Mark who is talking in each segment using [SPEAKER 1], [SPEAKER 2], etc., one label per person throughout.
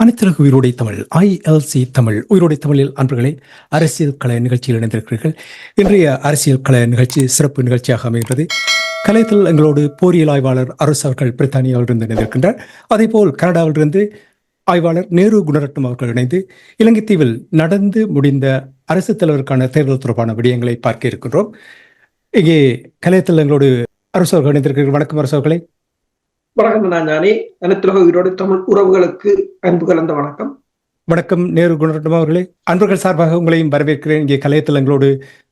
[SPEAKER 1] அனைத்துலக உயிரோடை தமிழ் ILC தமிழ் உயிரோடை தமிழில் அன்பர்களே, அரசியல் கலை நிகழ்ச்சியில் இணைந்திருக்கிறீர்கள். இன்றைய அரசியல் கலை நிகழ்ச்சி சிறப்பு நிகழ்ச்சியாக அமைகிறது. கலையத்தில் எங்களோடு போரியல் ஆய்வாளர் அரசு அவர்கள் பிரித்தானியாவிலிருந்து இணைந்திருக்கின்றார். அதேபோல் கனடாவிலிருந்து ஆய்வாளர் நேரு குணரட்னம் அவர்கள் இணைந்து இலங்கை தீவில் நடந்து முடிந்த அரசு தலைவருக்கான தேர்தல் தொடர்பான விடயங்களை பார்க்க இருக்கின்றோம். இங்கே கலையத்தில் எங்களோடு அரசு அவர்கள் இணைந்திருக்கிறீர்கள். வணக்கம் அரசு அவர்களே.
[SPEAKER 2] வணக்கம் ஞானி. அனைத்துலக உயிரோடு தமிழ் உறவுகளுக்கு அன்பு கலந்த வணக்கம்.
[SPEAKER 1] வணக்கம் நேரு குணரட்னம் அவர்களே. அன்பர்கள் சார்பாக உங்களையும் வரவேற்கிறேன். இங்கே கலையத்தில் எங்களோடு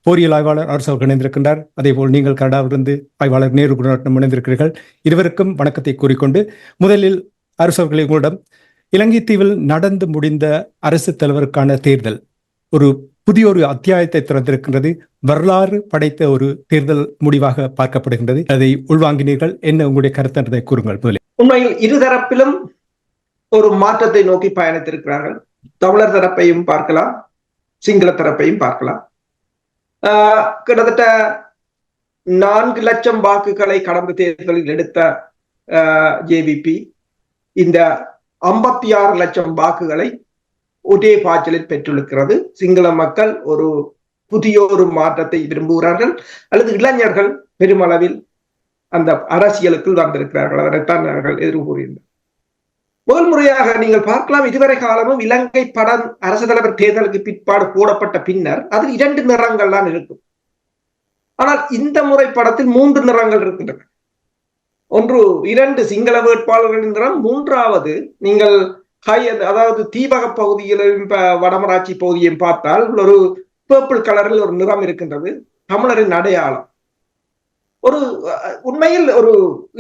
[SPEAKER 1] போரியல் ஆய்வாளர் அரசு அவர்கள் இணைந்திருக்கின்றார். அதேபோல் நீங்கள் கனடாவிலிருந்து ஆய்வாளர் நேரு குணரட்னம் இணைந்திருக்கிறீர்கள். இருவருக்கும் வணக்கத்தை கூறிக்கொண்டு முதலில் அரசு அவர்களே, உங்களிடம் இலங்கை தீவில் நடந்து முடிந்த அரசு தலைவருக்கான தேர்தல் ஒரு புதிய ஒரு அத்தியாயத்தை திறந்திருக்கின்றது. வரலாறு படைத்த ஒரு தேர்தல் முடிவாக பார்க்கப்படுகின்றது. அதை உள்வாங்கினீர்கள். என்ன உங்களுடைய கருத்தை கூறுங்கள். முதலில்
[SPEAKER 2] உண்மையில் இருதரப்பிலும் ஒரு மாற்றத்தை நோக்கி பயணித்திருக்கிறார்கள். தமிழர் தரப்பையும் பார்க்கலாம், சிங்கள தரப்பையும் பார்க்கலாம். கிட்டத்தட்ட 4 லட்சம் வாக்குகளை கடந்த தேர்தலில் எடுத்த ஜேவிபி இந்த 56 லட்சம் வாக்குகளை ஒரே பாய்ச்சலில் பெற்றிருக்கிறது. சிங்கள மக்கள் ஒரு புதிய ஒரு மாற்றத்தை விரும்புகிறார்கள், அல்லது இளைஞர்கள் பெருமளவில் அந்த அரசியலுக்குள் வந்திருக்கிறார்கள். அதனைத்தான் அவர்கள் எதிர்கூறுகின்றனர். முதல் முறையாக நீங்கள் பார்க்கலாம், இதுவரை காலமும் இலங்கை படம் அரசு தலைவர் தேர்தலுக்கு பிற்பாடு போடப்பட்ட பின்னர் அதில் 2 நிறங்கள் தான் இருக்கும். ஆனால் இந்த முறை படத்தில் 3 நிறங்கள் இருக்கின்றன. ஒன்று 2 சிங்கள வேட்பாளர்களின் நிறம், மூன்றாவது நீங்கள் அதாவது தீபக பகுதியிலும் வடமராட்சி பகுதியையும் பார்த்தால் ஒரு பர்பிள் கலரில் ஒரு நிறம் இருக்கின்றது, தமிழரின் அடையாளம். ஒரு உண்மையில் ஒரு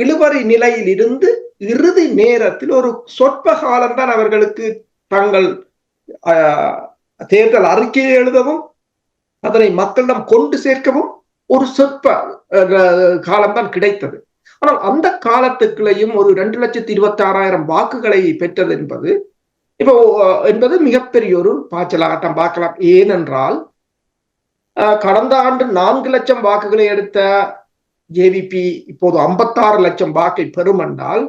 [SPEAKER 2] இழுபறி நிலையில் இருந்து இறுதி நேரத்தில் ஒரு சொற்ப காலம்தான் அவர்களுக்கு தங்கள் தேர்தல் அறிக்கையை எழுதவும் அதனை மக்களிடம் கொண்டு சேர்க்கவும் ஒரு சொற்ப காலம்தான் கிடைத்தது. ஆனால் அந்த காலத்துக்குள்ளேயும் ஒரு 2,26,000 வாக்குகளை பெற்றது என்பது மிகப்பெரிய ஒரு பாய்ச்சலாகத்தான் பார்க்கலாம். ஏனென்றால் கடந்த ஆண்டு 4 லட்சம் வாக்குகளை எடுத்த ஜேவிபி இப்போது 56 லட்சம் வாக்கை பெறும் என்றால்,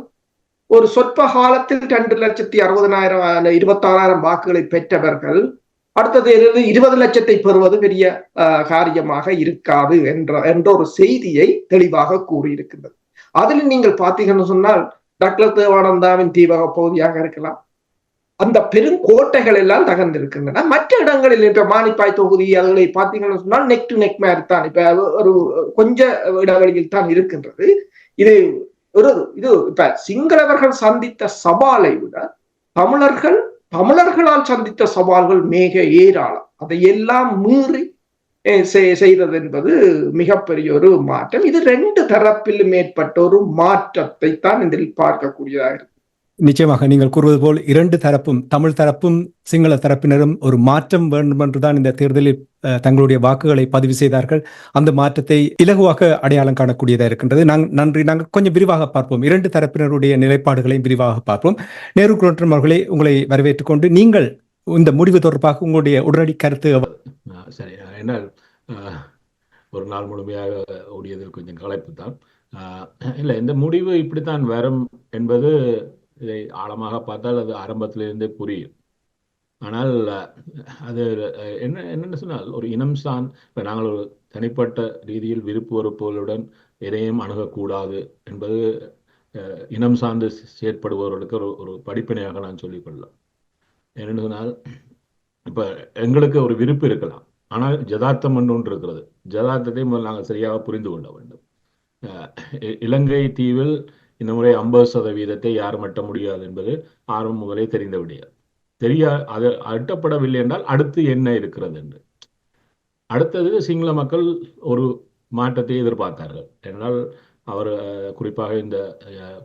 [SPEAKER 2] ஒரு சொற்ப காலத்தில் 2,60,000 26,000 வாக்குகளை பெற்றவர்கள் அடுத்தது 20 லட்சத்தை பெறுவது பெரிய காரியமாக இருக்காது என்ற ஒரு செய்தியை தெளிவாக கூறியிருக்கின்றது. அதில் நீங்கள் பார்த்தீங்கன்னு சொன்னால், டாக்டர் தேவானந்தாவின் தீபக பகுதியாக இருக்கலாம், அந்த பெருங்கோட்டைகள் எல்லாம் தகர்ந்திருக்கின்றன. மற்ற இடங்களில் இப்ப மானிப்பாய் தொகுதி அதுகளை பார்த்தீங்கன்னு சொன்னால் நெக் டு நெக் மேரி தான், இப்ப ஒரு கொஞ்ச இடைவெளியில் தான் இருக்கின்றது. இது இப்ப சிங்களவர்கள் சந்தித்த சவாலை விட தமிழர்களால் சந்தித்த சவால்கள் மிக ஏராளம். அதையெல்லாம் மீறி செய்தது என்பது மிகப்பெரிய ஒரு மாற்றம். இது 2 தரப்பிலும் ஏற்பட்ட ஒரு மாற்றத்தை தான் இதில் பார்க்கக்கூடியதாக இருக்கு.
[SPEAKER 1] நிச்சயமாக நீங்கள் கூறுவது போல் 2 தரப்பும், தமிழ் தரப்பும் சிங்கள தரப்பினரும் ஒரு மாற்றம் வேண்டும் என்றுதான் இந்த தேர்தலில் தங்களுடைய வாக்குகளை பதிவு செய்தார்கள். அந்த மாற்றத்தை இலகுவாக அடையாளம் காணக்கூடியதாக இருக்கின்றது. நாங்கள் கொஞ்சம் விரிவாக பார்ப்போம். 2 தரப்பினருடைய நிலைப்பாடுகளையும் விரிவாக பார்ப்போம். நேரு குணரட்னம் அவர்களே, உங்களை வரவேற்றுக் கொண்டு நீங்கள் இந்த முடிவு தொடர்பாக உங்களுடைய உடனடி கருத்து.
[SPEAKER 3] சரி, என்ன ஒரு நாள் முழுமையாக ஓடியதில் கொஞ்சம் களைப்பு தான். இல்லை, இந்த முடிவு இப்படித்தான் வரும் என்பது இதை ஆழமாக பார்த்தால் அது ஆரம்பத்திலிருந்தே புரியும். ஆனால் அது என்னென்னு சொன்னால், ஒரு இனம் இப்போ நாங்கள் ஒரு தனிப்பட்ட ரீதியில் விருப்பு வெறுப்புகளுடன் எதையும் அணுகக்கூடாது என்பது இனம் சார்ந்து செயற்படுபவர்களுக்கு ஒரு படிப்பினையாக நான் சொல்லிக்கொள்ளலாம். என்னென்னு சொன்னால், இப்போ எங்களுக்கு ஒரு விருப்பு இருக்கலாம், ஆனால் ஜதார்த்தம் ஒன்று இருக்கிறது. ஜதார்த்தத்தை முதல் நாங்கள் சரியாக புரிந்து கொள்ள வேண்டும். இலங்கை தீவில் இந்த முறை 50% யாரும் எட்ட முடியாது என்பது ஆரம்பம் முதலே தெரிந்த விடையாது. அது அட்டப்படவில்லை என்றால் அடுத்து என்ன இருக்கிறது என்று. அடுத்தது சிங்கள மக்கள் ஒரு மாற்றத்தை எதிர்பார்த்தார்கள். என்றால் அவர் குறிப்பாக இந்த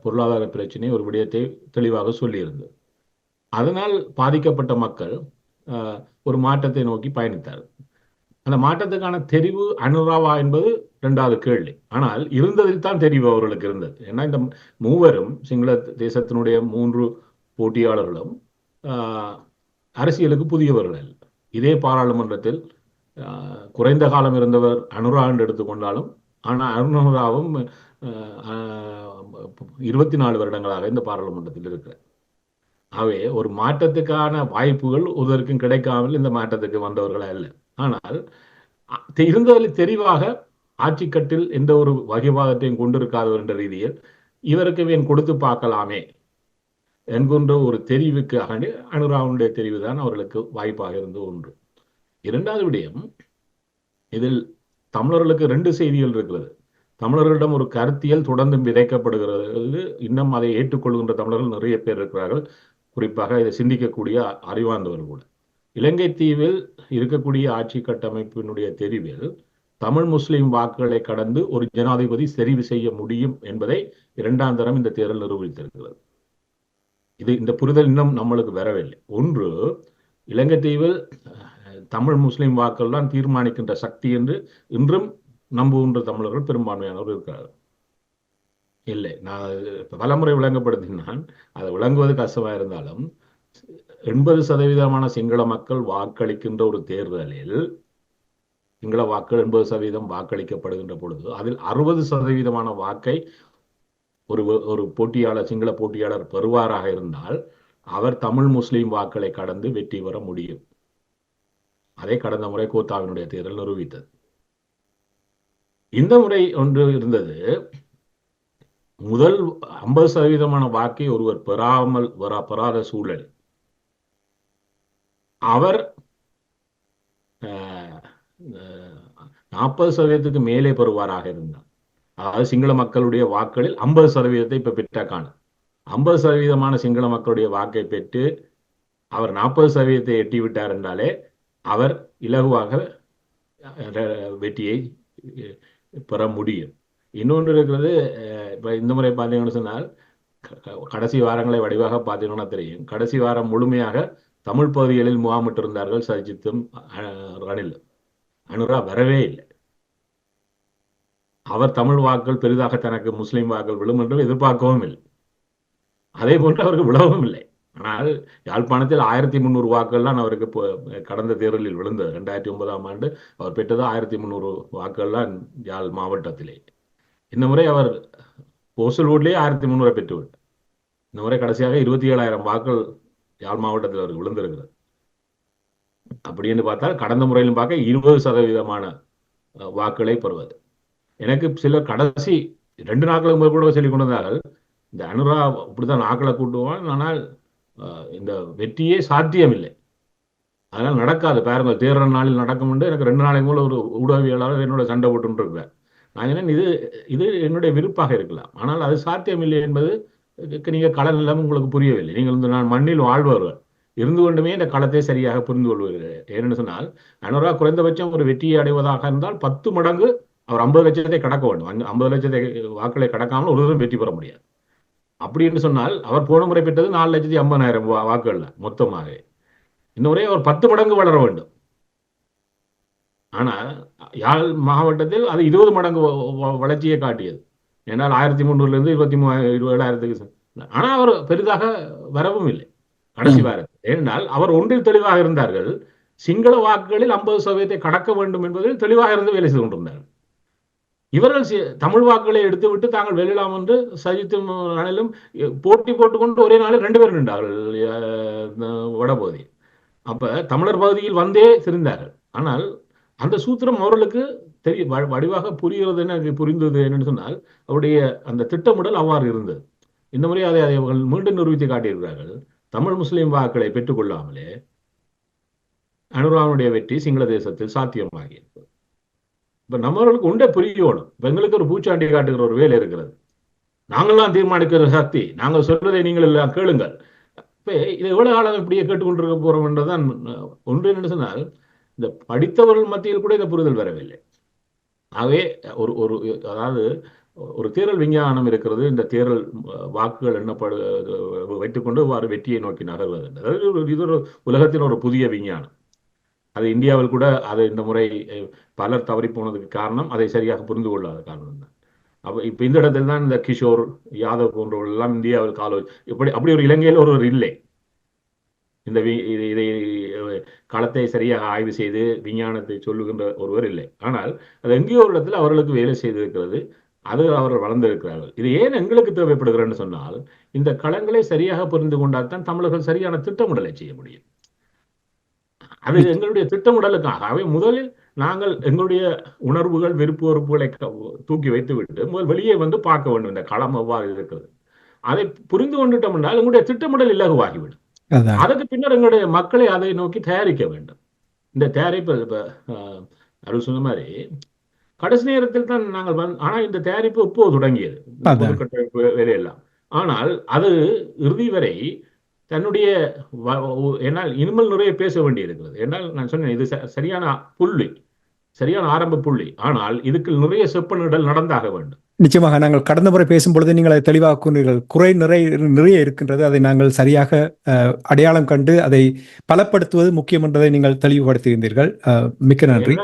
[SPEAKER 3] பொருளாதார பிரச்சனை ஒரு விடயத்தை தெளிவாக சொல்லியிருந்தது. அதனால் பாதிக்கப்பட்ட மக்கள் ஒரு மாற்றத்தை நோக்கி பயணித்தார். அந்த மாற்றத்துக்கான தெரிவு அனுராவா என்பது இரண்டாவது கேள்வி. ஆனால் இருந்ததில் தான் தெரிவு அவர்களுக்கு இருந்தது. ஏன்னா இந்த மூவரும் சிங்கள தேசத்தினுடைய 3 போட்டியாளர்களும் அரசியலுக்கு புதியவர்கள் அல்ல. இதே பாராளுமன்றத்தில் குறைந்த காலம் இருந்தவர் அனுரா என்று எடுத்துக்கொண்டாலும், ஆனால் அனுராவும் 24 வருடங்களாக இந்த பாராளுமன்றத்தில் இருக்கிறார். ஆகவே ஒரு மாற்றத்துக்கான வாய்ப்புகள் ஒருவருக்கும் கிடைக்காமல் இந்த மாற்றத்துக்கு வந்தவர்கள் அல்ல. ஆனால் இருந்ததில் தெரிவாக ஆட்சிக்கட்டில் எந்த ஒரு வகைவாதத்தையும் கொண்டிருக்காதவர் என்ற ரீதியில் இவருக்கு வேன் கொடுத்து பார்க்கலாமே என்கின்ற ஒரு தெரிவுக்காக அனுராவுடைய தெரிவுதான் அவர்களுக்கு வாய்ப்பாக இருந்த ஒன்று. இரண்டாவது விடயம், இதில் தமிழர்களுக்கு 2 செய்திகள் இருக்கிறது. தமிழர்களிடம் ஒரு கருத்தியல் தொடர்ந்து விதைக்கப்படுகிறது. இன்னும் அதை ஏற்றுக்கொள்கின்ற தமிழர்கள் நிறைய பேர் இருக்கிறார்கள். குறிப்பாக இதை சிந்திக்கக்கூடிய அறிவார்ந்தவர்கள் கூட. இலங்கை தீவில் இருக்கக்கூடிய ஆட்சி கட்டமைப்பினுடைய தெரிவில் தமிழ் முஸ்லிம் வாக்குகளை கடந்து ஒரு ஜனாதிபதி தெரிவு செய்ய முடியும் என்பதை 2ஆம் தரம் இந்த தேர்தல் நிரூபித்திருக்கிறது. இந்த புரிதல் இன்னும் நம்மளுக்கு வரவில்லை. ஒன்று, இலங்கை தீவில் தமிழ் முஸ்லிம் வாக்கள் தான் தீர்மானிக்கின்ற சக்தி என்று இன்றும் நம்புகின்ற தமிழர்கள் பெரும்பான்மையானவர் இருக்கிறார்கள். இல்லை, நான் பலமுறை விளங்கப்படுத்தினான். அதை விளங்குவது கஷ்டமாக இருந்தாலும் 80% சிங்கள மக்கள் வாக்களிக்கின்ற ஒரு தேர்தலில் சிங்கள வாக்கள் 80% வாக்களிக்கப்படுகின்ற பொழுது அதில் 60% வாக்கை ஒரு போட்டியாளர், சிங்கள போட்டியாளர் பெறுவாராக இருந்தால் அவர் தமிழ் முஸ்லிம் வாக்களை கடந்து வெற்றி பெற முடியும். அதை கடந்த முறை கோத்தாவினுடைய தேர்தல் நிரூபித்தது. இந்த முறை ஒன்று இருந்தது. முதல் 50% வாக்கை ஒருவர் பெறாத சூழல் அவர் 40% மேலே பெறுவாராக இருந்தார். அதாவது சிங்கள மக்களுடைய வாக்களில் 50% இப்ப பெற்றாக்கான 50% சிங்கள மக்களுடைய வாக்கை பெற்று அவர் 40% எட்டிவிட்டார் என்றாலே அவர் இலகுவாக வெற்றியை பெற முடியும். இன்னொன்று இருக்கிறது, இப்ப இந்த முறை பார்த்தீங்கன்னு சொன்னால் கடைசி வாரங்களை வடிவாக பார்த்தீங்கன்னா தெரியும். கடைசி வாரம் முழுமையாக தமிழ் பகுதிகளில் முகாமிட்டிருந்தார்கள் சஜித்தும் ரணிலும். அனுரா வரவே இல்லை. அவர் தமிழ் வாக்குகள் பெரிதாக தனக்கு முஸ்லிம் வாக்குகள் விழும் என்று எதிர்பார்க்கவும் இல்லை. அதே போன்று அவருக்கு விழவும் இல்லை. ஆனால் யாழ்ப்பாணத்தில் 1300 வாக்குகள் தான் அவருக்கு கடந்த தேர்தலில் விழுந்தது. 2009ஆம் ஆண்டு அவர் பெற்றது 1300 வாக்குகள் தான் யாழ் மாவட்டத்திலே. இந்த முறை அவர் போஸ்டல் ஓட்லேயே 1300 பெற்றுவிட்டார். இந்த முறை கடைசியாக 27,000 வாக்குகள் யாழ் மாவட்டத்தில் அவருக்கு விழுந்திருக்கிறது. அப்படி என்று பார்த்தால் கடந்த முறையிலும் பார்க்க 20% வாக்குகளை பெறுவது. எனக்கு சிலர் கடைசி 2 நாட்களுக்கு கூட சொல்லிக் கொண்டதால் இந்த அனுரா இப்படித்தான் நாட்களை கூட்டுவான், ஆனால் இந்த வெற்றியே சாத்தியமில்லை, அதனால் நடக்காது. பாருங்கள், தேர்தல் நாளில் நடக்கும் என்று எனக்கு 2 நாளைக்கு போல ஒரு ஊடகவியலாளர் என்னோட சண்டை போட்டு இருக்கிறார். நான் என்ன இது என்னுடைய விருப்பாக இருக்கலாம், ஆனால் அது சாத்தியமில்லை என்பது நீங்கள் கள நிலம் உங்களுக்கு புரியவில்லை. நீங்கள் நான் மண்ணில் வாழ்பவர்கள் இருந்து கொண்டுமே இந்த களத்தை சரியாக புரிந்து கொள்வீர்கள். ஏன்னு சொன்னால் அனுரா குறைந்தபட்சம் ஒரு வெற்றியை அடைவதாக இருந்தால் 10 மடங்கு அவர் 50 லட்சத்தை கடக்க வேண்டும். 50 லட்சத்தை வாக்களை கடக்காமல் ஒரு வெற்றி பெற முடியாது. அப்படி என்று சொன்னால் அவர் போன முறை பெற்றது 4,50,000 வாக்குகள் மொத்தமாக. இந்த முறை அவர் 10 மடங்கு வளர வேண்டும். ஆனால் யாழ் மாவட்டத்தில் அது 20 மடங்கு வளர்ச்சியை காட்டியது. ஏன்னால் 1300 27,000. ஆனால் அவர் பெரிதாக வரவும் இல்லை கடைசி வாரத்தில். ஏனென்றால் அவர் ஒன்றில் தெளிவாக இருந்தார்கள். சிங்கள வாக்குகளில் 50% கடக்க வேண்டும் என்பதில் தெளிவாக இருந்து வேலை செய்து கொண்டிருந்தார்கள். இவர்கள் தமிழ் வாக்குகளை எடுத்துவிட்டு தாங்கள் வெல்லலாம் என்று சஜித்தும் ரணிலும் போட்டி போட்டுக்கொண்டு ஒரே நாளில் 2 பேர் நின்றார்கள் வடபகுதி. அப்ப தமிழர் பகுதியில் வந்தே தெரிந்தார்கள். ஆனால் அந்த சூத்திரம் அவர்களுக்கு வடிவாக புரிகிறது. எனக்கு புரிந்தது என்னன்னு சொன்னால் அவருடைய அந்த திட்டமிடல் அவ்வாறு இருந்தது. இந்த முறை அதை அவர்கள் மீண்டும் நிரூபித்து காட்டியிருக்கிறார்கள். தமிழ் முஸ்லிம் வாக்களை பெற்றுக்கொள்ளாமலே அனுராவுடைய வெற்றி சிங்கள தேசத்தில் சாத்தியமாகியிருக்கிறது. இப்ப நம்மளுக்கு உண்டே புரியணும். இப்ப எங்களுக்கு ஒரு பூச்சாண்டி காட்டுகிற ஒரு வேலை இருக்கிறது. நாங்கள்லாம் தீர்மானிக்கிற சக்தி, நாங்கள் சொல்றதை நீங்கள் எல்லாம் கேளுங்கள். இப்ப இது எவ்வளவு காலம் இப்படியே கேட்டுக்கொண்டிருக்க போறோம் என்றுதான் ஒன்று. என்ன சொன்னால் இந்த படித்தவர்கள் மத்தியில் கூட இந்த புரிதல் வரவில்லை. ஆகவே அதாவது ஒரு தேர்தல் விஞ்ஞானம் இருக்கிறது. இந்த தேர்தல் வாக்குகள் வைத்துக்கொண்டு வெற்றியை நோக்கி நகர்வது. அதாவது இது ஒரு உலகத்தின் ஒரு புதிய விஞ்ஞானம். அது இந்தியாவில் கூட அதை இந்த முறை பலர் தவறி போனதுக்கு காரணம் அதை சரியாக புரிந்து கொள்ளாத காரணம் தான். அப்ப இப்ப இந்த இடத்துல தான் இந்த கிஷோர் யாதவ் போன்றவர்கள் எல்லாம் இந்தியாவில் அப்படி ஒரு இலங்கையில் ஒருவர் இல்லை. இந்த இதை களத்தை சரியாக ஆய்வு செய்து விஞ்ஞானத்தை சொல்லுகின்ற ஒருவர் இல்லை. ஆனால் அது எங்கேயோ ஒரு இடத்துல அவர்களுக்கு வேலை செய்திருக்கிறது. அது அவர்கள் வளர்ந்திருக்கிறார்கள். இது ஏன் எங்களுக்கு தேவைப்படுகிறன்னு சொன்னால், இந்த களங்களை சரியாக புரிந்து கொண்டால் தான் தமிழர்கள் சரியான திட்டமிடலை செய்ய முடியும். அது எங்களுடைய திட்டமிடலுக்காகவே முதலில் நாங்கள் எங்களுடைய உணர்வுகள், விருப்பு வெறுப்புகளை தூக்கி வைத்து விட்டு முதல் வெளியே வந்து பார்க்க வேண்டும் இந்த களம் எவ்வாறு இருக்கிறது. அதை புரிந்து கொண்டுட்டோம் என்றால் எங்களுடைய திட்டமிடல் இலகுவாகிவிடும். அதுக்கு பின்னர் எங்களுடைய மக்களை அதை நோக்கி தயாரிக்க வேண்டும். இந்த தயாரிப்பு இப்ப அருள் சொன்ன மாதிரி கடைசி நேரத்தில் தான் நாங்கள் ஆனா இந்த தயாரிப்பு இப்போ தொடங்கியது வேலையெல்லாம். ஆனால் அது இறுதி வரை தன்னுடைய என்னால் இனிமல் நிறைய பேச வேண்டி இருக்கிறது. என்னால் நான் சொன்னேன் இது சரியான புள்ளி, சரியான ஆரம்ப புள்ளி. ஆனால் இதுக்கு நிறைய செப்பனிடல் நடந்தாக வேண்டும்.
[SPEAKER 1] நிச்சயமாக நாங்கள் கடந்த முறை பேசும்பொழுது நீங்கள் அதை தெளிவாக கூறினீர்கள். குறை நிறைய இருக்கின்றது, அதை நாங்கள் சரியாக அடையாளம் கண்டு அதை பலப்படுத்துவது முக்கியம் என்பதை நீங்கள் தெளிவுபடுத்தியிருந்தீர்கள். மிக்க நன்றி.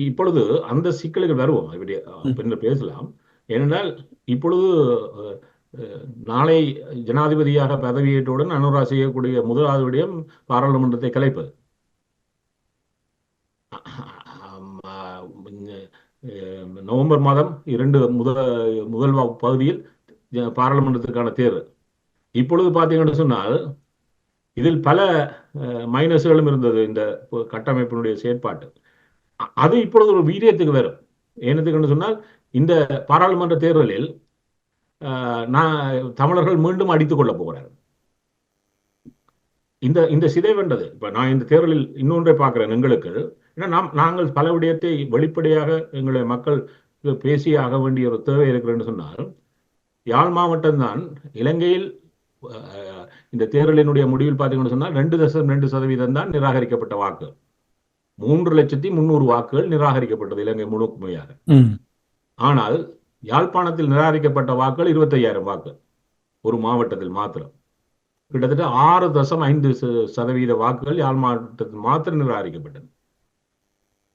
[SPEAKER 3] இப்பொழுது அந்த சிக்கல்கள் வருவோம், இப்படி பேசலாம். ஏனென்றால் இப்பொழுது நாளை ஜனாதிபதியாக பதவியேற்றவுடன் அனுரா செய்யக்கூடிய முதலாவது விடயம் பாராளுமன்றத்தை கலைப்பது. நவம்பர் மாதம் முதல் பகுதியில் பாராளுமன்றத்திற்கான தேர்தல். இப்பொழுது பார்த்தீங்கன்னு சொன்னால் இதில் பல மைனஸ்களும் இருந்தது இந்த கட்டமைப்பினுடைய செயற்பாட்டு. அது இப்பொழுது ஒரு வீரியத்துக்கு வரும். என்னத்துக்குன்னு சொன்னால் இந்த பாராளுமன்ற தேர்தலில் தமிழர்கள் மீண்டும் அடித்துக் கொள்ள போகிறார்கள். இந்த சிதைவென்றது இப்ப நான் இந்த தேர்தலில் இன்னொன்றை பார்க்கிறேன். எங்களுக்கு நாங்கள் பல விடயத்தை வெளிப்படையாக எங்களுடைய மக்கள் பேசியாக வேண்டிய ஒரு தேவை இருக்கிறேன்னு சொன்னால், யாழ் மாவட்டம் தான் இலங்கையில் இந்த தேர்தலினுடைய முடிவில் பார்த்தீங்கன்னு சொன்னால் 2.2% தான் நிராகரிக்கப்பட்ட வாக்கு. 3,300,000 வாக்குகள் நிராகரிக்கப்பட்டது இலங்கை முழுமையாக. ஆனால் யாழ்ப்பாணத்தில் நிராகரிக்கப்பட்ட வாக்குகள் 25,000 வாக்கு ஒரு மாவட்டத்தில் மாத்திரம். கிட்டத்தட்ட 6.5% வாக்குகள் யாழ் மாவட்டத்தில் மாத்திரம் நிராகரிக்கப்பட்டது.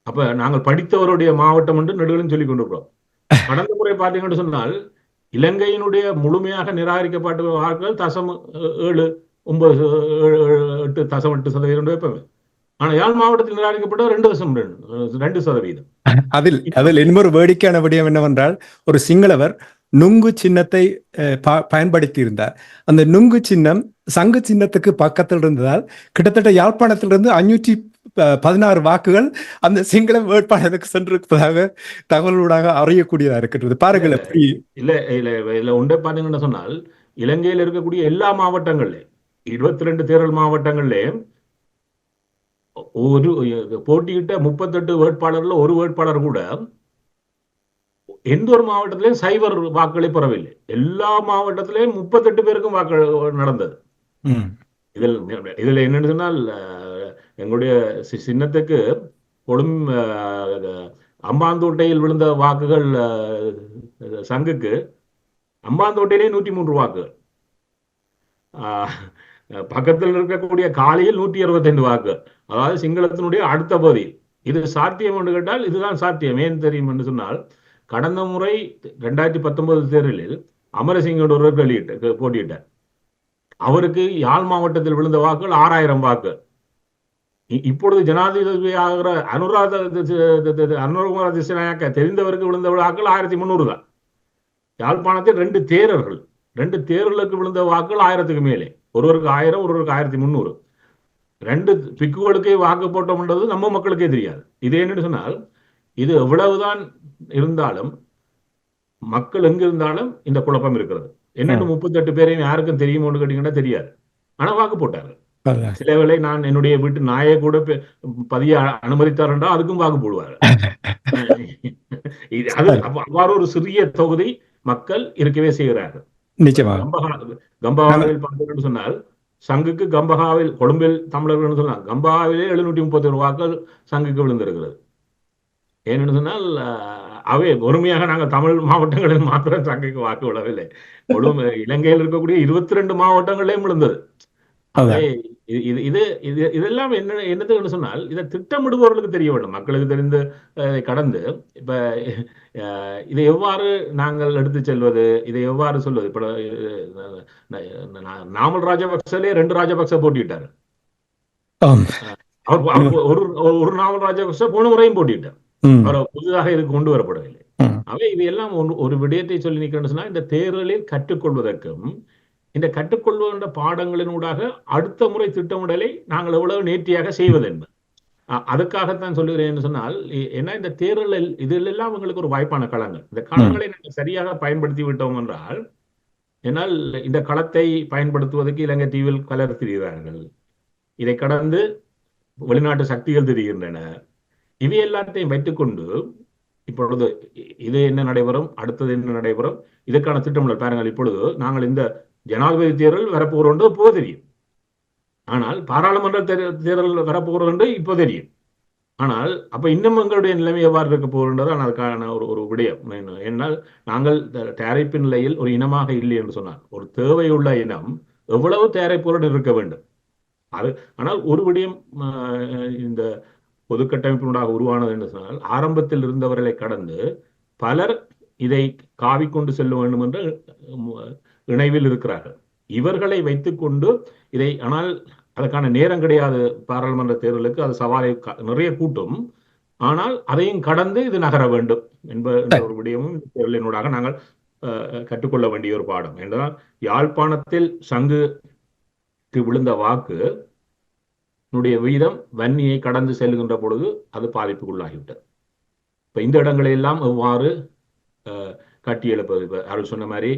[SPEAKER 3] அப்ப நாங்கள் படித்தவருடைய மாவட்டம் என்று நெடுகளும் சொல்லிக் கொண்டிருக்கிறோம். கடந்த முறை பார்த்தீங்கன்னு சொன்னால் இலங்கையினுடைய முழுமையாக நிராகரிக்கப்பட்ட வாக்குகள் 8.8% வைப்பவே. ஆனா யாழ் மாவட்டத்தில் நிராகரிக்கப்பட்ட 2.2%.
[SPEAKER 1] அதில் இன்னொரு வேடிக்கையான விடயம் என்னவென்றால், ஒரு சிங்களவர் நுங்கு சின்னத்தை பயன்படுத்தி இருந்தார். அந்த நுங்கு சின்னம் சங்கு சின்னத்துக்கு பக்கத்தில் இருந்ததால் கிட்டத்தட்ட யாழ்ப்பாணத்திலிருந்து 516 வாக்குகள் அந்த சிங்கள வேட்பாளருக்கு சென்றிருப்பதாக தகவலூடாக அறியக்கூடியதா இருக்கின்றது. பாருங்கள்.
[SPEAKER 3] இல்ல ஒன்றை பாத்தீங்கன்னு சொன்னால் இலங்கையில் இருக்கக்கூடிய எல்லா மாவட்டங்கள்ல 22 தேர்தல் மாவட்டங்கள்ல ஒரு போட்டியிட்ட 38 வேட்பாளர்ல ஒரு வேட்பாளர் கூட எந்த ஒரு மாவட்டத்திலையும் சைபர் வாக்குகளை பெறவில்லை. எல்லா மாவட்டத்திலையும் 38 பேருக்கும் வாக்கு நடந்தது. இதுல என்னன்னு சொன்னால் எங்களுடைய சின்னத்துக்கு அம்பாந்தோட்டையில் விழுந்த வாக்குகள் சங்குக்கு அம்பாந்தோட்டையிலே 103 வாக்குகள், பக்கத்தில் இருக்கக்கூடிய காலியில் 165 வாக்கு. அதாவது சிங்களத்தினுடைய அடுத்த பகுதி. இது சாத்தியம் என்று கேட்டால் இதுதான் சாத்தியம். ஏன் தெரியும் என்று சொன்னால் கடந்த முறை 2019 தேர்தலில் அமரசிங்கோட ஒருவர் போட்டியிட்டார். அவருக்கு யாழ் மாவட்டத்தில் விழுந்த வாக்குகள் 6,000 வாக்கு. இப்பொழுது ஜனாதிபதியாகிற அனுரகுமார திசாநாயக்க தெரிந்தவருக்கு விழுந்த வாக்குகள் 1,300 தான். யாழ்ப்பாணத்தில் 2 தேர்தலுக்கு விழுந்த வாக்குகள் 1000க்கு மேலே. ஒருவருக்கு 1000, ஒருவருக்கு 1,300. 2 பிக்குகளுக்கே வாக்கு போட்டோம்ன்றது நம்ம மக்களுக்கே தெரியாது. இது என்னன்னு சொன்னால் இது எவ்வளவுதான் இருந்தாலும் மக்கள் எங்க இருந்தாலும் இந்த குழப்பம் இருக்கிறது. என்னென்னு 38 பேரையும் யாருக்கும் தெரியுமோன்னு கேட்டீங்கன்னா தெரியாது. ஆனா வாக்கு போட்டார்கள். சில வேளை நான் என்னுடைய வீட்டு நாயை கூட பதிய அனுமதித்தார்ன்றா அதுக்கும் வாக்கு போடுவார்கள். அவ்வாறு ஒரு சிறிய தொகுதி மக்கள் இருக்கவே செய்கிறார்கள். கம்பஹாவில் பார்த்தீங்கன்னு சொன்னால் சங்குக்கு கம்பஹாவில் கொழும்பில் தமிழர்கள் சொன்னாங்க. கம்பஹாவிலே 731 வாக்குகள் சங்குக்கு விழுந்திருக்கிறது. ஏன்னு சொன்னால் அவை பொறுமையாக நாங்கள் தமிழ் மாவட்டங்களில் மாத்திரம் சங்கைக்கு வாக்கு விடவில்லை. இலங்கையில் இருக்கக்கூடிய 22 மாவட்டங்களிலேயும் விழுந்தது. அவை இதெல்லாம் என்னதுன்னு சொன்னால் இதை திட்டமிடுபவர்களுக்கு தெரிய வேண்டும். மக்களுக்கு தெரிந்து கடந்து இப்ப இதை எவ்வாறு நாங்கள் எடுத்து செல்வது, இதை எவ்வாறு சொல்வது. இப்ப நாமல் ராஜபக்சலே 2 ராஜபக்ச போட்டிட்டாரு. ஒரு நாமல் ராஜபக்ச போன முறையும் போட்டிட்டார். அவர் புதிதாக இது கொண்டு வரப்படவில்லை. அவை இவையெல்லாம் ஒரு விடயத்தை சொல்லி நிற்கிறேன்னு சொன்னா, இந்த தேர்தலில் கற்றுக்கொள்வதற்கும் இந்த கற்றுக்கொள்வதற்ற பாடங்களினூடாக அடுத்த முறை திட்டமிடலை நாங்கள் எவ்வளவு நேர்த்தியாக செய்வது என்பது. அதுக்காகத்தான் சொல்லுகிறேன் சொன்னால், ஏன்னா இந்த தேர்தலில் இதிலெல்லாம் எங்களுக்கு ஒரு வாய்ப்பான களங்கள். இந்த களங்களை நாங்கள் சரியாக பயன்படுத்தி விட்டோம் என்றால், என்னால் இந்த களத்தை பயன்படுத்துவதற்கு இலங்கை தீவில் கலர் திரிகிறார்கள். இதை கடந்து வெளிநாட்டு சக்திகள் தெரிகின்றன. இவை எல்லாத்தையும் வைத்துக்கொண்டு இப்பொழுது இது என்ன நடைபெறும், அடுத்தது என்ன நடைபெறும், இதற்கான திட்டமிடல் பாருங்கள். இப்பொழுது நாங்கள் இந்த ஜனாதிபதி தேர்தல் வரப்போகிறோம் என்று இப்போ தெரியும். ஆனால் பாராளுமன்ற தேர்தல் வரப்போகிறோம் என்று இப்போ தெரியும். ஆனால் அப்ப இன்னும் எங்களுடைய நிலைமை எவ்வாறு இருக்க போகின்றது அதுக்கான ஒரு விடயம். ஏனால் நாங்கள் தயாரிப்பு நிலையில் ஒரு இனமாக இல்லை என்று சொன்னால், ஒரு தேவையுள்ள இனம் எவ்வளவு தயாரிப்புடன் இருக்க வேண்டும். ஆனால் ஒரு விடயம் இந்த பொது கட்டமைப்பினூடாக உருவானது என்று சொன்னால், ஆரம்பத்தில் இருந்தவர்களை கடந்து பலர் இதை காவிக்கொண்டு செல்ல வேண்டும் என்று இணைவில் இருக்கிறார்கள். இவர்களை வைத்துக்கொண்டு இதை, ஆனால் அதற்கான நேரம் கிடையாது. பாராளுமன்ற தேர்தலுக்கு அது சவாலை நிறைய கூட்டும். ஆனால் அதையும் கடந்து இது நகர வேண்டும் என்ற ஒரு விடயமும் தேர்தலினூடாக நாங்கள் கற்றுக்கொள்ள வேண்டிய ஒரு பாடம். என்றால் யாழ்ப்பாணத்தில் சங்குக்கு விழுந்த வாக்கு வீதம் வன்னியை கடந்து செல்கின்ற பொழுது அது பாதிப்புக்குள்ளாகிவிட்டது. இப்ப இந்த இடங்களை எல்லாம் எவ்வாறு கட்டியெழுப்பது? இப்ப அருள் சொன்ன மாதிரி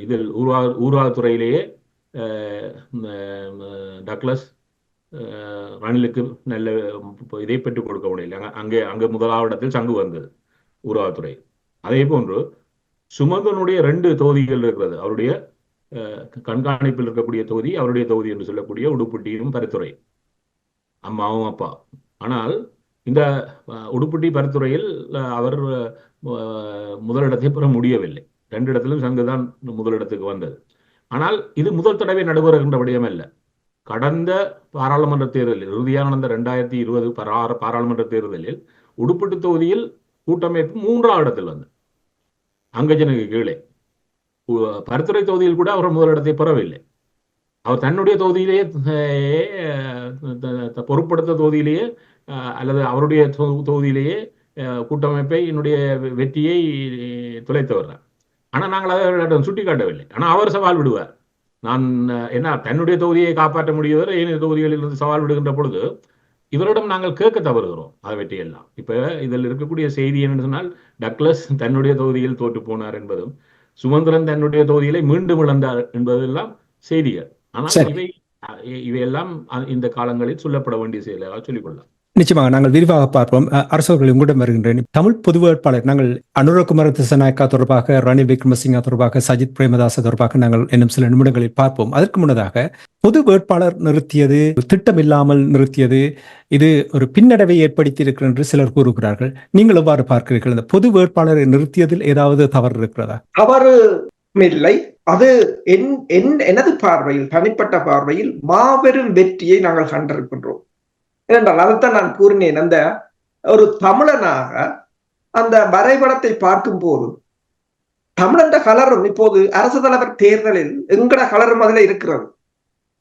[SPEAKER 3] இதில் ஊர்வாகத்துறையிலேயே டக்ளஸ் ரணிலுக்கு நல்ல இதை பெற்றுக் கொடுக்க முடியல. அங்கே முதலாவது இடத்தில் சங்கு வந்தது ஊர்வாகத்துறை. அதே போன்று சுமந்தனுடைய 2 தொகுதிகள் இருக்கிறது. அவருடைய கண்காணிப்பில் இருக்கக்கூடிய தொகுதி அவருடைய தொகுதி என்று சொல்லக்கூடிய உடுப்பட்டியும் பருத்துறை, அம்மாவும் அப்பா. ஆனால் இந்த உடுப்பட்டி பருத்துறையில் அவர் முதலிடத்தை பெற முடியவில்லை. 2 இடத்திலும் சங்குதான் முதலிடத்துக்கு வந்தது. ஆனால் இது முதல் தடவை நடைபெறுகின்ற விடயம் அல்ல. கடந்த பாராளுமன்ற தேர்தலில், இறுதியான 2020 பாராளுமன்ற தேர்தலில் உடுப்பட்டி தொகுதியில் கூட்டமைப்பு 3ஆம் இடத்தில் வந்தது, அங்கஜனுக்கு கீழே. பருத்துறை தொகுதியில் கூட அவர் முதலிடத்தை பெறவில்லை. அவர் தன்னுடைய தொகுதியிலேயே பொறுப்படுத்த தொகுதியிலேயே அல்லது அவருடைய தொகுதியிலேயே கூட்டமைப்பை என்னுடைய வெற்றியை துளைத்தவர். ஆனால் நாங்கள் அதை சுட்டி காட்டவில்லை. ஆனால் அவர் சவால் விடுவார். நான் என்ன தன்னுடைய தொகுதியை காப்பாற்ற முடியவர் ஏனைய தொகுதிகளில் இருந்து சவால் விடுகின்ற பொழுது இவரிடம் நாங்கள் கேட்க தவறுகிறோம் அதை வெற்றியெல்லாம். இப்ப இதில் இருக்கக்கூடிய செய்தி என்னன்னு சொன்னால், டக்ளஸ் தன்னுடைய தொகுதியில் தோற்று போனார் என்பதும், சுமந்திரன் தன்னுடைய தொகுதியிலே மீண்டும் இழந்தார் என்பதெல்லாம் செய்திகள். ஆனால் இவையெல்லாம் இந்த காலங்களில் சொல்லப்பட வேண்டிய செயலாக சொல்லிக்கொள்ளலாம்.
[SPEAKER 1] நிச்சயமாக நாங்கள் விரிவாக பார்ப்போம். அரசர்கள் உங்களிடம் வருகின்றேன். தமிழ் பொது வேட்பாளர் நாங்கள் அனுரகுமார திசாநாயக்கா தொடர்பாக, ரணில் விக்ரமசிங்கா தொடர்பாக, சஜித் பிரேமதாச தொடர்பாக நாங்கள் இன்னும் சில நிமிடங்களில் பார்ப்போம். அதற்கு முன்னதாக பொது வேட்பாளர் நிறுத்தியது திட்டமில்லாமல் நிறுத்தியது, இது ஒரு பின்னடைவை ஏற்படுத்தி இருக்கிறது என்று சிலர் கூறுகிறார்கள். நீங்கள் எவ்வாறு பார்க்கிறீர்கள்? இந்த பொது வேட்பாளரை நிறுத்தியதில் ஏதாவது தவறு இருக்கிறதா?
[SPEAKER 2] தவறு இல்லை. அது எனது பார்வையில், தனிப்பட்ட பார்வையில் மாபெரும் வெற்றியை நாங்கள் கண்டிருக்கின்றோம். ஏனென்றால் அதைத்தான் நான் கூறினேன். அந்த ஒரு தமிழனாக அந்த வரைபடத்தை பார்க்கும் போது தமிழன்ற கலரும் இப்போது அரசு தலைவர் தேர்தலில் எங்கட கலரும் அதுல இருக்கிறது.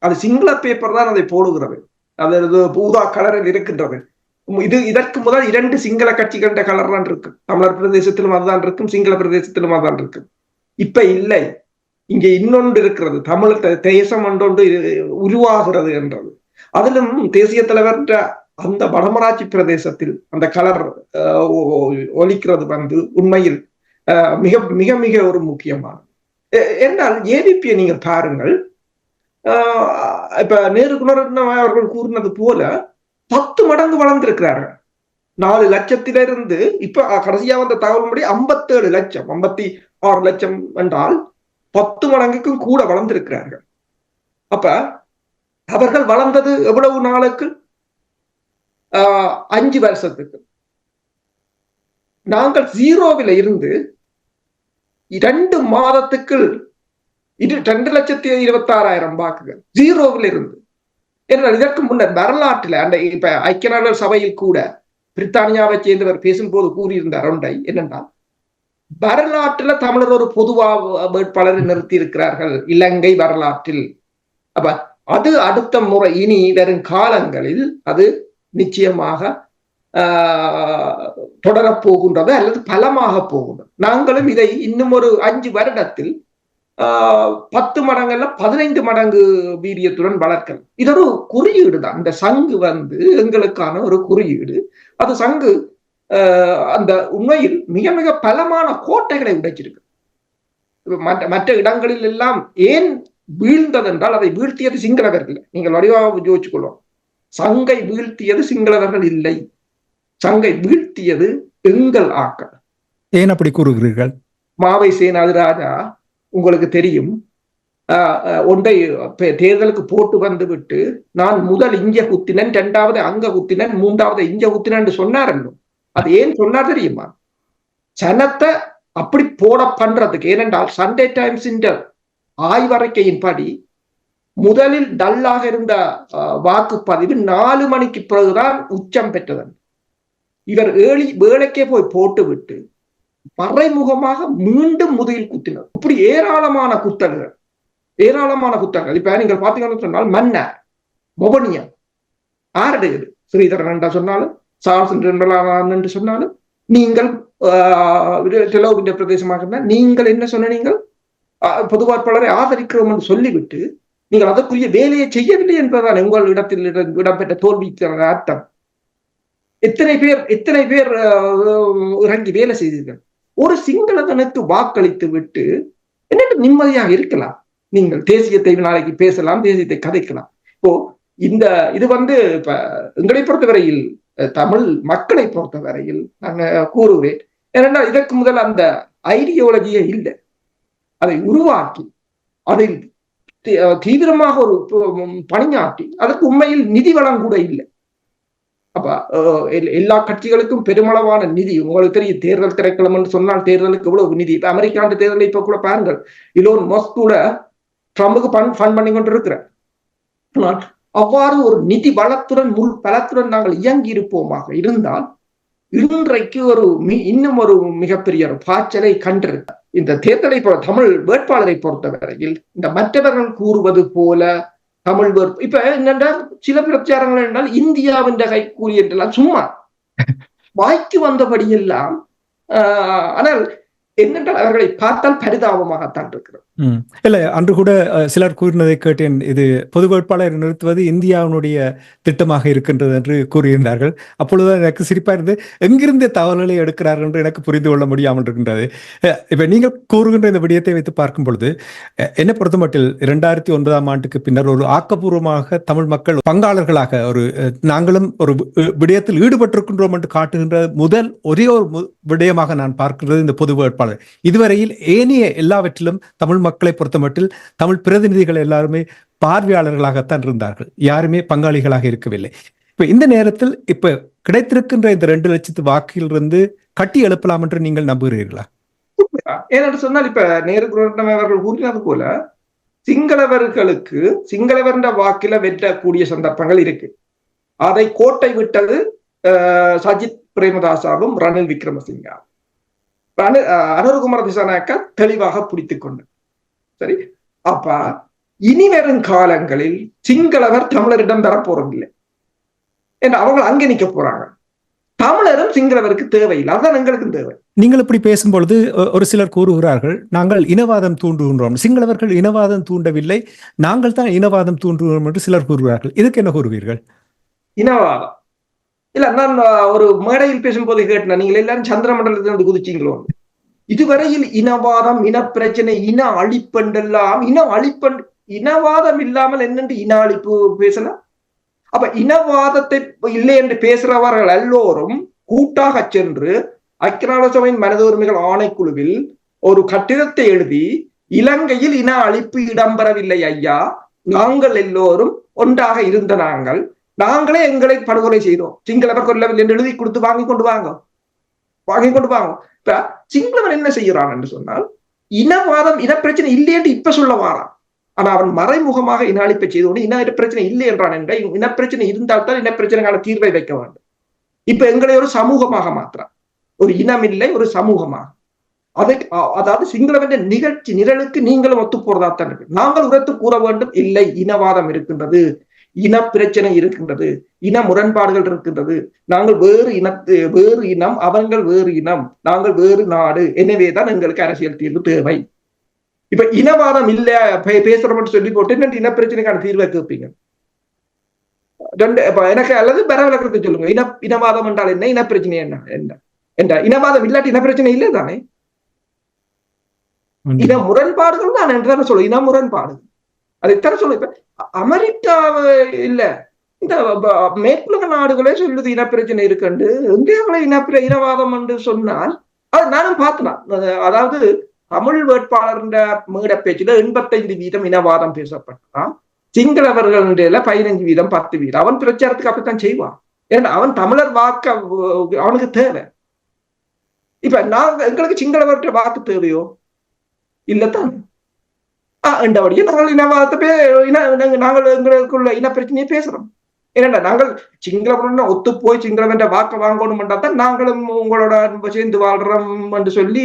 [SPEAKER 2] அது சிங்கள பேப்பர் தான் அதை போடுகிறது. அது ஊதா கலரில் இருக்கின்றது. இதற்கு முதல் 2 சிங்கள கட்சிகள கலர் தான் இருக்கு. தமிழர் பிரதேசத்திலும் அதுதான் இருக்கும், சிங்கள பிரதேசத்திலும் அதுதான் இருக்கு. இப்ப இல்லை, இங்க இன்னொன்று இருக்கிறது. தமிழ் தேசம் ஒன்றொன்று உருவாகிறது என்றது. அதிலும் தேசிய தலைவர் அந்த வடமராட்சி பிரதேசத்தில் அந்த கலர் ஒலிக்கிறது உண்மையில் மிக மிக மிக ஒரு முக்கியமானது. என்றால் ஏவிபியை நீங்க பாருங்கள். இப்ப நேரு குணரத்னம் அவர்கள் கூறினது போல 10 மடங்கு வளர்ந்திருக்கிறார்கள். 4 லட்சத்திலிருந்து இப்ப கடைசியா வந்த தகவல்படி 57 லட்சம், 56 லட்சம் என்றால் 10 மடங்குக்கும் கூட வளர்ந்திருக்கிறார்கள். அப்ப அவர்கள் வளர்ந்தது எவ்வளவு நாளுக்கு? 5 வருஷத்துக்கு. நாங்கள் 0வில் இருந்து 2 மாதத்துக்குள் 2,26,000 வாக்குகள் 0வில் இருந்து. ஏனென்றால் இதற்கு முன்னர் வரலாற்றில் அந்த இப்ப ஐக்கிய நாடுகள் சபையில் கூட பிரித்தானியாவை சேர்ந்தவர் பேசும்போது கூறியிருந்தார் ஒன்றை, என்னென்றால் வரலாற்றில் தமிழர் ஒரு பொதுவா வேட்பாளரை நிறுத்தி இருக்கிறார்கள் இலங்கை வரலாற்றில். அப்ப அது அடுத்த முறை இனி வரும் காலங்களில் அது நிச்சயமாக தொடரப்போகின்றது அல்லது பலமாக போகின்றது. நாங்களும் இதை இன்னும் ஒரு 5 வருடத்தில் 10 மடங்குல 15 மடங்கு வீரியத்துடன் வளர்க்கலாம். இது ஒரு குறியீடு தான். இந்த சங்கு எங்களுக்கான ஒரு குறியீடு. அது சங்கு அந்த உண்மையில் மிக மிக பலமான கோட்டைகளை உடைச்சிருக்கு. மற்ற இடங்களில் எல்லாம் ஏன் வீழ்ந்தது என்றால் அதை வீழ்த்தியது சிங்களவர்கள். நீங்கள் வடிவாக யோசிச்சுக்கொள்ளும். சங்கை வீழ்த்தியது சிங்களவர்கள் இல்லை, சங்கை வீழ்த்தியது எங்கள் ஆக்கள்.
[SPEAKER 1] ஏன் அப்படி கூறுகிறீர்கள்?
[SPEAKER 2] மாவை சேனாதிராஜா உங்களுக்கு தெரியும், ஒன்றை தேர்தலுக்கு போட்டு வந்து விட்டு நான் முதல் இஞ்ச குத்தினன், 2வது அங்க குத்தினன், 3வது இஞ்ச குத்தினன் சொன்னாரല്ലോ. அது ஏன் சொன்னார் தெரியுமா? சனத்தை அப்படி போட பண்றதுக்கு. ஏனென்றால் சண்டே டைம்ஸ் ஆய்வறிக்கையின் படி முதலில் டல்லாக இருந்த வாக்குப்பதிவு 4 மணிக்கு பிறகுதான் உச்சம் பெற்றதன். இவர் வேலைக்கே போய் போட்டு விட்டு மறைமுகமாக மீண்டும் முதுகில் குத்தினர். இப்படி ஏராளமான குத்தல்கள். இப்ப நீங்கள் பாத்தீங்கன்னு சொன்னால் மன்னர் மொபனியா ஆருடையது, ஸ்ரீதரன் என்று சொன்னாலும் சார்ஸ் என்று சொன்னாலும் நீங்கள் பிரதேசமாக இருந்தால் நீங்கள் என்ன சொன்ன, நீங்கள் பொது வேட்பாளரை ஆதரிக்கிறோம் என்று சொல்லிவிட்டு நீங்கள் அதற்குரிய வேலையை செய்யவில்லை என்பதுதான் உங்கள் இடத்தில் இடம்பெற்ற தோல்விக்கான அர்த்தம். எத்தனை பேர் இறங்கி வேலை செய்தீர்கள்? ஒரு சிங்களவனுக்கு வாக்களித்து விட்டு என்ன நிம்மதியாக இருக்கலாம். நீங்கள் தேசியத்தை நாளைக்கு பேசலாம், தேசியத்தை கதைக்கலாம். இப்போ இது இப்ப எங்களை பொறுத்தவரையில், தமிழ் மக்களை பொறுத்தவரையில் நான் கூறுவேன், ஏனென்னா இதற்கு முதல் அந்த ஐடியாலஜியே இல்லை. அதை உருவாக்கி அதில் தீவிரமாக ஒரு பணியாற்றி அதற்கு உண்மையில் நிதி வளம் கூட இல்லை. அப்ப எல்லா கட்சிகளுக்கும் பெருமளவான நிதி, உங்களுக்கு தெரியும், தேர்தல் திரைக்களம் என்று சொன்னால் தேர்தலுக்கு எவ்வளவு நிதி. இப்ப அமெரிக்கான தேர்தலை இப்ப கூட பாருங்கள், இலோன் மஸ்க் கூட ட்ரம்புக்கு ஃபண்ட் பண்ணி கொண்டு இருக்கிறார். ஆனால் அவ்வாறு ஒரு நிதி வளத்துடன் முள் பலத்துடன் நாங்கள் இயங்கி இருப்போமாக இருந்தால் இன்றைக்கு இன்னும் ஒரு மிகப்பெரிய ஒரு பாய்ச்சலை கண்டிருக்க. இந்த தேர்தலை தமிழ் வேட்பாளரை பொறுத்தவரையில் இந்த மற்றவர்கள் கூறுவது போல தமிழ் இப்ப என்னென்றால் சில பிரச்சாரங்கள் என்றால் இந்தியாவின் கைக்கூலி என்றெல்லாம் சும்மா வாய்க்கு வந்தபடியெல்லாம். ஆனால் என்னென்றால் அவர்களை பார்த்தால் பரிதாபமாகத்தான் இருக்கிறது.
[SPEAKER 1] இல்ல, அன்று கூட சிலர் கூறினதை கேட்டேன், இது பொது வேட்பாளர் நிறுத்துவது இந்தியாவினுடைய திட்டமாக இருக்கின்றது என்று கூறியிருந்தார்கள். அப்பொழுது எனக்கு சிரிப்பா இருந்து எங்கிருந்து தகவல்களை எடுக்கிறார்கள் என்று எனக்கு புரிந்து கொள்ள முடியாமல் இருக்கின்றது. இப்ப நீங்கள் கூறுகின்ற இந்த விடயத்தை வைத்து பார்க்கும் பொழுது என்னை பொறுத்த மட்டில் 2009ஆம் ஆண்டுக்கு பின்னர் ஒரு ஆக்கப்பூர்வமாக தமிழ் மக்கள் பங்காளர்களாக நாங்களும் ஒரு விடயத்தில் ஈடுபட்டிருக்கின்றோம் என்று காட்டுகின்ற முதல் ஒரே ஒரு விடயமாக நான் பார்க்கின்றது இந்த பொது வேட்பாளர். இதுவரையில் ஏனைய எல்லாவற்றிலும் தமிழ் மக்களை பொறுத்தமட்டில் தமிழ் பிரதிநிதிகள் எல்லாருமே பார்வையாளர்களாகத்தான் இருந்தார்கள், யாருமே பங்காளிகளாக இருக்கவில்லை. இப்ப இந்த நேரத்தில் இப்ப கிடைத்திருக்கின்ற இந்த 2 லட்சத்து வாக்கில் இருந்து கட்டி எழுப்பலாம் என்று நீங்கள் நம்புகிறீர்களா?
[SPEAKER 2] ஏனென்று சொன்னால் இப்ப நேரு அவர்கள் கூறினது போல சிங்களவர் வாக்கில வெற்றக்கூடிய சந்தர்ப்பங்கள் இருக்கு. அதை கோட்டை விட்டது சஜித் பிரேமதாசாவும் ரணில் விக்ரமசிங்கா. அனுரகுமார திசாநாயக்கா தெளிவாக பிடித்துக் கொண்டு சரி. அப்ப இனி வரும் காலங்களில் சிங்களவர் தமிழரிடம் பெற போறதில்லை என்று அவங்க அங்கே நிக்க போறாங்க. தமிழரும் சிங்களவருக்கு தேவையில்லை, அதுதான் எங்களுக்கும் தேவை.
[SPEAKER 1] நீங்கள் இப்படி பேசும்பொழுது ஒரு சிலர் கூறுகிறார்கள், நாங்கள் இனவாதம் தூண்டுகின்றோம், சிங்களவர்கள் இனவாதம் தூண்டவில்லை, நாங்கள் தான் இனவாதம் தூண்டுகிறோம் என்று சிலர் கூறுகிறார்கள். இதுக்கு என்ன கூறுவீர்கள்?
[SPEAKER 2] இனவாதம் இல்ல, நான் ஒரு மேடையில் பேசும்போது கேட்டேன், நீங்கள் எல்லாரும் சந்திர மண்டலத்திலிருந்து குதிச்சீங்களோ. இதுவரையில் இனவாதம், இனப்பிரச்சனை, இன அழிப்பென்றெல்லாம் இனவாதம் இல்லாமல் என்னென்று இன அழிப்பு பேசலாம்? அப்ப இனவாதத்தை இல்லை என்று பேசுறவர்கள் எல்லோரும் கூட்டாக சென்று ஐக்கிய நாடுகள் சபையின் மனித உரிமைகள் ஆணைக்குழுவில் ஒரு கட்டிடத்தை எழுதி இலங்கையில் இன அழிப்பு இடம்பெறவில்லை ஐயா, நாங்கள் எல்லோரும் ஒன்றாக இருந்த நாங்களே எங்களை படுகொலை செய்தோம், சிங்களவர் கொல்லவில்லை என்று எழுதி கொடுத்து வாங்கி கொண்டு வாங்க. வாங்கி கொண்டு வாங்க. இப்ப சிங்களவன் என்ன செய்யறான் என்று சொன்னால், இனவாதம் இனப்பிரச்சனை இல்லையென்று இப்ப சொல்ல வாரான். ஆனா அவன் மறைமுகமாக இன அழிப்பை செய்து கொண்டு இன பிரச்சனை இல்லை என்றான் என்ற இனப்பிரச்சனை இருந்தால்தான் இனப்பிரச்சனைக்கான தீர்வை வைக்க வேண்டும். இப்ப எங்களை ஒரு சமூகமாக மாற்றான். ஒரு இனம் இல்லை, ஒரு சமூகமாக. அதாவது சிங்களவன் நிகழ்ச்சி நிரலுக்கு நீங்களும் ஒத்து போறதாத்தான் இருக்கு. நாங்கள் உரத்து கூற வேண்டும், இல்லை இனவாதம் இருக்கின்றது, இன பிரச்சனை இருக்கின்றது, இன முரண்பாடுகள் இருக்கின்றது, நாங்கள் வேறு இனம், அவர்கள் வேறு இனம், நாங்கள் வேறு நாடு, எனவேதான் எங்களுக்கு அரசியல் தீர்வு தேவை. இப்ப இனவாதம் இல்ல பேசுறோம்னு சொல்லி போட்டு என்ன இனப்பிரச்சனைக்கான தீர்வை கேட்பீங்க? எனக்கு அல்லது பரவலக்கத்தை சொல்லுங்க. இனவாதம் என்றால் என்ன, இனப்பிரச்சனை என்ன இனவாதம் இல்லாட்டி இனப்பிரச்சனை இல்லை தானே? இன முரண்பாடுகள் தான் என்றான சொல்ல, இன முரண்பாடு அதைத்தானே சொல்ல. இப்ப அமெரிக்கா இல்ல, இந்த மேற்குலக நாடுகளே சொல்லுது இனப்பிரச்சனை இருக்குண்டு. இந்தியாவில இனவாதம் என்று சொன்னால் அது நானும் பார்த்தேன். அதாவது தமிழ் வேட்பாளர் மேட பேச்சுல 85% இனவாதம் பேசப்பட்டான். சிங்களவர்கள் 15%, 10%. அவன் பிரச்சாரத்துக்கு அப்படித்தான் செய்வான். ஏன்னா அவன் தமிழர் வாக்க அவனுக்கு தேவை. இப்ப எங்களுக்கு சிங்களவர்கிட்ட வாக்கு தேவையோ இல்லத்தான். என்றபடியே நாங்கள் இனவாதத்தை நாங்கள் எங்களுக்குள்ள இன பிரச்சனையை பேசுறோம். ஏன்னா நாங்கள் சிங்களவன் ஒத்து போய் சிங்களவன் வாக்க வாங்கணும் தான் நாங்களும் உங்களோட சேர்ந்து வாழ்றோம் என்று சொல்லி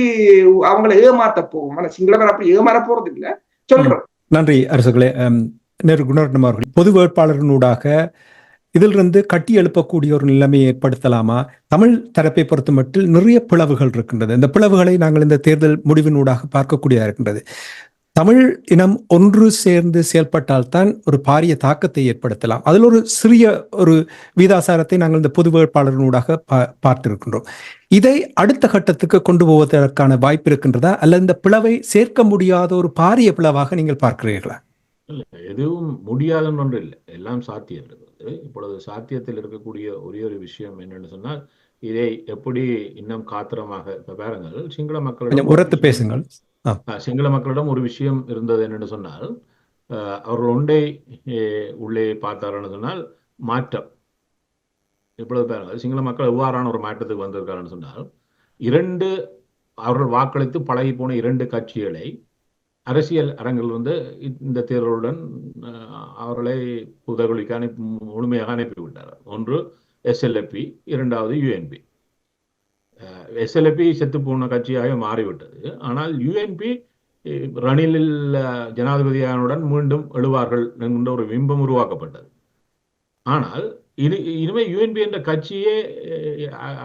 [SPEAKER 2] அவங்களை ஏமாத்த போவோம். ஆனா சிங்களவர் அப்படி ஏமாற போறது இல்லை சொல்றோம்.
[SPEAKER 1] நன்றி அரசுகளே. குணரட்னம் அவர்கள், பொது வேட்பாளரினூடாக இதிலிருந்து கட்டி எழுப்பக்கூடிய ஒரு நிலைமையை ஏற்படுத்தலாமா? தமிழ் தரப்பை பொறுத்த மட்டும் நிறைய பிளவுகள் இருக்கின்றது. இந்த பிளவுகளை நாங்கள் இந்த தேர்தல் முடிவினூடாக பார்க்கக்கூடியதாக இருக்கின்றது. தமிழ் இனம் ஒன்று சேர்ந்து செயல்பட்டால்தான் ஒரு பாரிய தாக்கத்தை ஏற்படுத்தலாம். அதில் ஒரு சிறிய ஒரு வீதாசாரத்தை நாங்கள் இந்த பொது வேட்பாளரினூடாக பார்த்திருக்கின்றோம். இதை அடுத்த கட்டத்துக்கு கொண்டு போவதற்கான வாய்ப்பு இருக்கின்றதா, அல்லது இந்த பிளவை சேர்க்க முடியாத ஒரு பாரிய பிளவாக நீங்கள் பார்க்கிறீர்களா?
[SPEAKER 3] இல்லை, எதுவும் முடியாதுன்னு ஒன்று இல்லை, எல்லாம் சாத்தியம் இருக்குது. இப்பொழுது சாத்தியத்தில் இருக்கக்கூடிய ஒரே ஒரு விஷயம் என்னன்னு சொன்னால், இதை எப்படி இன்னும் காத்திரமாக இப்ப பாருங்கள், சிங்கள மக்களிடம்
[SPEAKER 1] உரத்து பேசுங்கள்.
[SPEAKER 3] சிங்கள மக்களிடம் ஒரு விஷயம் இருந்தது என்னன்னு சொன்னால், அவர்கள் ஒன்றை உள்ளே பார்த்தாருன்னு சொன்னால் மாற்றம். இப்பொழுது பாருங்கள், சிங்கள மக்கள் எவ்வாறான ஒரு மாற்றத்துக்கு வந்திருக்காருன்னு சொன்னால், அவர்கள் வாக்களித்து பழகி போன 2 கட்சிகளை அரசியல் அரங்கில் இந்த தேர்தலுடன் அவர்களை புதகுலிக்கு முழுமையாக அனுப்பிவிட்டார். ஒன்று SLP, இரண்டாவது UNP. SLP செத்து போன கட்சியாக மாறிவிட்டது. ஆனால் UNP ரணிலில் ஜனாதிபதியானுடன் மீண்டும் எழுவார்கள் என்கின்ற ஒரு பிம்பம் உருவாக்கப்பட்டது. ஆனால் இனிமே UNP என்ற கட்சியே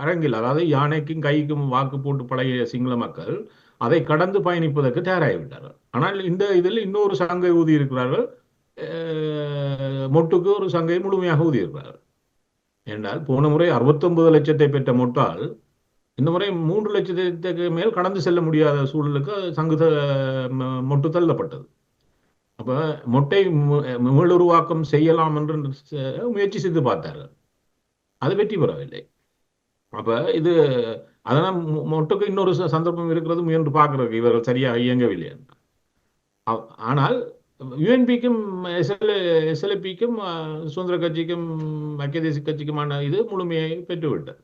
[SPEAKER 3] அரங்கில், அதாவது யானைக்கும் கைக்கும் வாக்கு போட்டு பழகிய சிங்கள மக்கள் அதை கடந்து பயணிப்பதற்கு தயாராகிவிட்டார்கள். ஆனால் இந்த இதில் இன்னொரு சங்கை ஊதி இருக்கிறார்கள், மொட்டுக்கு ஒரு சங்கை முழுமையாக ஊதி இருக்கிறார்கள். என்றால் போன முறை 69 லட்சத்தை பெற்ற மொட்டால் இந்த முறை 3 லட்சத்துக்கு மேல் கடந்து செல்ல முடியாத சூழலுக்கு மொட்டு தள்ளப்பட்டது. அப்ப மொட்டை மீளுருவாக்கம் செய்யலாம் என்று முயற்சி செய்து பார்த்தார்கள், அது வெற்றி பெறவில்லை. அப்ப இது அதனால் மொட்டுக்கு இன்னொரு சந்தர்ப்பம் இருக்கிறது, முயன்று பார்க்கறதுக்கு இவர்கள் சரியாக இயங்கவில்லை. ஆனால் UNPக்கும் SLPக்கும் சுதந்திர கட்சிக்கும் ஐக்கிய தேசிய கட்சிக்குமான இது முழுமையை பெற்றுவிட்டது.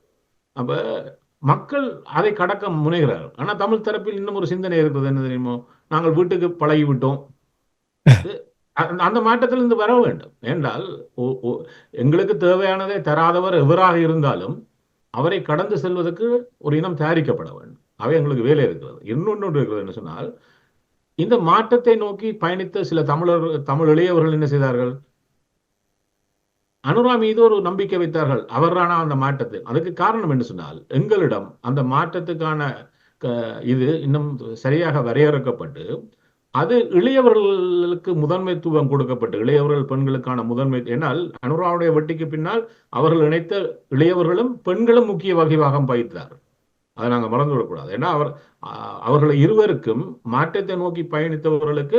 [SPEAKER 3] அப்ப மக்கள் அதை கடக்க முனைகிறார்கள். ஆனால் தமிழ் தரப்பில் இன்னும் ஒரு சிந்தனை இருக்கிறது, என்ன தெரியுமோ, நாங்கள் வீட்டுக்கு பழகிவிட்டோம். அந்த மாற்றத்தில் இருந்து வர வேண்டும். என்றால் எங்களுக்கு தேவையானதை தராதவர் எவராக இருந்தாலும் அவரை கடந்து செல்வதற்கு ஒரு இனம் தயாரிக்கப்பட வேண்டும். அவை எங்களுக்கு வேலை இருக்கிறது. இன்னொன்று இருக்கிறது என்ன சொன்னால், இந்த மாற்றத்தை நோக்கி பயணித்த சில தமிழ் இளையவர்கள் என்ன செய்தார்கள், அனுரா மீது ஒரு நம்பிக்கை வைத்தார்கள். அவரான அந்த மாற்றத்தை, அதுக்கு காரணம் என்ன சொன்னால், எங்களிடம் அந்த மாற்றத்துக்கான இது இன்னும் சரியாக வரையறுக்கப்பட்டு அது இளையவர்களுக்கு முதன்மைத்துவம் கொடுக்கப்பட்டு, இளையவர்கள் பெண்களுக்கான முதன்மை. ஏன்னால் அனுராவுடைய வெட்டிக்கு பின்னால் அவர்கள் இணைத்த இளையவர்களும் பெண்களும் முக்கிய வகைவாகம் பயித்தார்கள். அதை நாங்கள் மறந்து விடக்கூடாது. ஏன்னா அவர்கள் இருவருக்கும் மாற்றத்தை நோக்கி பயணித்தவர்களுக்கு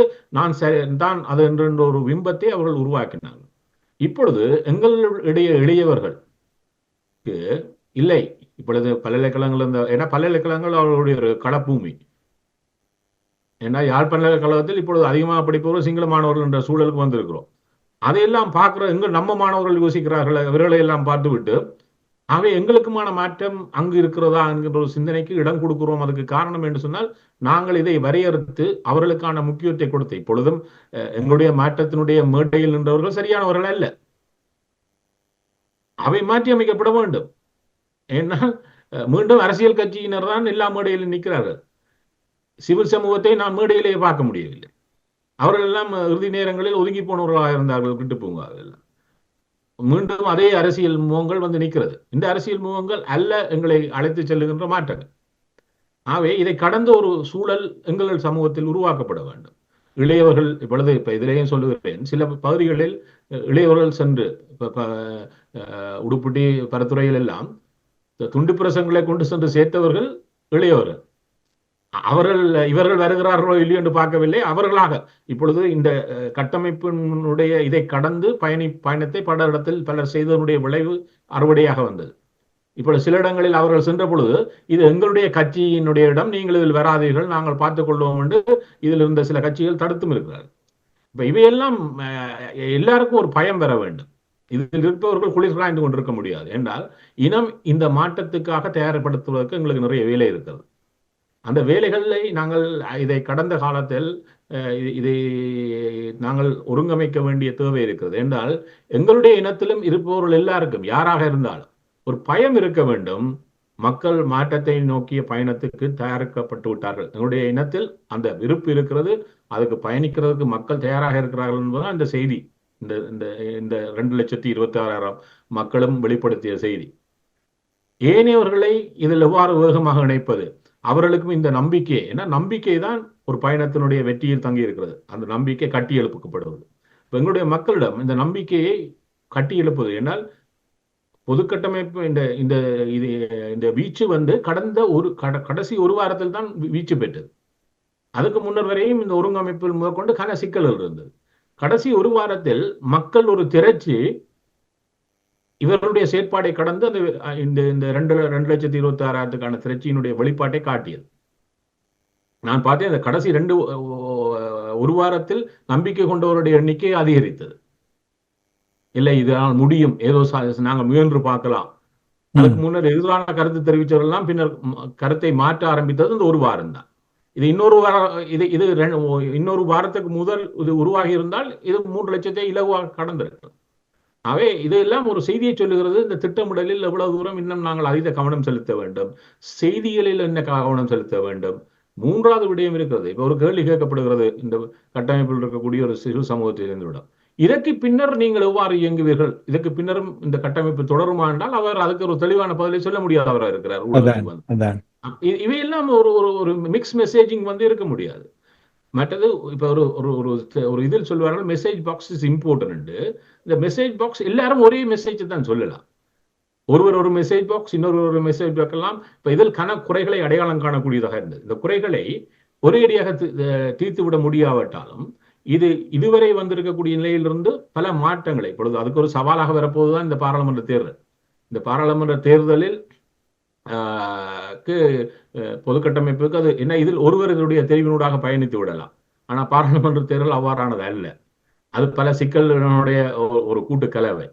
[SPEAKER 3] தான் அது என்ற ஒரு பிம்பத்தை அவர்கள் உருவாக்கினார்கள். இப்பொழுது எங்களிடையே இளையவர்களுக்கு இல்லை. இப்பொழுது பல்கலைக்கழகங்கள் ஏன்னா பல்கலைக்கழகங்கள் அவர்களுடைய ஒரு களப்பூமி. ஏன்னா யாழ் பல்கலைக்கழகத்தில் இப்பொழுது அதிகமாக படிப்பவர்கள் சிங்கள மாணவர்கள் என்ற சூழலுக்கு வந்திருக்கிறோம். அதையெல்லாம் பார்க்குற நம்ம மாணவர்கள் யோசிக்கிறார்கள், இவர்களை எல்லாம் பார்த்து விட்டு ஆகவே எங்களுக்குமான மாற்றம் அங்கு இருக்கிறதா என்கின்ற ஒரு சிந்தனைக்கு இடம் கொடுக்கிறோம். அதுக்கு காரணம் என்று சொன்னால் நாங்கள் இதை வரையறுத்து அவர்களுக்கான முக்கியத்தை கொடுத்து இப்பொழுதும் எங்களுடைய மாற்றத்தினுடைய மேடையில் நின்றவர்கள் சரியானவர்கள் அல்ல. அவை மாற்றி அமைக்கப்பட வேண்டும். ஏன்னா மீண்டும் அரசியல் கட்சியினர் தான் எல்லா மேடையிலும் நிற்கிறார்கள். சிவில் சமூகத்தை நான் மேடையிலேயே பார்க்க முடியவில்லை. அவர்கள் எல்லாம் இறுதி நேரங்களில் ஒதுங்கி போனவர்களாக இருந்தார்கள். விட்டு போவார்கள். மீண்டும் அதே அரசியல் முகங்கள் வந்து நிற்கிறது. இந்த அரசியல் முகங்கள் அல்ல எங்களை அழைத்து செல்லுகின்ற மாற்றங்கள். ஆகவே இதை கடந்த ஒரு சூழல் எங்கள் சமூகத்தில் உருவாக்கப்பட வேண்டும். இளையவர்கள் இப்ப இதிலேயும் சொல்லுகிறேன், சில பகுதிகளில் இளையவர்கள் சென்று உடுப்பிட்டி பரத்துறையில் எல்லாம் துண்டு பிரசங்களை கொண்டு சென்று சேர்த்தவர்கள் இளையவர்கள். இவர்கள் வருகிறார்களோ இல்லையோ என்று பார்க்கவில்லை. அவர்களாக இப்பொழுது இந்த கட்டமைப்பினுடைய இதை கடந்து பயணத்தை பல இடத்தில் பலர் செய்ததனுடைய விளைவு அறுவடையாக வந்தது. இப்பொழுது சில இடங்களில் அவர்கள் சென்ற பொழுது இது எங்களுடைய கட்சியினுடைய இடம், நீங்கள் இதில் வராதீர்கள், நாங்கள் பார்த்துக் கொள்வோம் என்று இதில் இருந்த சில கட்சிகள் தடுத்தும் இருக்கிறார்கள். இப்ப இவையெல்லாம் எல்லாருக்கும் ஒரு பயம் பெற வேண்டும். இதில் இருப்பவர்கள் குளிர் காய்ந்து கொண்டிருக்க முடியாது. என்றால் இனம் இந்த மாற்றத்துக்காக தயார்படுத்துவதற்கு எங்களுக்கு நிறைய வேலை இருக்கிறது. அந்த வேலைகளை நாங்கள் இதை கடந்த காலத்தில் இதை நாங்கள் ஒருங்கமைக்க வேண்டிய தேவை இருக்கிறது. என்றால் எங்களுடைய இனத்திலும் இருப்பவர்கள் எல்லாருக்கும் யாராக இருந்தாலும் ஒரு பயம் இருக்க வேண்டும். மக்கள் மாற்றத்தை நோக்கிய பயணத்துக்கு தயாரிக்கப்பட்டு விட்டார்கள். எங்களுடைய இனத்தில் அந்த விருப்பு இருக்கிறது, அதுக்கு பயணிக்கிறதுக்கு மக்கள் தயாராக இருக்கிறார்கள் என்பதுதான் இந்த செய்தி. இந்த 2,26,600 மக்களும் வெளிப்படுத்திய செய்தி. ஏனையவர்களை இதில் எவ்வாறு வேகமாக இணைப்பது, அவர்களுக்கும் இந்த நம்பிக்கை, ஏன்னா நம்பிக்கை தான் ஒரு பயணத்தினுடைய வெற்றியில் தங்கி இருக்கிறது. அந்த நம்பிக்கை கட்டி எழுப்பப்படுவது. எங்களுடைய மக்களிடம் இந்த நம்பிக்கையை கட்டி எழுப்பது என்னால் பொதுக்கட்டமைப்பு இந்த வீச்சு வந்து கடந்த கடைசி ஒரு வாரத்தில் தான் வீச்சு பெற்றது. அதுக்கு முன்னர் வரையும் இந்த ஒருங்கமைப்பில் முதற்கொண்டு கன சிக்கல்கள் இருந்தது. கடைசி ஒரு வாரத்தில் மக்கள் ஒரு திரட்சி இவருடைய செயற்பாடை கடந்து இந்த 2,26,600 திரட்சியினுடைய வெளிப்பாட்டை காட்டியது. நான் பார்த்தேன், அந்த கடைசி ஒரு வாரத்தில் நம்பிக்கை கொண்டவருடைய எண்ணிக்கை அதிகரித்தது. இல்லை, இதனால் முடியும், ஏதோ நாங்கள் முயன்று பார்க்கலாம். அதுக்கு முன்னர் எதிரான கருத்து தெரிவித்தவர்கள்லாம் பின்னர் கருத்தை மாற்ற ஆரம்பித்தது இந்த ஒரு வாரம் தான். இது இன்னொரு வாரத்துக்கு முதல் இது உருவாகி இருந்தால் இது 3 லட்சத்தை இலகுவாக கடந்திருக்கிறது. ஆகவே இதெல்லாம் ஒரு செய்தியை சொல்லுகிறது. இந்த திட்டமிடலில் எவ்வளவு தூரம் இன்னும் நாங்கள் அதீத கவனம் செலுத்த வேண்டும், செய்திகளில் என்ன கவனம் செலுத்த வேண்டும். மூன்றாவது விடயம் இருக்கிறது. இப்ப ஒரு கேள்வி கேட்கப்படுகிறது, இந்த கட்டமைப்பில் இருக்கக்கூடிய ஒரு சிறு சமூகத்திலிருந்துவிடும், இதற்கு பின்னர் நீங்கள் எவ்வாறு இயங்குவீர்கள், இதற்கு பின்னரும் இந்த கட்டமைப்பு தொடருமா என்றால் அவர் அதுக்கு ஒரு தெளிவான பதிலை சொல்ல முடியாதவராக இருக்கிறார். இவையெல்லாம் ஒரு மிக்ஸ் மெசேஜிங் வந்து இருக்க முடியாது. மற்றது இப்ப ஒரு இதில் சொல்வார்கள், மெசேஜ் பாக்ஸ் இஸ் இம்பார்ட்டன்ட். இந்த மெசேஜ் பாக்ஸ் எல்லாரும் ஒரே மெசேஜ் தான் சொல்லலாம். ஒருவர் ஒரு மெசேஜ் பாக்ஸ், இன்னொரு மெசேஜ் பாக்ஸ் எல்லாம் இப்ப இதில் குறைகளை அடையாளம் காணக்கூடியதாக இருந்தது. இந்த குறைகளை ஒரேடியாக தீர்த்து விட முடியாவிட்டாலும் இதுவரை வந்திருக்கக்கூடிய நிலையிலிருந்து பல மாற்றங்களை, இப்பொழுது அதுக்கு ஒரு சவாலாக வரப்போதுதான் இந்த பாராளுமன்ற தேர்தல். இந்த பாராளுமன்ற தேர்தலில் பொது கட்டமைப்புக்கு அது என்ன, இதில் ஒருவருடைய தெரிவினூடாக பயணித்து விடலாம். ஆனா பாராளுமன்ற தேர்தல் அவ்வாறானது அல்ல. அது பல சிக்கல்களுடைய ஒரு கூட்டு கலவை.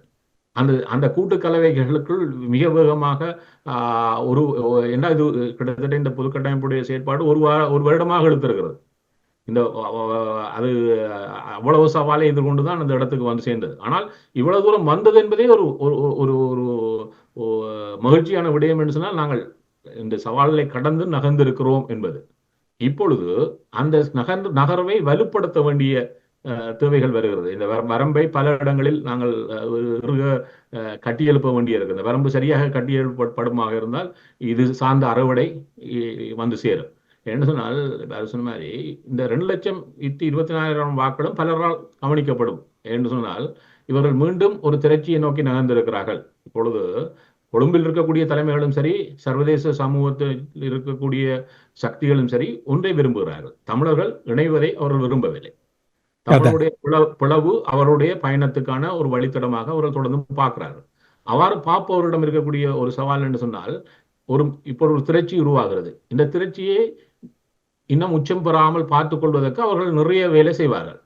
[SPEAKER 3] அந்த கூட்டு கலவைகளுக்குள் மிக வேகமாக என்ன இது கிட்டத்தட்ட இந்த பொது கட்டமைப்புடைய செயற்பாடு ஒரு வருடமாக எடுத்திருக்கிறது. அது அவ்வளவு சவாலை எதிர்கொண்டுதான் அந்த இடத்துக்கு வந்து சேர்ந்தது. ஆனால் இவ்வளவு தூரம் வந்தது என்பதே ஒரு மகிழ்ச்சியான விடயம் என்று சொன்னால் நாங்கள் இந்த சவால்களை கடந்து நகர்ந்திருக்கிறோம் என்பது. இப்பொழுது அந்த நகர்வை வலுப்படுத்த வேண்டிய தேவைகள் வருகிறது. இந்த வரம்பை பல இடங்களில் நாங்கள் கட்டியெழுப்ப வேண்டியிருக்கு. இந்த வரம்பு சரியாக கட்டியெழுப்பப்படுமாக இருந்தால் இது சார்ந்த அறுவடை வந்து சேரும். என்ன சொன்னால் சொன்ன மாதிரி இந்த 2,24,000 வாக்களும் பலரால் கவனிக்கப்படும் என்று சொன்னால் இவர்கள் மீண்டும் ஒரு திரட்சியை நோக்கி நகர்ந்திருக்கிறார்கள். இப்பொழுது கொழும்பில் இருக்கக்கூடிய தலைமைகளும் சரி, சர்வதேச சமூகத்தில் இருக்கக்கூடிய சக்திகளும் சரி ஒன்றை விரும்புகிறார்கள். தமிழர்கள் இணைவதை அவர்கள் விரும்பவில்லை. தமிழுடைய பிளவு அவருடைய பயணத்துக்கான ஒரு வழித்தடமாக அவர்கள் தொடர்ந்து பார்க்கிறார்கள். அவ்வாறு பார்ப்பவரிடம் இருக்கக்கூடிய ஒரு சவால் என்று சொன்னால் இப்போ ஒரு திரட்சி உருவாகிறது. இந்த திரட்சியை இன்னும் உச்சம் பெறாமல் பார்த்துக் கொள்வதற்கு அவர்கள் நிறைய வேலை செய்வார்கள்.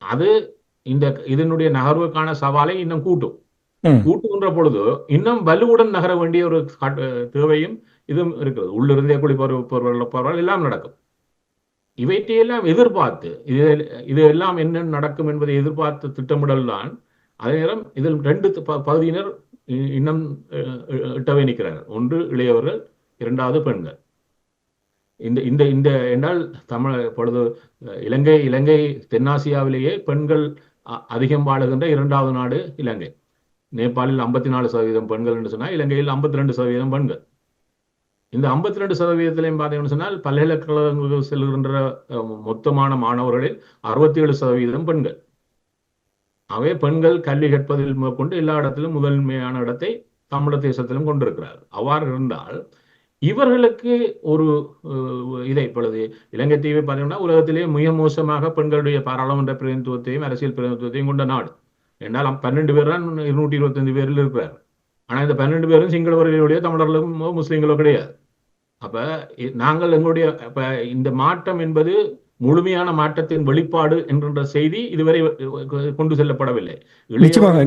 [SPEAKER 3] அது இதனுடைய நகர்வுக்கான சவாலை இன்னும் கூட்டும். கூட்டுகின்ற பொழுது இன்னும் வலுவுடன் நகர வேண்டிய ஒரு தேவையும் இதுவும் இருக்கிறது. உள்ளிருந்தே குடிப்பொருள் எல்லாம் நடக்கும். இவற்றையெல்லாம் எதிர்பார்த்து இது எல்லாம் என்ன நடக்கும் என்பதை எதிர்பார்த்து திட்டமிடல் தான். அதே நேரம் இதில் 2 பகுதியினர் இன்னும் எட்டவே நிற்கிறார்கள். ஒன்று இளையவர்கள், 2வது பெண்கள். இந்த என்றால் தமிழ் பொழுது இலங்கை தென்னாசியாவிலேயே பெண்கள் அதிகம் வாழுகின்ற 2வது நாடு இலங்கை. நேபாளில் 54% பெண்கள் என்று சொன்னால் இலங்கையில் 52% பெண்கள். இந்த 52%லையும் பார்த்தீங்கன்னு சொன்னால் பல்கலைக்கழகங்களுக்கு செல்கின்ற மொத்தமான மாணவர்களில் 67% பெண்கள். அவை பெண்கள் கல்வி கற்பதில் மேற்கொண்டு எல்லா இடத்திலும் முதன்மையான இடத்தை தமிழ் தேசத்திலும் கொண்டிருக்கிறார்கள். அவ்வாறு இருந்தால் இவர்களுக்கு ஒரு இதை இப்பொழுது இலங்கை தீவை பார்த்தீங்கன்னா உலகத்திலேயே மிக மோசமாக பெண்களுடைய பாராளுமன்ற பிரதிநிதித்துவத்தையும் அரசியல் பிரதிநிதித்துவத்தையும் கொண்ட நாடு. என்னால் 12 பேர் தான் 225 பேரில் இருக்கிறார். ஆனால் இந்த 12 பேரும் சிங்களவர்களுடைய தமிழர்களும் முஸ்லீம்களோ கிடையாது. அப்ப நாங்கள் எங்களுடைய இந்த மாற்றம் என்பது முழுமையான மாற்றத்தின் வெளிப்பாடு என்கின்ற செய்தி இதுவரை கொண்டு செல்லப்படவில்லை.
[SPEAKER 1] நிச்சயமாக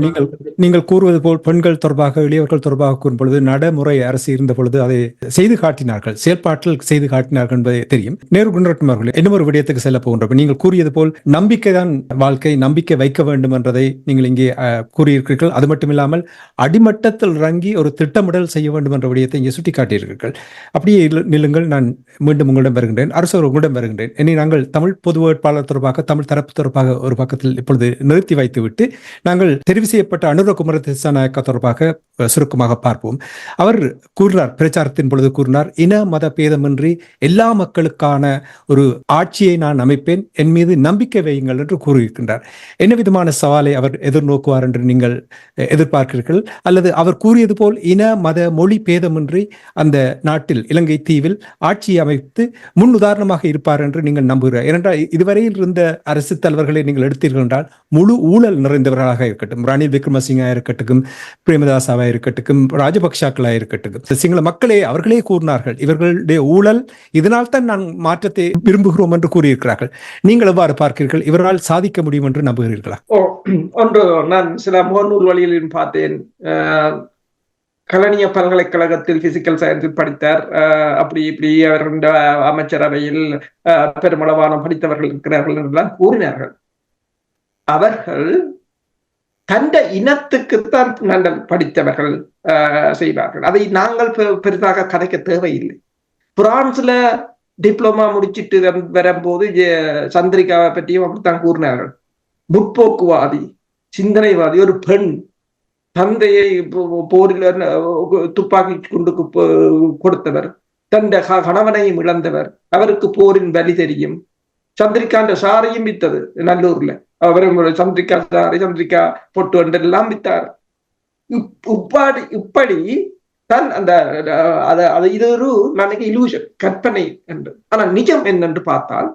[SPEAKER 1] நீங்கள் கூறுவது போல் பெண்கள் தொடர்பாக இளையவர்கள் தொடர்பாக கூறும் பொழுது நடைமுறை அரசு இருந்த பொழுது அதை செய்து காட்டினார்கள், செயல்பாட்டில் செய்து காட்டினார்கள் என்பதை தெரியும். நேரு குணரட்னம் அவர்கள் இன்னும் ஒரு விடயத்துக்கு செல்ல போகின்றோம். நீங்கள் கூறியது போல் நம்பிக்கைதான் வாழ்க்கை, நம்பிக்கை வைக்க வேண்டும் என்பதை நீங்கள் இங்கே கூறியிருக்கிறீர்கள். அது மட்டுமில்லாமல் அடிமட்டத்தில் இறங்கி ஒரு திட்டமிடல் செய்ய வேண்டும் என்ற விடயத்தை இங்கே சுட்டிக்காட்டியிருக்கிறீர்கள். அப்படியே நில்லுங்கள், நான் மீண்டும் உங்களிடம் வருகின்றேன். அரசு உங்களிடம் வருகின்றேன். இனி நாங்கள் தமிழ் பொது வேட்பாளர் தொடர்பாக, தமிழ் தரப்பு தொடர்பாக ஒரு பக்கத்தில் இப்பொழுது நிறுத்தி வைத்துவிட்டு நாங்கள் தெரிவு செய்யப்பட்ட அனுர குமார திசாநாயக்கா தொடர்பாக சுருக்கமாக பார்ப்போம். அவர் கூறினார், பிரச்சாரத்தின் பொழுது கூறினார், இன மத பேதமின்றி எல்லா மக்களுக்கான ஒரு ஆட்சியை நான் அமைப்பேன், என் மீது நம்பிக்கை வையுங்கள் என்று கூறியிருக்கின்றார். என்ன விதமான சவாலை அவர் எதிர்நோக்குவார் என்று நீங்கள் எதிர்பார்க்கிறீர்கள்? அல்லது அவர் கூறியது போல் இன மத மொழி பேதமின்றி அந்த நாட்டில் இலங்கை தீவில் ஆட்சியை அமைத்து முன் உதாரணமாக இருப்பார் என்று நீங்கள் நம்புகிறார்? ஏனென்றால் இதுவரையில் இருந்த அரசு தலைவர்களை நீங்கள் எடுத்தீர்கள் என்றால் முழு ஊழல் நிறைந்தவர்களாக இருக்கட்டும், ரணில் விக்ரமசிங்கா இருக்கட்டும், பிரேமதாசாவா இருக்கட்டும், ராஜபக்சாக்களா இருக்கட்டும், சிங்கள மக்களே அவர்களே கூறினார்கள் இவர்களுடைய ஊழல், இதனால் தான் நான் மாற்றத்தை விரும்புகிறோம் என்று கூறியிருக்கிறார்கள். நீங்கள் எவ்வாறு பார்க்கிறீர்கள்? இவரால் சாதிக்க முடியும் என்று நம்புகிறீர்களா?
[SPEAKER 2] ஒன்று, நான் சில முகநூல் வழிகளில் பார்த்தேன். கலனிய பல்கலைக்கழகத்தில் பிசிக்கல் சயின்ஸில் படித்தார். அப்படி இப்படி அவருடைய அமைச்சரவையில் பெருமளவான படித்தவர்கள் இருக்கிறார்கள் என்றெல்லாம் கூறினார்கள். அவர்கள் தந்த இனத்துக்குத்தான் நாங்கள் படித்தவர்கள் செய்வார்கள். அதை நாங்கள் பெரிதாக கதைக்க தேவையில்லை. பிரான்ஸ்ல டிப்ளமா முடிச்சிட்டு வரும்போது சந்திரிகாவை பற்றியும் அப்படித்தான் கூறினார்கள். முற்போக்குவாதி, சிந்தனைவாதி, ஒரு பெண், தந்தையை போரில் துப்பாக்கி கொண்டு கொடுத்தவர், தன் கணவனையும் இழந்தவர், அவருக்கு போரின் வலி தெரியும். சந்திரிகாண்ட சாரையும் வித்தது நல்லூர்ல, அவரும் சந்திரிகா சாரை, சந்திரிகா பொட்டு என்றெல்லாம் வித்தார். இப்படி தான் அந்த இது ஒரு நினைக்க இலூஷன், கற்பனை என்று. ஆனா நிஜம் என்னென்று பார்த்தால்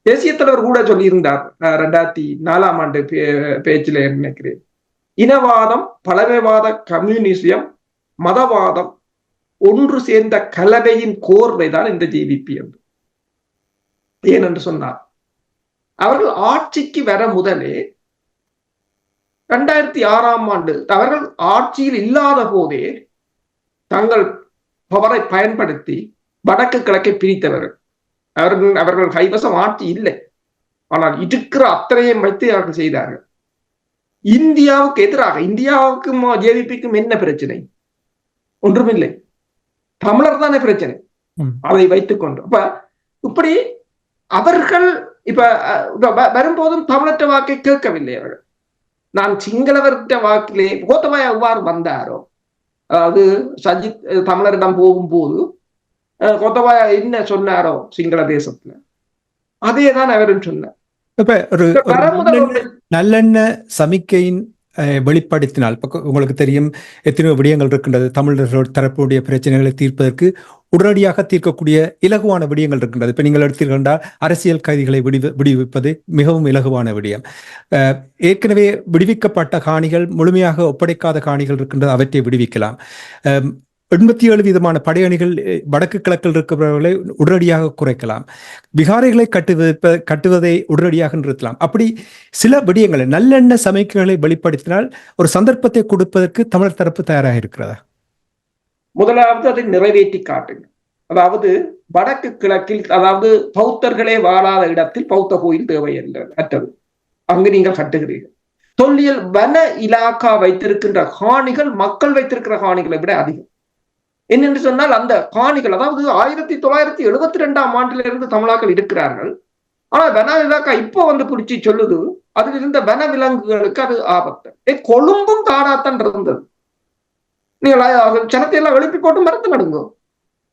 [SPEAKER 2] தேசிய தலைவர் கூட சொல்லியிருந்தார் 2004 பேச்சில நினைக்கிறேன், இனவாதம், பழமைவாத, கம்யூனிசம், மதவாதம் ஒன்று சேர்ந்த கலவையின் கோர்வைதான் இந்த ஜேவிபி என்று. ஏனென்று சொன்னார், அவர்கள் ஆட்சிக்கு வர முதலே 2006 அவர்கள் ஆட்சியில் இல்லாத போதே தங்கள் பவரை பயன்படுத்தி வடக்கு கிழக்கை பிரித்தவர்கள். அவர்கள் கைவசம் ஆட்சி இல்லை, ஆனால் இருக்கிற அத்தனையும் வைத்து அவர்கள் செய்தார்கள். இந்தியாவுக்கு எதிராக, இந்தியாவுக்கும் ஜேவிபிக்கும் என்ன பிரச்சனை? ஒன்றுமில்லை, தமிழர் தானே பிரச்சனை. அதை வைத்துக் கொண்டு அப்ப இப்படி அவர்கள் இப்ப வரும்போதும் தமிழற்ற வாக்கை கேட்கவில்லை அவர்கள். நான் சிங்களவர்கிட்ட வாக்கிலே கோத்தபாய எவ்வாறு வந்தாரோ, அதாவது சஜித் தமிழரிடம் போகும்போது கோத்தபாய என்ன சொன்னாரோ சிங்கள தேசத்துல, அதேதான் அவரும் சொன்னார்.
[SPEAKER 1] நல்லெண்ண சமிக்கையின் வெளிப்படுத்தினால் உங்களுக்கு தெரியும் எத்தனையோ விடயங்கள் இருக்கின்றது. தமிழர்கள் தரப்புடைய பிரச்சனைகளை தீர்ப்பதற்கு உடனடியாக தீர்க்கக்கூடிய இலகுவான விடயங்கள் இருக்கின்றது. இப்ப நீங்கள் எடுத்தீர்கள் அரசியல் கைதிகளை விடுவிப்பது மிகவும் இலகுவான விடயம். ஏற்கனவே விடுவிக்கப்பட்ட காணிகள், முழுமையாக ஒப்படைக்காத காணிகள் இருக்கின்றது, அவற்றை விடுவிக்கலாம். 87 விதமான படையணிகள் வடக்கு கிழக்கில் இருக்கிறவர்களை உடனடியாக குறைக்கலாம். விகாரைகளை கட்டுவதை உடனடியாக நிறுத்தலாம். அப்படி சில விடயங்களை நல்லெண்ண சமிக்கைகளை வெளிப்படுத்தினால் ஒரு சந்தர்ப்பத்தை கொடுப்பதற்கு தமிழர் தரப்பு தயாராக இருக்கிறதா?
[SPEAKER 2] முதலாவது அதை நிறைவேற்றி காட்டுங்க. அதாவது வடக்கு கிழக்கில், அதாவது பௌத்தர்களே வாழாத இடத்தில் பௌத்த கோயில் தேவையில்லை அற்றது. அங்கு நீங்கள் கட்டுகிறீர்கள். தொல்லியல் வன இலாக்கா வைத்திருக்கின்ற காணிகள் மக்கள் வைத்திருக்கிற காணிகளை விட அதிகம். என்னென்று சொன்னால் அந்த காணிகள், அதாவது 1972ஆம் ஆண்டிலிருந்து தமிழாக்கள் இருக்கிறார்கள். ஆனா வன இலாக்கா இப்போ வந்து பிடிச்சி சொல்லுது, அதில் இருந்த வன விலங்குகளுக்கு அது ஆபத்து. கொழும்பும் காடாத்தான் இருந்தது. நீங்கள் சனத்தை எல்லாம் எழுப்பி போட்டு மரத்து நடுங்க.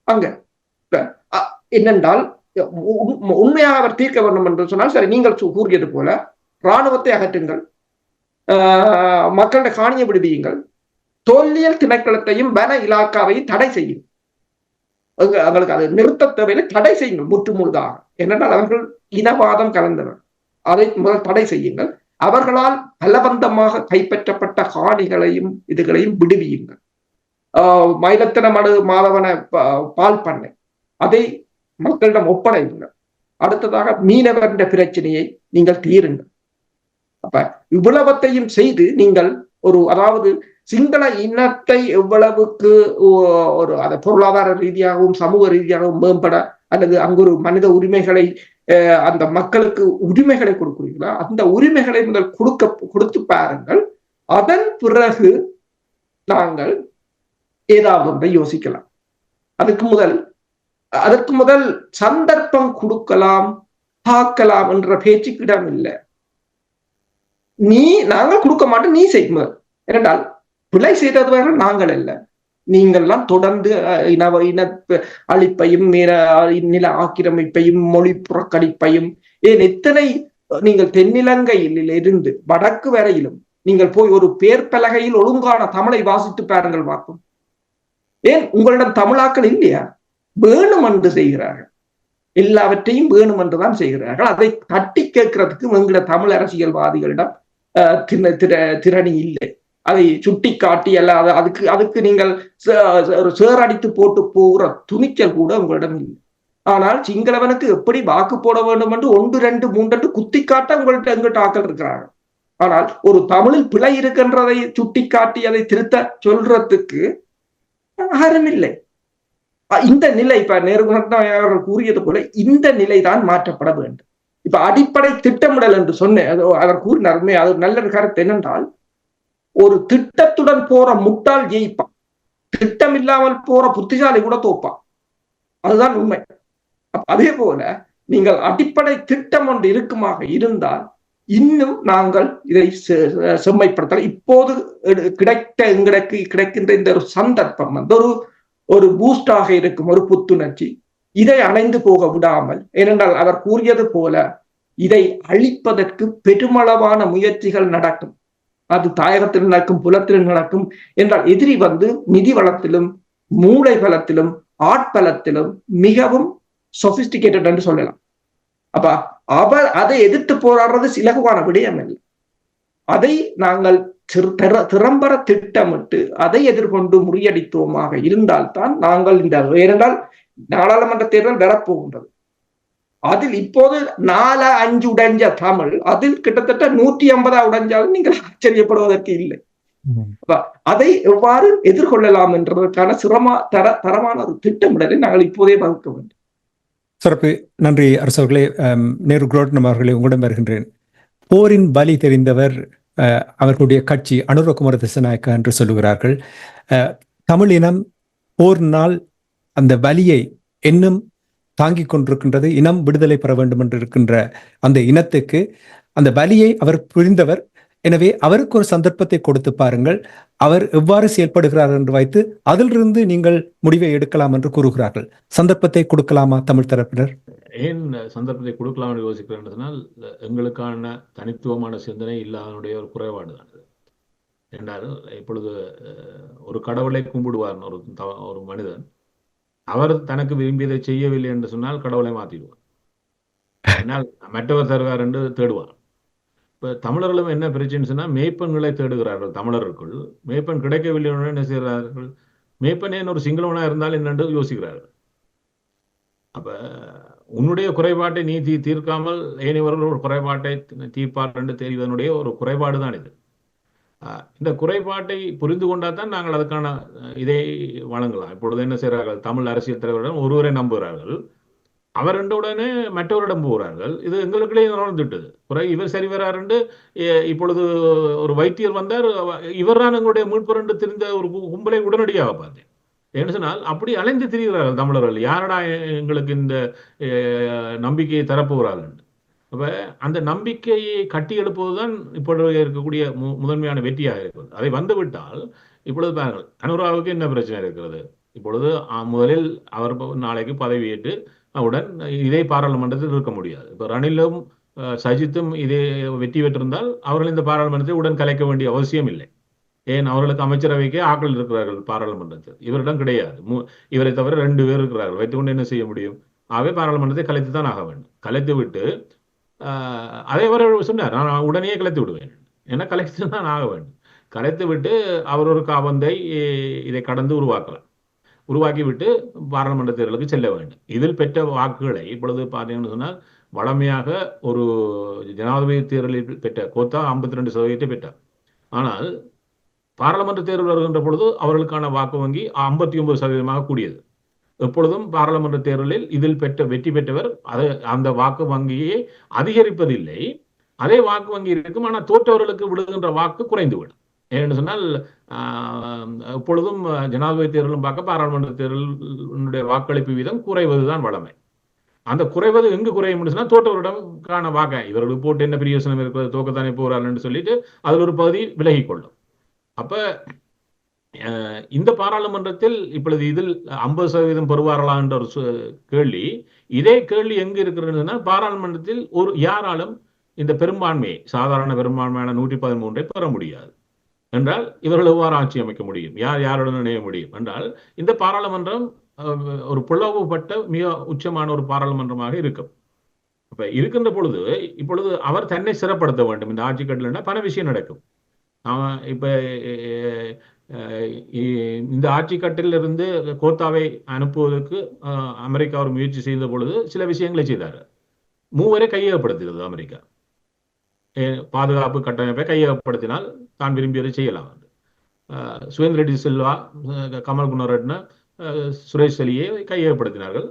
[SPEAKER 2] அங்க என்னென்றால் உண்மையாக அவர் தீர்க்க வேண்டும் என்று சொன்னால், சரி நீங்கள் கூறியது போல இராணுவத்தை அகற்றுங்கள், மக்களுடைய காணியை விடுவியுங்கள், தொல்லியல் திணைக்களத்தையும் வன இலாக்காவையும் தடை செய்யும். அவங்களுக்கு அதை நிறுத்த தேவையில்லை, தடை செய்யுங்கள் முற்று முழுதாக. என்னென்றால் அவர்கள் இனவாதம் கலந்தனர், அதை முதல் தடை செய்யுங்கள். அவர்களால் பலவந்தமாக கைப்பற்றப்பட்ட காணிகளையும் இதுகளையும் விடுவியுங்கள். மயிலத்தனமடு மாதவன பால் பண்ணை அதை மக்களிடம் ஒப்படையுங்கள். அடுத்ததாக மீனவர் பிரச்சனையை நீங்கள் தீருங்கள். அப்ப இவ்வளவத்தையும் செய்து நீங்கள் அதாவது சிங்கள இனத்தை எவ்வளவுக்கு அதை பொருளாதார ரீதியாகவும் சமூக ரீதியாகவும் மேம்பட, அல்லது அங்கு ஒரு மனித உரிமைகளை அந்த மக்களுக்கு உரிமைகளை கொடுக்குறீங்களா, அந்த உரிமைகளை முதல் கொடுத்து பாருங்கள். அதன் பிறகு நாங்கள் ஏதாவது ஒன்றை யோசிக்கலாம். அதற்கு முதல் சந்தர்ப்பம் கொடுக்கலாம், பார்க்கலாம் என்ற பேச்சுக்கு இடம் இல்லை. நாங்கள் கொடுக்க மாட்டோம், நீ செய்யும். ஏனென்றால் பிழை செய்தவர்கள் நாங்கள் அல்ல, நீங்கள்லாம் தொடர்ந்து இன அழிப்பையும் நில ஆக்கிரமிப்பையும் மொழி புறக்கணிப்பையும், ஏன் எத்தனை நீங்கள் தென்னிலங்கையில் இருந்து வடக்கு வரையிலும் நீங்கள் போய் ஒரு பேர் பலகையில் ஒழுங்கான தமிழை வாசித்து பாருங்கள் பார்க்கும். ஏன் உங்களிடம் தமிழாக்கள் இல்லையா? வேணும் என்று செய்கிறார்கள், எல்லாவற்றையும் வேணும் என்றுதான் செய்கிறார்கள். அதை தட்டி கேட்கறதுக்கு எங்களோட தமிழ் அரசியல்வாதிகளிடம் திறனி இல்லை. அதை சுட்டி காட்டி அல்ல அதுக்கு நீங்கள் சேரடித்து போட்டு போகிற துணிச்சல் கூட உங்களிடம் இல்லை. ஆனால் சிங்களவனுக்கு எப்படி வாக்கு போட வேண்டும் என்று 1, 2, 3 குத்தி காட்ட எங்கள்கிட்ட ஆக்கள் இருக்கிறார்கள். ஆனால் ஒரு தமிழில் பிழை இருக்கின்றதை சுட்டி காட்டி அதை திருத்த சொல்றதுக்கு யாரும் இல்லை. இந்த நிலை, இப்ப நேரு கூறியது போல இந்த நிலைதான் மாற்றப்பட வேண்டும். இப்ப அடிப்படை திட்டமிடல் என்று சொன்னேன், அவர் கூறினாருமே, அது நல்ல கருத்து. என்னென்றால் ஒரு திட்டத்துடன் போற முட்டாள் ஜெயிப்பான், திட்டம் இல்லாமல் போற புத்திசாலி கூட தோப்பான். அதுதான் உண்மை. அதே போல நீங்கள் அடிப்படை திட்டம் ஒன்று இருக்குமாக இருந்தால் இன்னும் நாங்கள் இதை செம்மைப்படுத்தலாம். இப்போது எங்களுக்கு கிடைக்கின்ற இந்த ஒரு சந்தர்ப்பம் வந்து ஒரு பூஸ்டாக இருக்கும், ஒரு புத்துணர்ச்சி. இதை அணைந்து போக விடாமல், ஏனென்றால் அவர் கூறியது போல இதை அழிப்பதற்கு பெருமளவான முயற்சிகள் நடக்கும். அது தாயகத்தில் நடக்கும், புலத்தில் நடக்கும். என்றால் எதிரி வந்து நிதி வளத்திலும் மூளை பலத்திலும் ஆட்பலத்திலும் மிகவும் சொபிஸ்டிகேட்டட் என்று சொல்லலாம். அப்ப அவர் அதை எதிர்த்து போராடுறது சிலகுவான விடயம் இல்லை. அதை நாங்கள் திறம்பட திட்டமிட்டு அதை எதிர்கொண்டு முறியடித்தோமாக இருந்தால்தான் நாங்கள் ஏனென்றால் நாடாளுமன்ற தேர்தல் வரப்போகின்றது. அதில் இப்போது 4-5 உடைஞ்ச தமிழ், அதில் கிட்டத்தட்ட 150 உடைஞ்சாலும் நீங்கள் ஆச்சரியப்படுவதற்கு இல்லை. அதை எவ்வாறு எதிர்கொள்ளலாம் என்றதற்கான தரமான ஒரு திட்டமிடலை நாங்கள் இப்போதே வகுக்க வேண்டும்.
[SPEAKER 1] சிறப்பு, நன்றி அரசவர்களே. நேரு குரோட்னம் அவர்களே, உங்களிடம் வருகின்றேன். போரின் வலி தெரிந்தவர் அவர்களுடைய கட்சி அனுரகுமார திசாநாயக்கா என்று சொல்லுகிறார்கள். தமிழ் இனம் போரினால் அந்த வலியை இன்னும் தாங்கிக் கொண்டிருக்கின்றது. இனம் விடுதலை பெற வேண்டும் என்று இருக்கின்ற அந்த இனத்துக்கு அந்த வலியை அவர் புரிந்தவர். எனவே அவருக்கு ஒரு சந்தர்ப்பத்தை கொடுத்து பாருங்கள், அவர் எவ்வாறு செயல்படுகிறார் என்று வைத்து அதிலிருந்து நீங்கள் முடிவை எடுக்கலாம் என்று கூறுகிறார்கள். சந்தர்ப்பத்தை கொடுக்கலாமா தமிழ் தரப்பினர்?
[SPEAKER 3] ஏன் சந்தர்ப்பத்தை கொடுக்கலாம் என்று யோசிக்கிறேன்? எங்களுக்கான தனித்துவமான சிந்தனை இல்லாதனுடைய ஒரு குறைபாடு தான் இது. என்றால் இப்பொழுது ஒரு கடவுளை கும்பிடுவார் ஒரு மனிதன், அவர் தனக்கு விரும்பியதை செய்யவில்லை என்று சொன்னால் கடவுளை மாற்றிடுவார். என்னால் மற்றவர் தருவார் என்று தேடுவார். இப்போ தமிழர்களும் என்ன பிரச்சனைன்னு சொன்னால் மேய்ப்பன்களை தேடுகிறார்கள். தமிழருக்குள் மேய்ப்பன் கிடைக்கவில்லை என்ன செய்கிறார்கள்? மேய்ப்பனேன் ஒரு சிங்களவனா இருந்தால் என்னென்று யோசிக்கிறார்கள். அப்ப உன்னுடைய குறைபாட்டை நீ தீர்க்காமல் ஏனையவர்கள் ஒரு குறைபாட்டை தீர்ப்பார் என்று தெரிவதனுடைய ஒரு குறைபாடு தான் இது. இந்த குறைபாட்டை புரிந்து கொண்டால் தான் நாங்கள் அதுக்கான இதை வழங்கலாம். இப்பொழுது என்ன செய்கிறார்கள், தமிழ் அரசியல் தலைவரிடம் ஒருவரை நம்புகிறார்கள், அவர் உடனே மற்றவரிடம் போகிறார்கள். இது எங்களுக்குள்ளே நடந்துட்டது. இவர் சரி வரார் என்று இப்பொழுது ஒரு வைத்தியர் வந்தார், இவர் தான் எங்களுடைய மீட்பு தெரிந்த ஒரு கும்பலை உடனடியாக பார்த்தேன். என்ன சொன்னால் அப்படி அலைந்து திரிகிறார்கள் தமிழர்கள். யாரடா எங்களுக்கு இந்த நம்பிக்கையை தரப்போகிறார்கள். அப்ப அந்த நம்பிக்கையை கட்டி எழுப்புவதுதான் இப்பொழுது இருக்கக்கூடிய முதன்மையான வெற்றியாக இருக்கிறது. அதை வந்துவிட்டால் இப்பொழுது பாருங்கள், அனுராவுக்கு என்ன பிரச்சனை இருக்கிறது. இப்பொழுது முதலில் அவர் நாளைக்கு பதவியேற்று உடன் இதே பாராளுமன்றத்தில் இருக்க முடியாது. இப்ப ரணிலும் சஜித்தும் இதே வெற்றி பெற்றிருந்தால் அவர்கள் இந்த பாராளுமன்றத்தை உடன் கலைக்க வேண்டிய அவசியம் இல்லை. ஏன், அவர்களுக்கு அமைச்சரவைக்கு ஆட்கள் இருக்கிறார்கள் பாராளுமன்றத்தில், இவரிடம் கிடையாது. இவரை தவிர 2 பேர் இருக்கிறார்கள். வைத்துக்கொண்டு என்ன செய்ய முடியும்? ஆகவே பாராளுமன்றத்தை கலைத்து தான் ஆக வேண்டும். கலைத்து விட்டு அதே அவர் சொன்னார், நான் உடனே கலைத்து விடுவேன், ஏன்னா கலைத்து தான் ஆக வேண்டும். கலைத்து விட்டு அவர் ஒரு காபந்தை இதை கடந்து உருவாக்கலாம். உருவாக்கி விட்டு பாராளுமன்ற தேர்தலுக்கு செல்ல வேண்டும். இதில் பெற்ற வாக்குகளை இப்பொழுது பார்த்தீங்கன்னு சொன்னால், வளமையாக ஒரு ஜனாதிபதி தேர்தலில் பெற்ற கோத்தா 52% பெற்றார். ஆனால் பாராளுமன்ற தேர்தல் வருகின்ற பொழுது அவர்களுக்கான வாக்கு வங்கி 59% கூடியது. எப்பொழுதும் பாராளுமன்ற தேர்தலில் இதில் வெற்றி பெற்றவர் அந்த வாக்கு வங்கியை அதிகரிப்பதில்லை, அதே வாக்கு வங்கி இருக்கும். ஆனால் தோற்றவர்களுக்கு விடுகின்ற வாக்கு குறைந்துவிடும். ஏன்னு சொன்னால் எப்பொழுதும் ஜனாதிபதி தேர்தலும் பார்க்க பாராளுமன்ற தேர்தலுடைய வாக்களிப்பு வீதம் குறைவதுதான் வளமை. அந்த குறைவது எங்கு குறையும் சொன்னால் தோற்றவரிடம்கான வாக்க இவர்களுக்கு போட்டு என்ன பிரியோசனம் இருக்கிறது, தோக்கத்தானே போறாருன்னு சொல்லிட்டு அதில் ஒரு பகுதி விலகி கொள்ளும். அப்ப இந்த பாராளுமன்றத்தில் இப்பொழுது இதில் 50% பெறுவார்களா என்ற ஒரு கேள்வி, இதே கேள்வி எங்கு இருக்கிறதுனா பாராளுமன்றத்தில் ஒரு யாராலும் இந்த பெரும்பான்மையை, சாதாரண பெரும்பான்மையான 113 பெற முடியாது என்றால் இவர்கள் எவ்வாறு ஆட்சி அமைக்க முடியும், யார் யாருடன் இணைய முடியும் என்றால் இந்த பாராளுமன்றம் ஒரு பிளவுபட்ட மிக உச்சமான ஒரு பாராளுமன்றமாக இருக்கும். இப்ப இருக்கின்ற பொழுது இப்பொழுது அவர் தன்னை சிறப்படுத்த வேண்டும். இந்த ஆட்சி கட்டளைன்னா பல விஷயம் நடக்கும். இப்ப இந்த ஆட்சி கட்டிலிருந்து கோத்தாவை அனுப்புவதற்கு அமெரிக்கா ஒரு முயற்சி செய்த பொழுது சில விஷயங்களை செய்தார். 3 கையகப்படுத்துகிறது அமெரிக்கா. பாதுகாப்பு கட்டமைப்பை கையகப்படுத்தினால் தான் விரும்பியதை செய்யலாம். சுவேந்திர ரெட்டி சில்வா, கமல் குணரட்ன, சுரேஷ் சலியை கையகப்படுத்தினார்கள்.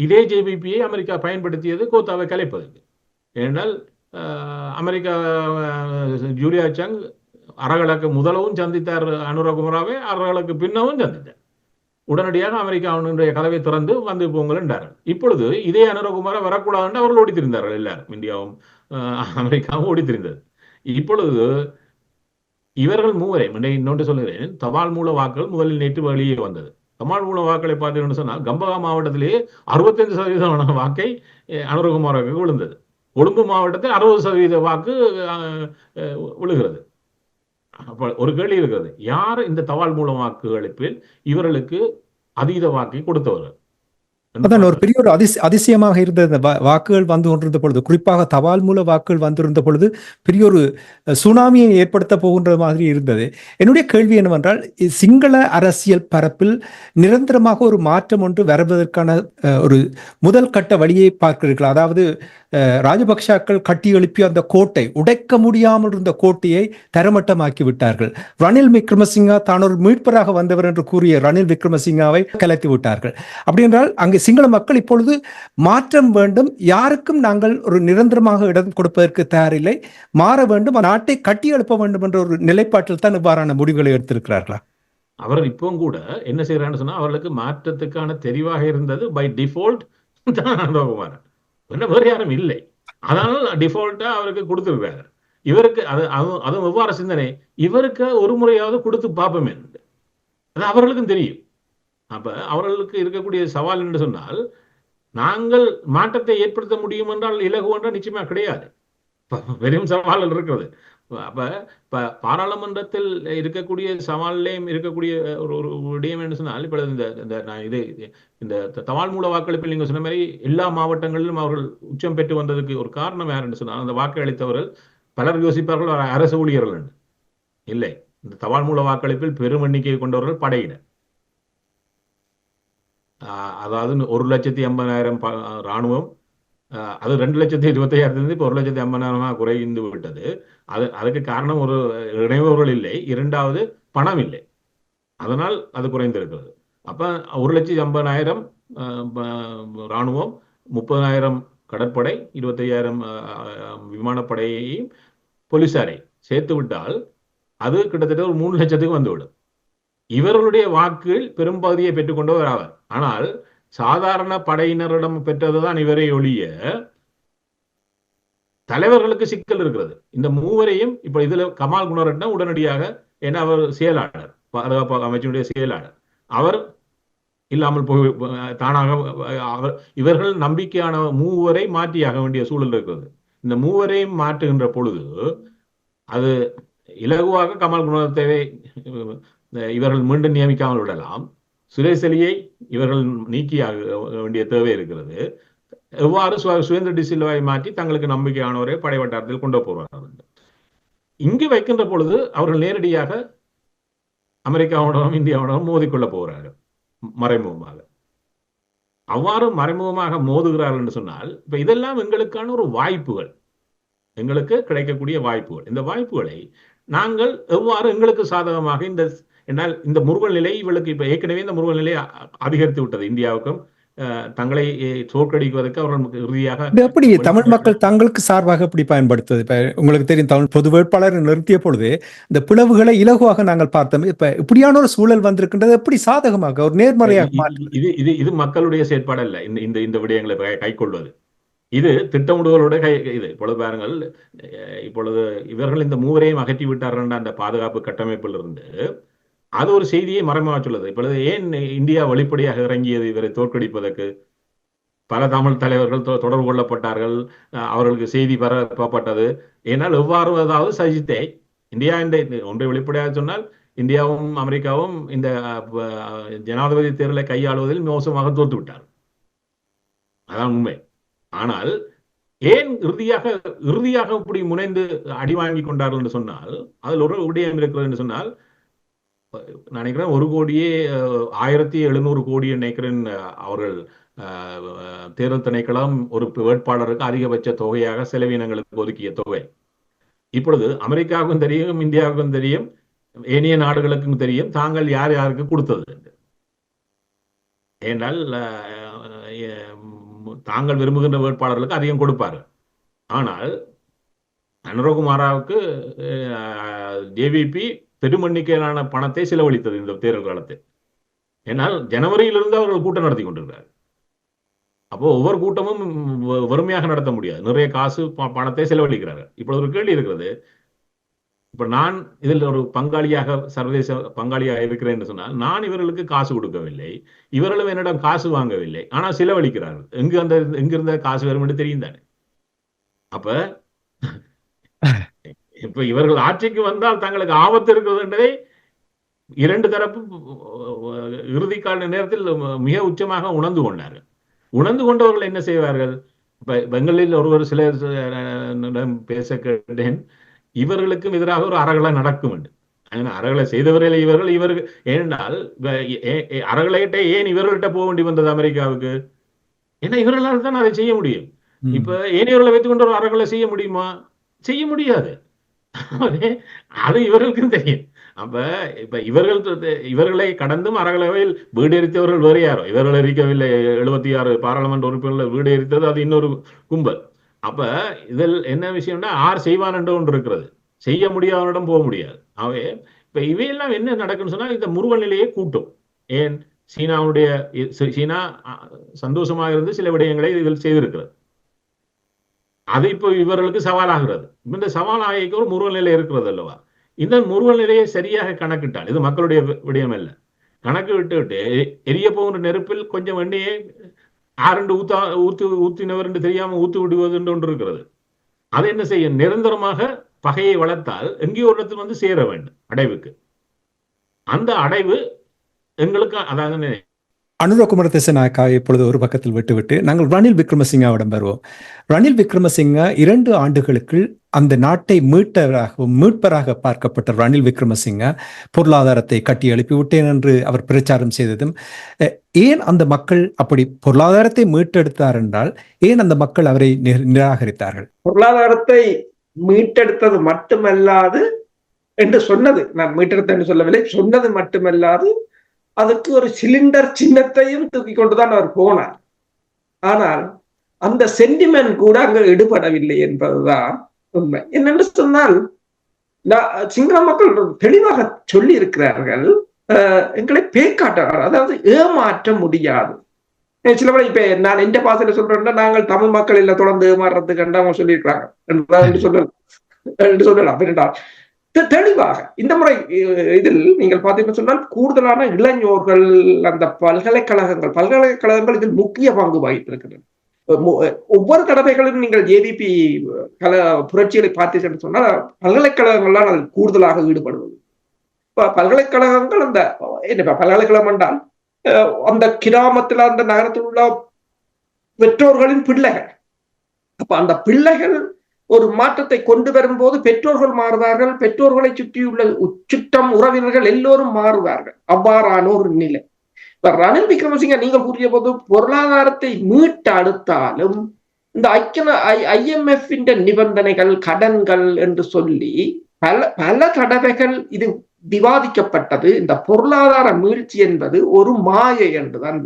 [SPEAKER 3] இதே ஜேபிபியை அமெரிக்கா பயன்படுத்தியது கோத்தாவை கலைப்பதற்கு. ஏனென்றால் அமெரிக்கா ஜூலியா சங் அறகலக்கு முதலவும் சந்தித்தார் அனுரகுமாராவை, அறகலக்கு பின்னவும் சந்தித்தார். உடனடியாக அமெரிக்காவுடைய கதவை திறந்து வந்து போங்கள் என்றார்கள். இப்பொழுது இதே அனுரகுமாரா வரக்கூடாது என்று அவர்கள் ஓடித்திருந்தார்கள். எல்லாரும், இந்தியாவும் அமெரிக்காவும் ஓடித்திருந்தது. இப்பொழுது இவர்கள் 3 இன்னொன்று சொல்லுகிறேன், தபால் மூல வாக்குகள் முதலில் நேற்று வெளியே வந்தது. தபால் மூல வாக்களை பார்த்தீங்கன்னு சொன்னால் கம்பகா மாவட்டத்திலேயே 65% வாக்கை அனுரகுமாராவுக்கு விழுந்தது. கொழும்பு மாவட்டத்தில் 60% வாக்கு விழுகிறது. அப்ப ஒரு கேள்வி இருக்கிறது, யார் இந்த தபால் மூல வாக்குகளிப்பில் இவர்களுக்கு அதீத வாக்கை கொடுத்தவர்கள்?
[SPEAKER 1] அதான் ஒரு பெரிய ஒரு அதிசயமாக இருந்த இந்த வாக்குகள் வந்து கொண்டிருந்த பொழுது, குறிப்பாக தபால் மூல வாக்குகள் வந்திருந்த பொழுது பெரிய ஒரு சுனாமியை ஏற்படுத்த போகின்ற மாதிரி இருந்தது. என்னுடைய கேள்வி என்னவென்றால், சிங்கள அரசியல் பரப்பில் நிரந்தரமாக ஒரு மாற்றம் ஒன்று வருவதற்கான ஒரு முதல் கட்ட வழியை பார்க்கிறீர்களா? அதாவது ராஜபக்ஷாக்கள் கட்டி எழுப்பி அந்த கோட்டை, உடைக்க முடியாமல் இருந்த கோட்டையை தரமட்டமாக்கி விட்டார்கள். ரணில் விக்ரமசிங்கா தான் ஒரு மீட்பராக வந்தவர் என்று கூறிய ரணில் விக்ரமசிங்காவை கலைத்து விட்டார்கள். அப்படி என்றால் அங்கே சிங்கள மக்கள் இப்பொழுது மாற்றம் வேண்டும், யாருக்கும் நாங்கள் ஒரு நிரந்தரமாக இடம் கொடுப்பதற்கு தயாரில்லை, மாற வேண்டும், நாட்டை கட்டி எழுப்ப வேண்டும் என்ற ஒரு நிலைப்பாட்டில் தான் இவ்வாறான முடிவுகளை எடுத்திருக்கிறார்களா?
[SPEAKER 3] அவர் இப்பவும் கூட என்ன செய்யறான்னு சொன்னா, அவர்களுக்கு மாற்றத்துக்கான தெரிவாக இருந்தது பை டிஃபால்ட் தான் என்ன, வேறு யாரும் இல்லை. அதனால் டிஃபால்ட்டா அவருக்கு கொடுத்துருக்காரு. இவருக்கு அதுவும் எவ்வாறு சிந்தனை, இவருக்கு ஒரு முறையாவது கொடுத்து பார்ப்போமே, அது அவர்களுக்கும் தெரியும். அப்ப அவர்களுக்கு இருக்கக்கூடிய சவால் என்று சொன்னால், நாங்கள் மாற்றத்தை ஏற்படுத்த முடியும் என்றால் இலகு என்றால் நிச்சயமா கிடையாது, வெறும் சவால்கள் இருக்கிறது. அப்ப பாராளுமன்றத்தில் இருக்கக்கூடிய சவாலையும் இருக்கக்கூடிய ஒரு விடயம் என்று சொன்னால், இப்ப இந்த தபால் மூல வாக்களிப்பில் நீங்க சொன்ன மாதிரி எல்லா மாவட்டங்களிலும் அவர்கள் உச்சம் பெற்று வந்ததுக்கு ஒரு காரணம் யார் என்று சொன்னால், அந்த வாக்கு அளித்தவர்கள் பலர் யோசிப்பார்கள் அரசு ஊழியர்கள் இல்லை, இந்த தபால் மூல வாக்களிப்பில் பெரும் எண்ணிக்கை கொண்டவர்கள் படையினர். அதாவது 1,80,000 இராணுவம், அது 2,25,000 இப்போ 1,50,000 குறைந்து விட்டது. அதுக்கு காரணம் ஒரு இணைபவர்கள் இல்லை, இரண்டாவது பணம் இல்லை, அதனால் அது குறைந்திருக்கிறது. அப்ப 1,50,000 இராணுவம், 30,000 கடற்படை, 25,000 விமானப்படையையும் போலீசாரை சேர்த்து விட்டால் அது கிட்டத்தட்ட ஒரு 3 லட்சத்துக்கு வந்துவிடும். இவர்களுடைய வாக்குகள் பெரும்பகுதியை பெற்றுக்கொண்டவர் ஆவார். ஆனால் சாதாரண படையினரிடம் பெற்றதுதான் இவரை ஒழிய தலைவர்களுக்கு சிக்கல் இருக்கிறது. இந்த மூவரையும் இப்ப இதுல கமால் குணரட்னம் உடனடியாக, ஏன்னா அவர் செயலாளர், பாதுகாப்பு அமைச்சருடைய செயலாளர், அவர் இல்லாமல் போய் தானாக இவர்கள் நம்பிக்கையான மூவரை மாற்றியாக வேண்டிய சூழல் இருக்கிறது. இந்த மூவரையும் மாற்றுகின்ற பொழுது அது இலகுவாக கமால் குணரத்னவை இவர்கள் மீண்டும் நியமிக்காமல் விடலாம். சுரேஷ் அலியை இவர்கள் நீக்கியாக வேண்டிய தேவை இருக்கிறது. எவ்வாறு சுவேந்திர டி சில்வாவை மாற்றி தங்களுக்கு நம்பிக்கையானவரை படை வட்டாரத்தில் கொண்டு போவார்கள். இங்கு வைக்கின்ற பொழுது அவர்கள் நேரடியாக அமெரிக்காவுடனும் இந்தியாவுடனும் மோதிக்கொள்ள போகிறார்கள் மறைமுகமாக. அவ்வாறு மறைமுகமாக மோதுகிறார்கள் என்று சொன்னால் இப்ப இதெல்லாம் எங்களுக்கான ஒரு வாய்ப்புகள், எங்களுக்கு கிடைக்கக்கூடிய வாய்ப்புகள். இந்த வாய்ப்புகளை நாங்கள் எவ்வாறு எங்களுக்கு சாதகமாக என்னால் இந்த முருகல் நிலை இவளுக்கு இப்ப ஏற்கனவே இந்த முருகல் நிலை அதிகரித்து விட்டது. இந்தியாவுக்கும் தங்களை தோற்கடிப்பதற்கு அவர்கள் இறுதியாக
[SPEAKER 1] எப்படி தமிழ் மக்கள் தங்களுக்கு சார்பாக எப்படி பயன்படுத்துவது? இப்ப உங்களுக்கு தெரியும், தமிழ் பொது வேட்பாளர் நிறுத்திய பொழுது இந்த பிளவுகளை இலகுவாக நாங்கள் பார்த்தோம். இப்ப இப்படியான ஒரு சூழல் வந்திருக்கின்றது, எப்படி சாதகமாக ஒரு நேர்மறையாக
[SPEAKER 3] இது மக்களுடைய செயற்பாடு அல்ல. இந்த விடயங்களை கைக்கொள்வது இது திட்டமிடுவதோட இது. இப்பொழுது பாருங்கள், இப்பொழுது இவர்கள் இந்த மூவரையும் அகற்றி விட்டார்கள் அந்த பாதுகாப்பு கட்டமைப்பில் இருந்து. அது ஒரு செய்தியை மறைமுகமாக சொல்லுது. இப்பொழுது ஏன் இந்தியா வெளிப்படையாக இறங்கியது இவரை தோற்கடிப்பதற்கு? பல தமிழ் தலைவர்கள் தொடர்பு கொள்ளப்பட்டார்கள், அவர்களுக்கு செய்தி பரப்பப்பட்டது. ஏனால் எவ்வாறு, அதாவது சஜித்தை இந்தியா இந்த ஒன்றை வெளிப்படையாக சொன்னால் இந்தியாவும் அமெரிக்காவும் இந்த ஜனாதிபதி தேர்தலை கையாளுவதில் மோசமாக தோற்று விட்டார், அதான் உண்மை. ஆனால் ஏன் இறுதியாக இப்படி முனைந்து அடி வாங்கி கொண்டார்கள் என்று சொன்னால் அதில் ஒரு விடயம் இருக்கிறது என்று சொன்னால், நினைக்கிறேன் 1,700 கோடி நினைக்கிறேன் அவர்கள் தேர்தல் திணைக்களம் ஒரு வேட்பாளருக்கு அதிகபட்ச தொகையாக செலவினங்களுக்கு ஒதுக்கிய தொகை. இப்பொழுது அமெரிக்காவுக்கும் தெரியும், இந்தியாவுக்கும் தெரியும், ஏனைய நாடுகளுக்கும் தெரியும் தாங்கள் யார் யாருக்கு கொடுத்தது. ஏனால் தாங்கள் விரும்புகின்ற வேட்பாளர்களுக்கு அதிகம் கொடுப்பார்கள். ஆனால் அனுரகுமாராவுக்கு ஜேவிபி பெரும் எண்ணிக்கையிலான பணத்தை செலவழித்தது இந்த தேர்தல் காலத்தில். ஏனால் ஜனவரியிலிருந்து அவர்கள் கூட்டம் நடத்தி கொண்டிருக்கிறார். அப்போ ஒவ்வொரு கூட்டமும் வறுமையாக நடத்த முடியாது, நிறைய காசு பணத்தை செலவழிக்கிறார்கள். இப்பொழுது ஒரு கேள்வி இருக்கிறது, இப்ப நான் இதில் ஒரு பங்காளியாக, சர்வதேச பங்காளியாக இருக்கிறேன் என்று சொன்னால் நான் இவர்களுக்கு காசு கொடுக்கவில்லை, இவர்களும் என்னிடம் காசு வாங்கவில்லை, ஆனால் செலவழிக்கிறார்கள். எங்கிருந்த காசு வரும் என்று தெரியும் தானே. அப்ப இப்ப இவர்கள் ஆட்சிக்கு வந்தால் தங்களுக்கு ஆபத்து இருக்கிறது என்பதை இரண்டு தரப்பு இறுதிக்கால நேரத்தில் மிக உச்சமாக உணர்ந்து கொண்டார்கள். உணர்ந்து கொண்டவர்கள் என்ன செய்வார்கள்? இப்ப பெங்களில் ஒருவர் சிலர் பேச கேட்டேன், இவர்களுக்கும் எதிராக ஒரு அறகலை நடக்கும் என்று. அறகலை செய்தவர்கள் இவர்கள் ஏனென்றால் அறகலைகிட்ட ஏன் இவர்கள்ட்ட போக வேண்டி வந்தது அமெரிக்காவுக்கு? ஏன்னா இவர்களால் தான் அதை செய்ய முடியும். இப்ப ஏனையவர்களை வைத்துக் கொண்டு ஒரு அறகலை செய்ய முடியுமா? செய்ய முடியாது. அது இவர்களுக்கும் தெரியும். அப்ப இப்ப இவர்களை கடந்தும் அறகலையில் வீடு எரித்தவர்கள் வேறு யாரோ, இவர்கள் எரிக்கவில்லை. 76 பாராளுமன்ற உறுப்பினர்கள் வீடு எரித்தது அது இன்னொரு கும்பல். அப்ப இதில் என்ன விஷயம்னா, ஆர் செய்வான் என்று ஒன்று இருக்கிறது, செய்ய முடியாதவனிடம் போக முடியாது. அவை இப்ப இவையெல்லாம் என்ன நடக்குன்னு சொன்னா இந்த முருகல் நிலையை கூட்டும். ஏன் சீனா சந்தோஷமாக இருந்து சில விடயங்களை இதில் செய்திருக்கிறது. அது இப்போ இவர்களுக்கு சவாலாகிறது. இந்த சவாலாக ஒரு முருகல் நிலை இருக்கிறது அல்லவா? இந்த முருகல் நிலையை சரியாக கணக்கிட்டால், இது மக்களுடைய விடயம் அல்ல, கணக்கு விட்டு எரிய போகின்ற நெருப்பில் கொஞ்சம் எண்ணெயை ஆரண்டு ஊத்தினவர் என்று தெரியாம ஊத்து விடுவது என்று ஒன்று இருக்கிறது. அது என்ன செய்யும்? நிரந்தரமாக பகையை வளர்த்தால் எங்கேயோ ஒரு இடத்தில் வந்து சேர வேண்டும் அடைவுக்கு. அந்த அடைவு எங்களுக்கு, அதாவது
[SPEAKER 1] அனுரகுமார திசாநாயக்கா இப்பொழுது ஒரு பக்கத்தில் விட்டுவிட்டு நாங்கள் ரணில் விக்ரமசிங்காவிடம் வருவோம். ரணில் விக்ரமசிங்கா 2 ஆண்டுகளுக்குள் அந்த நாட்டை மீட்பராக பார்க்கப்பட்ட ரணில் விக்ரமசிங்கா பொருளாதாரத்தை கட்டி எழுப்பி விட்டேன் என்று அவர் பிரச்சாரம் செய்ததும், ஏன் அந்த மக்கள் அப்படி பொருளாதாரத்தை மீட்டெடுத்தார் என்றால் ஏன் அந்த மக்கள் அவரை நிராகரித்தார்கள்?
[SPEAKER 2] பொருளாதாரத்தை மீட்டெடுத்தது மட்டுமல்லாது என்று சொன்னது, நான் மீட்டெடுத்த என்று சொல்லவில்லை, சொன்னது மட்டுமல்லாது அதுக்கு ஒரு சிலிண்டர் சின்னத்தையும் தூக்கி கொண்டுதான் அவர் போனார். ஆனால் அந்த சென்டிமெண்ட் கூட அங்கு எடுபடவில்லை என்பதுதான் உண்மை. என்னென்று சொன்னால் சிங்கள மக்கள் தெளிவாக சொல்லி இருக்கிறார்கள், எங்களை பேக்காட்டார், அதாவது ஏமாற்ற முடியாது. சில பேர் இப்ப நான் எந்த பாசையில சொல்றேன்னா, நாங்கள் தமிழ் மக்கள் இல்ல தொடர்ந்து ஏமாறுறதுக்கு அவங்க சொல்லியிருக்கிறாங்க என்று சொல்லலாம். என்றால் தெளிவாக இந்த முறை இதில் நீங்கள் பார்த்தீங்கன்னு சொன்னால் கூடுதலான இளைஞர்கள் அந்த பல்கலைக்கழகங்கள் இதில் முக்கிய பங்கு வகித்திருக்கின்றன. ஒவ்வொரு தடவைகளும் நீங்கள் ஏவிபி புரட்சிகளை பார்த்தீர்கள் சொன்னால் பல்கலைக்கழகங்கள்லாம் அதில் கூடுதலாக ஈடுபடுவது. பல்கலைக்கழகங்கள் அந்த என்ன பல்கலைக்கழகம் என்றால் அந்த கிராமத்தில் அந்த நகரத்தில் உள்ள பெற்றோர்களின் பிள்ளைகள். அப்ப அந்த பிள்ளைகள் ஒரு மாற்றத்தை கொண்டு வரும்போது பெற்றோர்கள் மாறுவார்கள், பெற்றோர்களை சுற்றியுள்ள சுற்றம் உறவினர்கள் எல்லோரும் மாறுவார்கள். அவ்வாறான ஒரு நிலை. இப்ப ரணில் விக்ரமசிங்க நீங்கள் கூறிய போது பொருளாதாரத்தை மீட்டு அடுத்தாலும் இந்த IMF நிபந்தனைகள், கடன்கள் என்று சொல்லி பல தடவைகள் இது விவாதிக்கப்பட்டது. இந்த பொருளாதார மீழ்ச்சி என்பது ஒரு மாயை என்றுதான்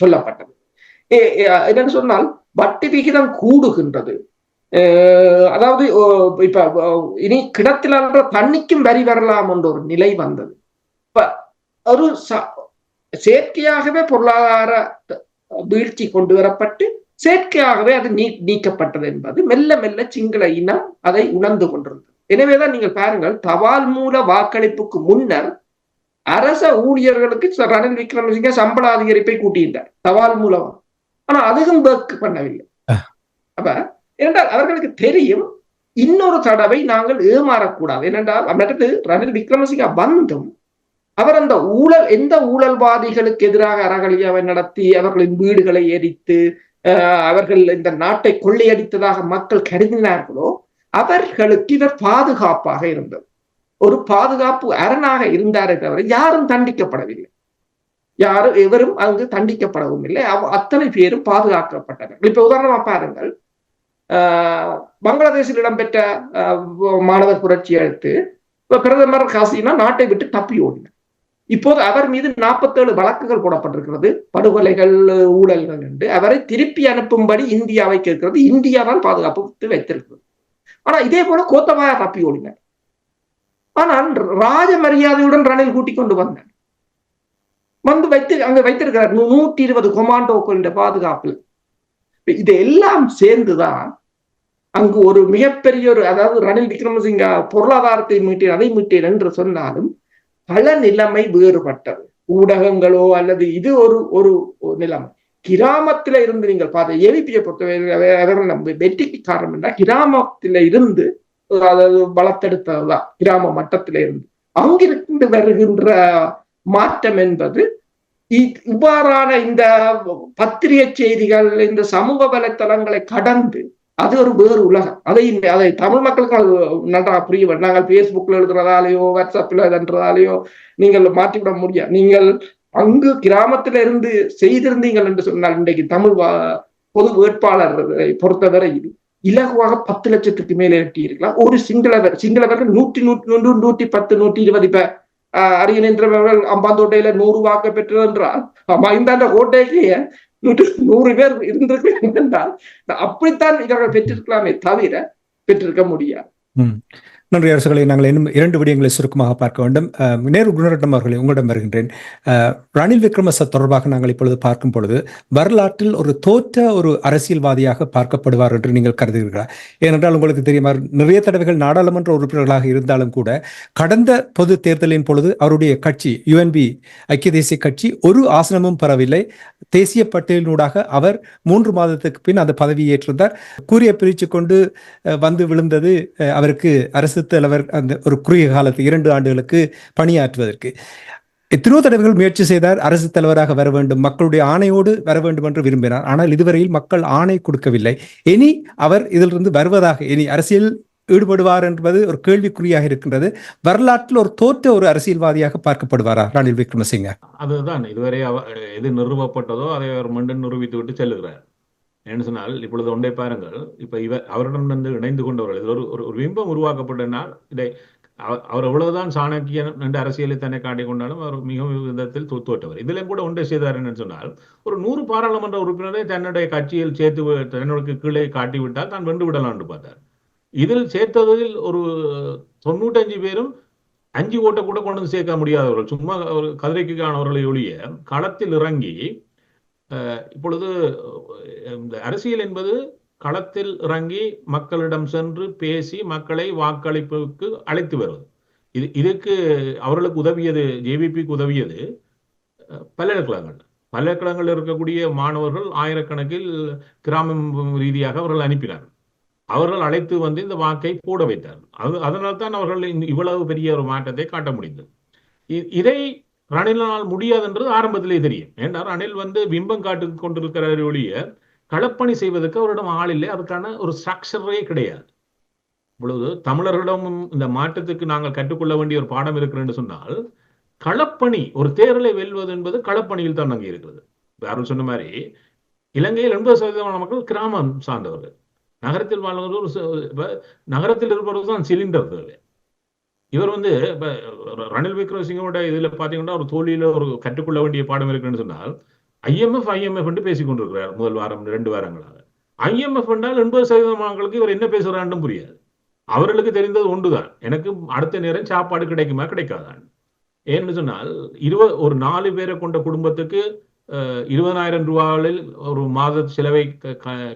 [SPEAKER 2] சொல்லப்பட்டது. என்னன்னு சொன்னால் வட்டி விகிதம் கூடுகின்றது. அதாவது இப்ப இனி கிணத்துல தண்ணிக்கும் வரி வரலாம் என்ற ஒரு நிலை வந்தது. இப்ப ஒரு செயற்கையாகவே பொருளாதார வீழ்ச்சி கொண்டு வரப்பட்டு செயற்கையாகவே அது நீக்கப்பட்டது என்பது மெல்ல மெல்ல சிங்கள இனம் அதை உணர்ந்து கொண்டிருந்தது. எனவேதான் நீங்கள் பாருங்கள், தபால் மூல வாக்களிப்புக்கு முன்னர் அரச ஊழியர்களுக்கு ரணில் விக்ரமசிங்க சம்பள அதிகரிப்பை கூட்டியிருந்தார் தபால் மூலமா. ஆனா அதுவும் ஒர்க் பண்ணவில்லை. அப்ப ஏனென்றால் அவர்களுக்கு தெரியும் இன்னொரு தடவை நாங்கள் ஏமாறக்கூடாது. ஏனென்றால் அடுத்து ரணில் விக்ரமசிங்க வந்தும் அவர் அந்த எந்த ஊழல்வாதிகளுக்கு எதிராக அறகலியாவை நடத்தி அவர்களின் வீடுகளை எரித்து அவர்கள் இந்த நாட்டை கொள்ளையடித்ததாக மக்கள் கருதினார்களோ அவர்களுக்கு இவர் பாதுகாப்பாக இருந்தது. ஒரு பாதுகாப்பு அரணாக இருந்தாரே தவிர யாரும் தண்டிக்கப்படவில்லை. யாரும் எவரும் அங்கு தண்டிக்கப்படவும் இல்லை. அத்தனை பேரும் பாதுகாக்கப்பட்டனர். இப்ப உதாரணமா பாருங்கள், பங்களாதேஷில் இடம்பெற்ற மாணவர் புரட்சி அடுத்து பிரதமர் ஹசீனா நாட்டை விட்டு தப்பி ஓடினார். இப்போது அவர் மீது 47 வழக்குகள் போடப்பட்டிருக்கிறது, படுகொலைகள், ஊழல்கள் என்று. அவரை திருப்பி அனுப்பும்படி இந்தியாவை கேட்கிறது. இந்தியா தான் பாதுகாப்பு வைத்திருக்கிறது. ஆனா இதே போல கோத்தபாயா தப்பி ஓடினார். ஆனால் ராஜ மரியாதையுடன் ரணில் கூட்டிக் கொண்டு வந்தார். வந்து அங்க வைத்திருக்கிறார் 120 கொமாண்டோக்கள் பாதுகாப்பில். இதெல்லாம் சேர்ந்துதான் அங்கு ஒரு மிகப்பெரிய ஒரு, அதாவது ரணில் விக்ரமசிங்க பொருளாதாரத்தை மீட்டேன் அதை மீட்டேன் என்று சொன்னாலும் பல நிலைமை வேறுபட்டது. ஊடகங்களோ அல்லது இது ஒரு நிலைமை. கிராமத்தில இருந்து நீங்கள் பார்த்த ஏவிபியை பொறுத்தவரை வெற்றிக்கு காரணம் என்ன, கிராமத்தில இருந்து அதாவது வளர்த்தெடுத்ததுதான். கிராம மட்டத்தில இருந்து அங்கிருந்து வருகின்ற மாற்றம் என்பது இவ்வாறான இந்த பத்திரிகை செய்திகள், இந்த சமூக வலைத்தளங்களை கடந்து அது ஒரு வேறு உலகம். அதை தமிழ் மக்களுக்கு நன்றாக புரிய. நாங்கள் பேஸ்புக்ல எழுதுறதாலேயோ வாட்ஸ்அப்ல என்றதாலேயோ நீங்கள் மாற்றிவிட முடியாது. நீங்கள் அங்கு கிராமத்தில இருந்து செய்திருந்தீங்கள் என்று சொன்னால் இன்றைக்கு தமிழ் பொது வேட்பாளரை பொறுத்தவரை இலகுவாக 10 லட்சத்துக்கு மேலே எட்டியிருக்கலாம். ஒரு சிங்களவர்கள் 100, 110, 120. இப்ப அரியநேந்திரவர்கள் அம்பாந்தோட்டையில 100 வாக்கு பெற்றது என்றால் இந்த கோட்டைக்கு 100 பேர் இருந்திருக்க என்றால் அப்படித்தான் இவர்கள் பெற்றிருக்கலாமே தவிர பெற்றிருக்க முடியாது.
[SPEAKER 1] நன்றி அரசுகளை. நாங்கள் இன்னும் 2 விடயங்களை சுருக்கமாக பார்க்க வேண்டும். நேரு குணரட்னம் அவர்களை உங்களிடம் வருகின்றேன். ரணில் விக்ரமசிங்க தொடர்பாக நாங்கள் இப்பொழுது பார்க்கும் பொழுது வரலாற்றில் ஒரு தோற்ற ஒரு அரசியல்வாதியாக பார்க்கப்படுவார் என்று நீங்கள் கருதுகிறீர்களா? ஏனென்றால் உங்களுக்கு தெரியுமா, நிறைய தடவைகள் நாடாளுமன்ற உறுப்பினர்களாக இருந்தாலும் கூட கடந்த பொது தேர்தலின் பொழுது அவருடைய கட்சி UNP ஐக்கிய தேசிய கட்சி ஒரு ஆசனமும் பெறவில்லை. தேசிய பட்டியலினூடாக அவர் 3 மாதத்துக்கு பின் அந்த பதவியை ஏற்றிருந்தார். கூறிய பிரித்து கொண்டு வந்து விழுந்தது அவருக்கு அரசு தலைவர் அந்த ஒரு குறுகிய காலத்து 2 ஆண்டுகளுக்கு பணியாற்றுவதற்கு. எத்தனையோ தடவைகள் முயற்சி செய்தார், அரசு தலைவராக வர வேண்டும், மக்களுடைய ஆணையோடு வர வேண்டும் என்று விரும்பினார். ஆனால் இதுவரையில் மக்கள் ஆணை கொடுக்கவில்லை. இனி அவர் இதிலிருந்து வருவதாக, இனி அரசியல் ஈடுபடுவார் என்பது ஒரு கேள்விக்குறியாக இருக்கின்றது. வரலாற்றில் ஒரு தோற்ற ஒரு அரசியல்வாதியாக பார்க்கப்படுவாரா ரணில் விக்ரமசிங்க?
[SPEAKER 3] அதுதான் இதுவரை எது நிறுவப்பட்டதோ அதை அவர் மீண்டும் நிரூபித்து விட்டு செல்லுகிறார். என்ன சொன்னால், இப்பொழுது ஒன்றை பாருங்கள், இப்ப அவரிடம் இணைந்து கொண்டவர்கள், இது ஒரு பிம்பம் உருவாக்கப்பட்டனால் இதை அவர் எவ்வளவுதான் சாணக்கியன் என்ற அரசியலை தன்னை காட்டிக் கொண்டாலும் அவர் மிகவும் விதத்தில் தோற்றவர். இதிலும் கூட ஒன்றை செய்தார் என்று சொன்னால், ஒரு 100 பாராளுமன்ற உறுப்பினரை தன்னுடைய கட்சியில் சேர்த்து தன்னுடைய கீழே காட்டிவிட்டால் தான் வென்று விடலாம் என்று பார்த்தார். இதில் சேர்த்ததில் ஒரு 95 பேரும் 5 ஓட்டை கூட கொண்டு வந்து சேர்க்க முடியாதவர்கள், சும்மா ஒரு கதிரைக்கானவர்களை ஒழிய களத்தில் இறங்கி. இப்பொழுது இந்த அரசியல் என்பது களத்தில் இறங்கி மக்களிடம் சென்று பேசி மக்களை வாக்களிப்புக்கு அழைத்து வருவது. இதுக்கு அவர்களுக்கு உதவியது, ஜேவிபிக்கு உதவியது பல்கலைக்கழகங்கள் இருக்கக்கூடிய மாணவர்கள் ஆயிரக்கணக்கில் கிராமம் ரீதியாக அவர்கள் அனுப்பினார்கள். அவர்கள் அழைத்து வந்து இந்த வாக்கை போட வைத்தார்கள். அதனால் தான் அவர்கள் இவ்வளவு பெரிய ஒரு மாற்றத்தை காட்ட முடிந்தது. இதை ரணிலால் முடியாது என்றது ஆரம்பத்திலே தெரியும். ஏன்னா ரணில் வந்து பிம்பம் காட்டு கொண்டிருக்கிற ஒழிய களப்பணி செய்வதற்கு அவரிடம் ஆள் இல்லை, அதுக்கான ஒரு ஸ்ட்ரக்சரே கிடையாது. இப்பொழுது தமிழர்களிடமும் இந்த மாற்றத்துக்கு நாங்கள் கற்றுக்கொள்ள வேண்டிய ஒரு பாடம் இருக்கிறது சொன்னால், களப்பணி, ஒரு தேர்தலை வெல்வது என்பது களப்பணியில் தான் அங்கே இருக்கிறது. யாரும் சொன்ன மாதிரி இலங்கையில் 80% மக்கள் கிராமம் சார்ந்தவர்கள், நகரத்தில் வாழ்ந்தவர்கள். நகரத்தில் இருப்பவர்கள் தான் சிலிண்டர் தேவை. இவர் வந்து இப்ப ரணில் விக்ரமசிங்கோட இதுல பாத்தீங்கன்னா ஒரு தோல்வியில ஒரு கற்றுக்கொள்ள வேண்டிய பாடம் இருக்குன்னு சொன்னால், IMF என்று பேசிக் கொண்டிருக்கிறார் முதல் வாரம் 2 வாரங்களாக. IMF என்றால் 80% மக்களுக்கு இவர் என்ன பேசுறான்னு புரியாது. அவர்களுக்கு தெரிந்தது ஒன்றுதான், எனக்கு அடுத்த நேரம் சாப்பாடு கிடைக்குமா கிடைக்காதான். ஏன்னு சொன்னால் ஒரு 4 பேரை கொண்ட குடும்பத்துக்கு 20,000 ரூபாயில் ஒரு மாத செலவை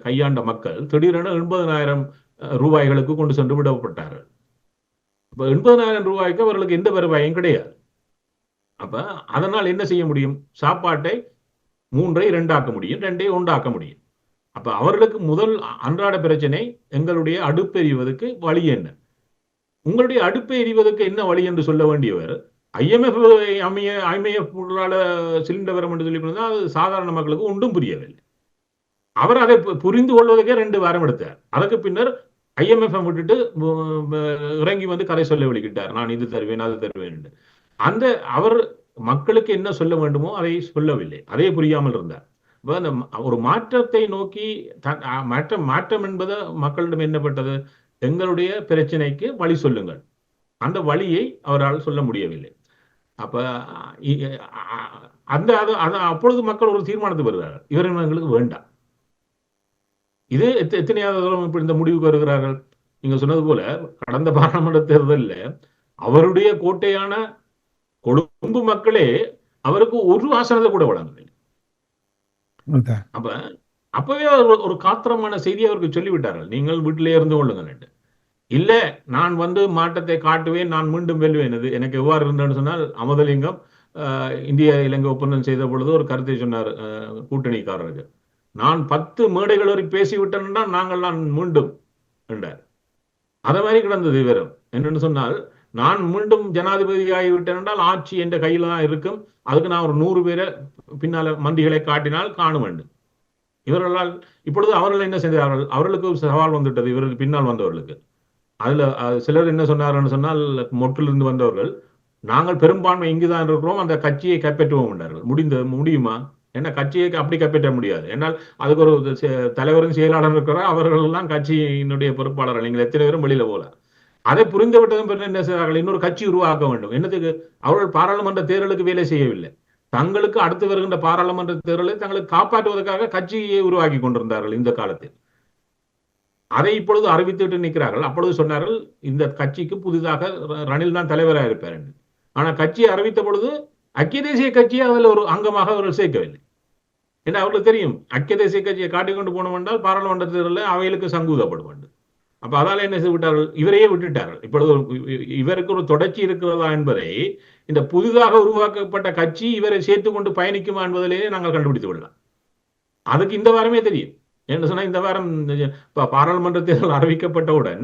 [SPEAKER 3] கையாண்ட மக்கள் திடீரென 80,000 ரூபாய்களுக்கு கொண்டு சென்று விடப்பட்டார்கள். இப்ப 80,000 ரூபாய்க்கு அவர்களுக்கு எந்த வருவாயும் கிடையாது. அப்ப அதனால் என்ன செய்ய முடியும்? சாப்பாட்டை 3ஐ 2 ஆக்க முடியும், 2ஐ 1 ஆக்க முடியும். அப்ப அவர்களுக்கு முதல் அன்றாட பிரச்சனை, எங்களுடைய அடுப்பு எரிவதற்கு வழி என்ன? உங்களுடைய அடுப்பை எரிவதற்கு என்ன வழி என்று சொல்ல வேண்டியவர் IMF சிலிண்டர் வரும் என்று சொல்லி அது சாதாரண மக்களுக்கு ஒன்றும் புரியவில்லை. அவர் அதை புரிந்து கொள்வதற்கே 2 வாரம் எடுத்தார். அதற்கு பின்னர் IMF விட்டுட்டு இறங்கி வந்து கதை சொல்ல வெளிக்கிட்டார், நான் இது தருவேன் அது தருவேன் என்று. அந்த அவர் மக்களுக்கு என்ன சொல்ல வேண்டுமோ அதை சொல்லவில்லை, அதே புரியாமல் இருந்தார். அந்த ஒரு மாற்றத்தை நோக்கி மாற்றம் என்பது மக்களிடம் என்னப்பட்டது? எங்களுடைய பிரச்சனைக்கு வழி சொல்லுங்கள். அந்த வழியை அவரால் சொல்ல முடியவில்லை. அப்ப அப்பொழுது மக்கள் ஒரு தீர்மானத்துக்கு வருகிறார்கள், இவர் எங்களுக்கு வேண்டாம். இது எத்தனையாவது இந்த முடிவுக்கு வருகிறார்கள். நீங்க சொன்னது போல கடந்த பாராளுமன்ற தேர்தலில் அவருடைய கோட்டையான கொழும்பு மக்களே அவருக்கு ஒரு ஆசனத்தை கூட வழங்கவில்லை. அப்பவே ஒரு காத்திரமான செய்தி அவருக்கு சொல்லிவிட்டார்கள், நீங்கள் வீட்டிலே இருந்து கொள்ளுங்கள். இல்ல, நான் வந்து மாற்றத்தை காட்டுவேன், நான் மீண்டும் வெல்வேன். அது எனக்கு எவ்வாறு இருந்தேன்னு சொன்னால், அமுதலிங்கம் இந்திய இலங்கை ஒப்பந்தம் செய்த பொழுது ஒரு கருத்தை சொன்னார் கூட்டணிக்காரருக்கு, நான் 10 மேடைகள் வரை பேசிவிட்டேன்னா நான் மீண்டும் என்றார். அதை மாதிரி கிடந்தது விவரம். என்னன்னு சொன்னால், நான் மீண்டும் ஜனாதிபதி ஆகிவிட்டேன் என்றால் ஆட்சி என்ற கையில தான் இருக்கும், அதுக்கு நான் ஒரு 100 பேரை பின்னால மந்திகளை காட்டினால் காண வேண்டும். இவர்களால் இப்பொழுது அவர்கள் என்ன செய்தார்கள்? அவர்களுக்கு ஒரு சவால் வந்துவிட்டது இவருக்கு பின்னால் வந்தவர்களுக்கு. அதுல சிலர் என்ன சொன்னார்கள் சொன்னால், மொட்டிலிருந்து வந்தவர்கள், நாங்கள் பெரும்பான்மை இங்குதான் இருக்கிறோம், அந்த கட்சியை கைப்பற்றுவோம் என்றார்கள். முடியுமா? ஏன்னா கட்சியை அப்படி கைப்பற்ற முடியாது. என்னால் அதுக்கு ஒரு தலைவரும் செயலாளர் இருக்கிறார், அவர்கள் எல்லாம் கட்சியினுடைய பொறுப்பாளர்கள், நீங்கள் எத்தனை பேரும் வெளியில போல. அதை புரிந்து விட்டதும் பிறகு என்ன செய்தார்கள்? இன்னொரு கட்சி உருவாக்க வேண்டும். என்னத்துக்கு? அவர்கள் பாராளுமன்ற தேர்தலுக்கு வேலை செய்யவில்லை, தங்களுக்கு அடுத்து வருகின்ற பாராளுமன்ற தேர்தலை தங்களுக்கு காப்பாற்றுவதற்காக கட்சியை உருவாக்கி கொண்டிருந்தார்கள் இந்த காலத்தில். அதை இப்பொழுது அறிவித்துவிட்டு நிற்கிறார்கள். அப்பொழுது சொன்னார்கள், இந்த கட்சிக்கு புதிதாக ரணில் தான் தலைவராக இருப்பார் என்று. ஆனா கட்சியை அறிவித்த பொழுது ஐக்கிய தேசிய கட்சியை அதில் ஒரு அங்கமாக அவர்கள் சேர்க்கவில்லை. ஏன்னா அவர்களுக்கு தெரியும், ஐக்கிய தேசிய கட்சியை காட்டிக்கொண்டு போனோம் என்றால் பாராளுமன்ற தேர்தலில் அவைகளுக்கு சங்கூதப்படும் வேண்டும். அப்ப அதால என்ன செய்து விட்டார்கள்? இவரையே விட்டுட்டார்கள். இப்பொழுது இவருக்கு ஒரு தொடர்ச்சி இருக்கிறதா என்பதை இந்த புதிதாக உருவாக்கப்பட்ட கட்சி இவரை சேர்த்து கொண்டு பயணிக்குமா என்பதிலேயே நாங்கள் கண்டுபிடித்து விடலாம். அதுக்கு இந்த வாரமே தெரியும். என்ன சொன்னா, இந்த வாரம் பாராளுமன்ற தேர்தல் அறிவிக்கப்பட்டவுடன்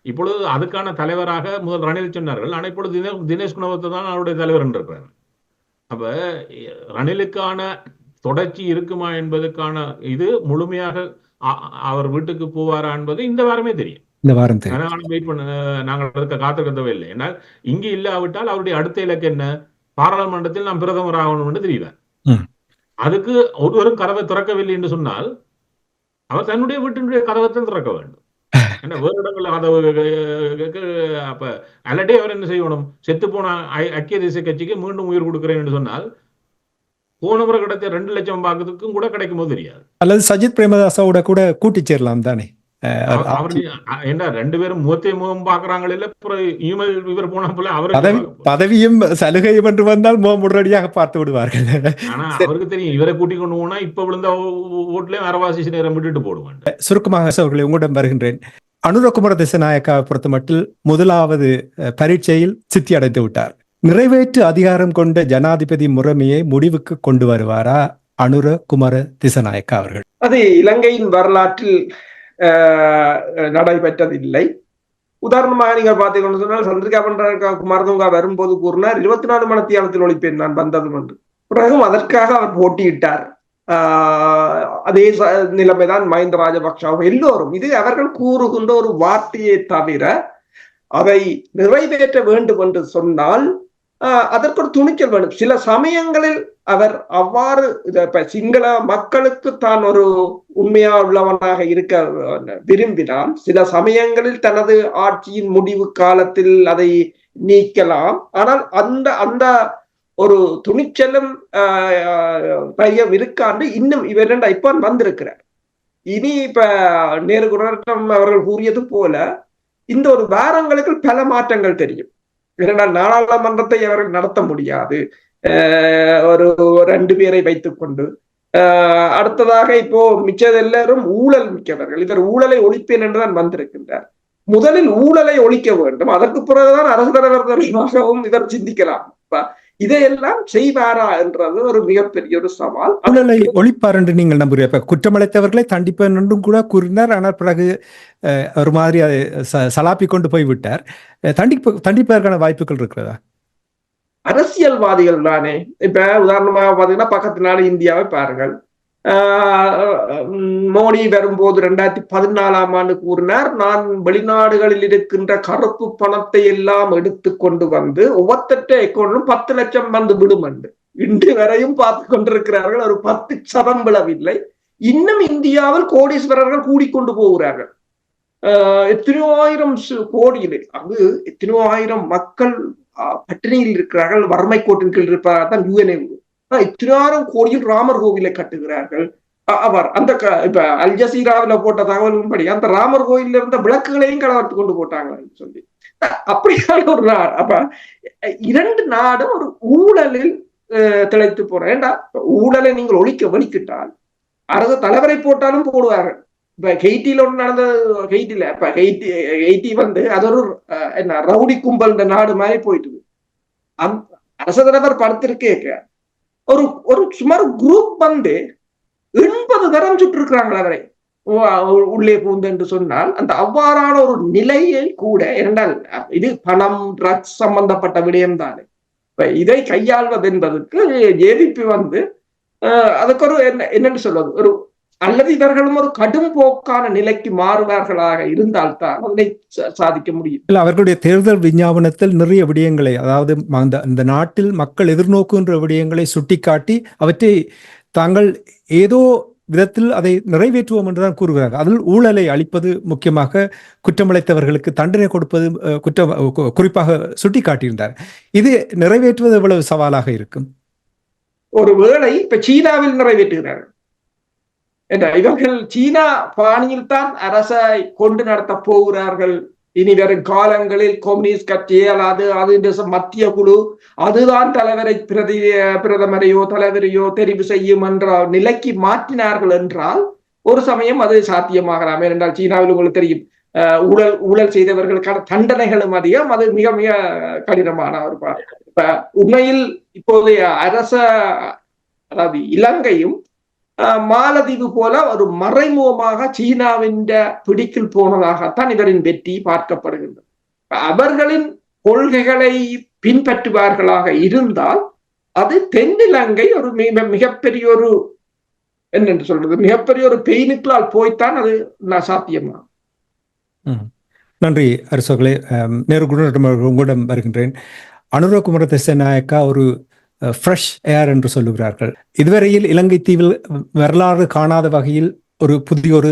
[SPEAKER 3] இப்பொழுது அதுக்கான தலைவராக முதல் ரணில் சொன்னார்கள். ஆனால் இப்பொழுது தினேஷ் குணவர்த்தன தான் அவருடைய தலைவர் என்று இருக்கிறார். அப்ப ரணிலுக்கான தொடர்ச்சி இருக்குமா என்பதற்கான இது முழுமையாக அவர் வீட்டுக்கு போவாரா என்பது இந்த வாரமே தெரியும்.
[SPEAKER 1] இந்த வாரம் தெரியும்.
[SPEAKER 3] நானும் வெயிட் பண்ண, நாங்கள் அதுக்கு காத்திருக்கவே இல்லை. ஏன்னால் இங்கே இல்லாவிட்டால் அவருடைய அடுத்த இலக்கு என்ன? பாராளுமன்றத்தில் நாம் பிரதமர் ஆகணும் என்று தெரியல. அதுக்கு ஒருவரும் கதவை திறக்கவில்லை என்று சொன்னால் அவர் தன்னுடைய வீட்டினுடைய கதவத்தில் திறக்க வேண்டும். ஏன்னா வேறு இடங்கள்ல அப்ப அலட்டே அவர் என்ன செய்யணும்? செத்து போன ஐக்கிய தேசிய கட்சிக்கு மீண்டும் உயிர் கொடுக்கிறேன் என்று சொன்னால் போன முறை கிடைச்ச 2 லட்சம் பாக்குறதுக்கும் கூட கிடைக்கும் போது தெரியாது.
[SPEAKER 1] அல்லது சஜித் பிரேமதாசாவோட கூட கூட்டி சேரலாம் தானே.
[SPEAKER 3] அவர் என்ன 2 பேரும் முகம் பாக்குறாங்களே, இவர் போன போல அவர்
[SPEAKER 1] பதவியும் சலுகையும் என்று வந்தால் முகம் உடனடியாக பார்த்து விடுவார்கள்.
[SPEAKER 3] ஆனா அவருக்கு தெரியும் இவரை கூட்டிக் கொண்டு போனா இப்ப விழுந்த ஓட்டுலயும் அரவாசி நேரம் விட்டுட்டு போடுவாங்க.
[SPEAKER 1] சுருக்கமாக அவர்களை உங்களிடம் வருகின்றேன். அனுரகுமார திசாநாயக்காவை பொறுத்த மட்டில் முதலாவது பரீட்சையில் சித்தி அடைந்து விட்டார். நிறைவேற்று அதிகாரம் கொண்ட ஜனாதிபதி முறைமையை முடிவுக்கு கொண்டு வருவாரா அனுரகுமார திசாநாயக்கா அவர்கள்?
[SPEAKER 2] அது இலங்கையின் வரலாற்றில் நடைபெற்றதில்லை. உதாரணமாக நீங்கள் பார்த்தீங்கன்னு சொன்னால் சந்திரிகா பண்டார குமாரதுங்கா வரும்போது கூறினார் 24 மணித்தியாலத்தில் ஒழிப்பேன் நான் வந்ததும் என்று. பிறகும் அதற்காக அவர் போட்டியிட்டார். அதே நிலைமைதான் மஹிந்த ராஜபக்ஷவும் எல்லோரும். இது அவர்கள் கூறுகின்ற ஒரு வார்த்தையை தவிர அதை நிறைவேற்ற வேண்டும் என்று சொன்னால் அதற்கு ஒரு துணிச்சல் வேண்டும். சில சமயங்களில் அவர் அவ்வாறு சிங்கள மக்களுக்கு தான் ஒரு உண்மையா உள்ளவனாக இருக்க விரும்பினால் சில சமயங்களில் தனது ஆட்சியின் முடிவு காலத்தில் அதை நீக்கலாம். ஆனால் அந்த ஒரு துணிச்சலும் தையம் இருக்காண்டு இன்னும் இவர் இப்ப வந்திருக்கிறார். இனி இப்ப நேருகுணம் அவர்கள் கூறியது போல இந்த ஒரு வாரங்களுக்கு பல மாற்றங்கள் தெரியும். ஏனென்றால் நாடாளுமன்றத்தை அவர்கள் நடத்த முடியாது, ஒரு 2 பேரை வைத்துக் கொண்டு. அடுத்ததாக இப்போ மிச்சது எல்லாரும் ஊழல் மிக்கவர்கள். இவர் ஊழலை ஒழிப்பேன் என்றுதான் வந்திருக்கின்றார். முதலில் ஊழலை ஒழிக்க வேண்டும், அதற்கு பிறகுதான் அரசு தலைவர் தொடர்பாகவும் இவர் சிந்திக்கலாம். இதையெல்லாம் செய்வாரா என்றது ஒரு மிகப்பெரிய ஒரு சவால்.
[SPEAKER 1] ஊழலை ஒழிப்பார் என்று நீங்கள் நம்புகிறீர்கள்? குற்றமளித்தவர்களை தண்டிப்பேன் என்றும் கூட கூறினார். ஆனால் பிறகு ஒரு மாதிரி அதை சலாப்பி கொண்டு போய்விட்டார். தண்டிப்பதற்கான வாய்ப்புகள் இருக்கிறதா?
[SPEAKER 2] அரசியல்வாதிகள் தானே. இப்ப உதாரணமாக பாத்தீங்கன்னா பக்கத்து நாடு இந்தியாவை பாருங்கள். மோடி வரும்போது 2014ஆம் ஆண்டு கூறினார், நான் வெளிநாடுகளில் இருக்கின்ற கருப்பு பணத்தை எல்லாம் எடுத்து கொண்டு வந்து ஒவ்வொருத்த அக்கௌண்ட்லும் 10 லட்சம் வந்து விடும் என்று. இன்று வரையும் பார்த்து கொண்டிருக்கிறார்கள், ஒரு 10% விழவில்லை. இன்னும் இந்தியாவில் கோடீஸ்வரர்கள் கூடிக்கொண்டு போகிறார்கள். எத்தனையோ ஆயிரம் கோடியில் அது எத்தனையோ ஆயிரம் மக்கள் பட்டினியில் இருக்கிறார்கள், வறுமை கோட்டின் கீழ் இருப்பார்கள் தான் யுஎன்ஏ. 1000 கோடியில் ராமர் கோவிலை கட்டுகிறார்கள். அவர் அந்த இப்ப அல் ஜசீராவில போட்ட தகவலின்படி அந்த ராமர் கோயில இருந்த விளக்குகளையும் களவெடுத்து கொண்டு போட்டாங்கன்னு சொல்லி அப்படியான ஒரு நாடு. அப்ப 2 நாடும் ஒரு ஊழலில் திளைத்து போறேன். ஏண்டா ஊழலை நீங்கள் ஒழிக்கிட்டால் அரசு தலைவரை போட்டாலும் போடுவார்கள். இப்ப ஹெய்ட்டில ஒண்ணு நடந்த ஹெய்ட்டில இப்ப ஹெய்ட்டி வந்து அது ஒரு என்ன ரவுடி கும்பல் நாடு மாதிரி போயிட்டு அரசு தலைவர் படுத்திருக்கேக்க ஒரு சுமார் குரூப் வந்து 80 தரம் சுட்டிருக்கிறாங்க அவரை உள்ளே பூந்து என்று சொன்னால் அந்த அவ்வாறான ஒரு நிலையை கூட இரண்டால் இது பணம் ட்ரக்ஸ் சம்பந்தப்பட்ட விடயம் தானே. இதை கையாள்வது என்பதற்கு ஏடிபி வந்து அதுக்கு ஒரு என்னன்னு சொல்வது ஒரு அல்லது இவர்களும் ஒரு கடும் போக்கான நிலைக்கு மாறுவார்களாக இருந்தால்தான் அதனை சாதிக்க முடியும்.
[SPEAKER 1] இல்ல, அவர்களுடைய தேர்தல் விஞ்ஞாபனத்தில் நிறைய விடயங்களை, அதாவது இந்த நாட்டில் மக்கள் எதிர்நோக்குகின்ற விடயங்களை சுட்டிக்காட்டி அவற்றை தாங்கள் ஏதோ விதத்தில் அதை நிறைவேற்றுவோம் என்றுதான் கூறுகிறார்கள். அதில் ஊழலை அளிப்பது, முக்கியமாக குற்றமளித்தவர்களுக்கு தண்டனை கொடுப்பது குறிப்பாக சுட்டிக்காட்டியிருந்தார். இது நிறைவேற்றுவது எவ்வளவு சவாலாக இருக்கும்?
[SPEAKER 2] ஒருவேளை இப்ப சீனாவில் நிறைவேற்றுகிறார்கள். இவர்கள் சீனா பாணியில் தான் அரசை கொண்டு நடத்த போகிறார்கள். இனி வரும் காலங்களில் கம்யூனிஸ்ட் கட்சியே அது மத்திய குழு அதுதான் தலைவரை பிரதமரையோ தலைவரையோ தெரிவு செய்யும் என்ற நிலைக்கு மாற்றினார்கள் என்றால் ஒரு சமயம் அது சாத்தியமாகலாம். ஏனென்றால் சீனாவில் உங்களுக்கு தெரியும், ஊழல் செய்தவர்களுக்கான தண்டனைகளும் அதிகம், அது மிக மிக கடினமான ஒரு இப்ப உண்மையில் இப்போதைய அரச அதாவது இலங்கையும் மாலதீவு போல ஒரு மறைமுகமாக சீனாவின் பிடிக்கில் போனதாகத்தான் இவரின் வெற்றி பார்க்கப்படுகின்றது. அவர்களின் கொள்கைகளை பின்பற்றுவார்களாக இருந்தால் அது தென்னிலங்கை ஒரு மிகப்பெரிய ஒரு என்னென்று சொல்றது மிகப்பெரிய ஒரு பெயினுக்குள்ளால் போய்த்தான் அது சாத்தியமா.
[SPEAKER 1] நன்றி அரசோகளே. நேருடன் உங்களிடம் வருகின்றேன். அனுரகுமார திசாநாயக்கா ஒரு ஃப்ரெஷ் ஏர் என்று சொல்லுகிறார்கள். இதுவரையில் இலங்கை தீவில் வரலாறு காணாத வகையில் ஒரு புதிய ஒரு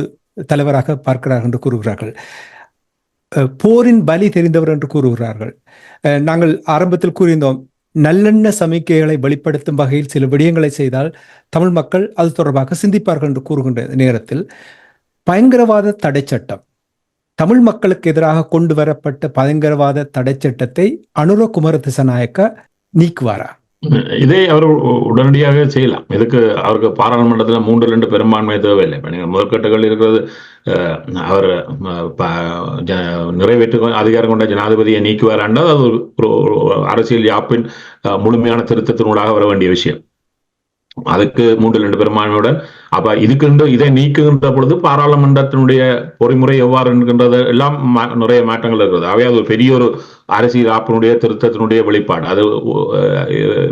[SPEAKER 1] தலைவராக பார்க்கிறார்கள் என்று கூறுகிறார்கள். போரின் பலி தெரிந்தவர் என்று கூறுகிறார்கள். நாங்கள் ஆரம்பத்தில் கூறியிருந்தோம், நல்லெண்ண சமிக்கைகளை வெளிப்படுத்தும் வகையில் சில விடயங்களை செய்தால் தமிழ் மக்கள் அது தொடர்பாக சிந்திப்பார்கள் என்று கூறுகின்ற நேரத்தில் பயங்கரவாத தடை சட்டம், தமிழ் மக்களுக்கு எதிராக கொண்டு வரப்பட்ட பயங்கரவாத தடை சட்டத்தை அனுரகுமார திசாநாயக்கா நீக்குவாரா?
[SPEAKER 3] இதை அவர் உடனடியாக செய்யலாம். இதுக்கு அவருக்கு பாராளுமன்றத்தில் 3-2 பெரும்பான்மை தேவையில்லை. இப்ப நீங்க முதற்கட்டுகள் இருக்கிறது, அவர் நிறைவேற்று அதிகாரம் கொண்ட ஜனாதிபதியை நீக்குவார் என்றால் அது ஒரு அரசியல் யாப்பின் முழுமையான திருத்தத்தினூடாக வர வேண்டிய விஷயம். அதுக்கு 3-2 பெரும்பான்மையுடன் அப்ப இதுக்கு இதை நீக்குகின்ற பொழுது பாராளுமன்றத்தினுடைய பொறிமுறை எவ்வாறு இருக்கின்றது எல்லாம் நிறைய மாற்றங்கள் இருக்கிறது. அவை அது ஒரு பெரிய ஒரு அரசியல் ஆப்பினுடைய திருத்தத்தினுடைய வெளிப்பாடு. அது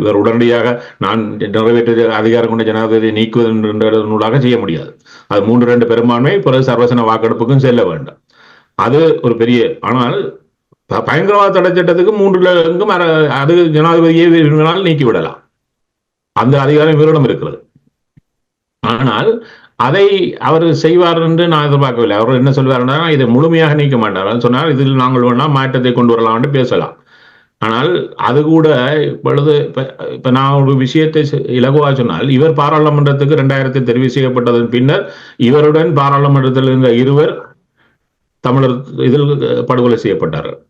[SPEAKER 3] இவர் உடனடியாக நான் நிறைவேற்று அதிகாரம் கொண்ட ஜனாதிபதியை நீக்குவதற்காக செய்ய முடியாது. அது 3-2 பெரும்பான்மை பிறகு சர்வசன வாக்கெடுப்புக்கும் செல்ல வேண்டும். அது ஒரு பெரிய, ஆனால் பயங்கரவாத தடை சட்டத்துக்கு 3 அது ஜனாதிபதியை விரும்பினால் நீக்கிவிடலாம். அந்த அதிகாரம் இவரிடம் இருக்கிறது. ஆனால் அதை அவர் செய்வார் என்று நான் எதிர்பார்க்கவில்லை. அவர் என்ன சொல்வார்னா, இதை முழுமையாக நீக்க மாட்டார் சொன்னால் இதில் நாங்கள் வேணா மாற்றத்தை கொண்டு வரலாம் என்று பேசலாம். ஆனால் அது கூட இப்பொழுது இப்ப நான் ஒரு விஷயத்தை இலகுவா சொன்னால், இவர் பாராளுமன்றத்துக்கு 2000 தெரிவு செய்யப்பட்டதன் பின்னர் இவருடன் பாராளுமன்றத்தில் இருந்த 2 தமிழர் இதில் படுகொலை செய்யப்பட்டார்கள்.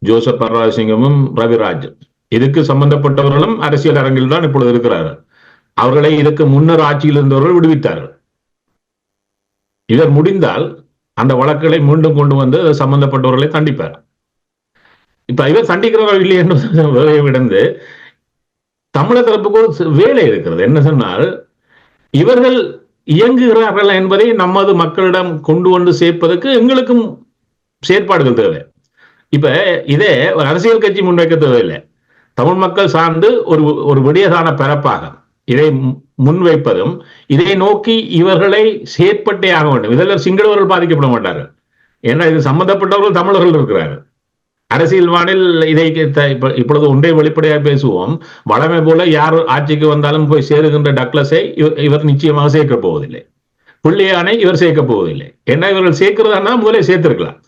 [SPEAKER 3] ஜோசப் பரராஜசிங்கமும் ரவிராஜ். இதுக்கு சம்பந்தப்பட்டவர்களும் அரசியல் அரங்கில் தான் இப்பொழுது இருக்கிறார்கள். அவர்களை இதுக்கு முன்னர் ஆட்சியில் இருந்தவர்கள் விடுவித்தார்கள். இவர் முடிந்தால் அந்த வழக்குகளை மீண்டும் கொண்டு வந்து சம்பந்தப்பட்டவர்களை தண்டிப்பார். இப்ப இவர் தண்டிக்கிறவர்கள் இல்லை என்று விடந்து தமிழர் தரப்புக்கு ஒரு வேலை இருக்கிறது. என்ன சொன்னால், இவர்கள் இயங்குகிறார்கள் என்பதை நமது மக்களிடம் கொண்டு வந்து சேர்ப்பதற்கு எங்களுக்கும் செயற்பாடுகள் தேவை. இப்ப இதே ஒரு அரசியல் கட்சி முன்வைக்க தேவையில்லை. தமிழ் மக்கள் சார்ந்து ஒரு விடியதான பரப்பாக இதை முன்வைப்பதும், இதை நோக்கி இவர்களை செயற்பட்டே ஆக வேண்டும். இதெல்லாம் சிங்களவர்கள் பாதிக்கப்பட மாட்டார்கள். ஏன்னா இது சம்பந்தப்பட்டவர்கள் தமிழர்கள் இருக்கிறார்கள். அரசியல் வானில் இதை இப்பொழுது ஒன்றை வெளிப்படையாக பேசுவோம். வளமை போல யார் ஆட்சிக்கு வந்தாலும் போய் சேருகின்ற டக்ளஸை இவர் நிச்சயமாக சேர்க்க போவதில்லை. பிள்ளையானை இவர் சேர்க்க போவதில்லை. ஏன்னா இவர்கள் சேர்க்கிறதா முதலே சேர்த்திருக்கலாம்.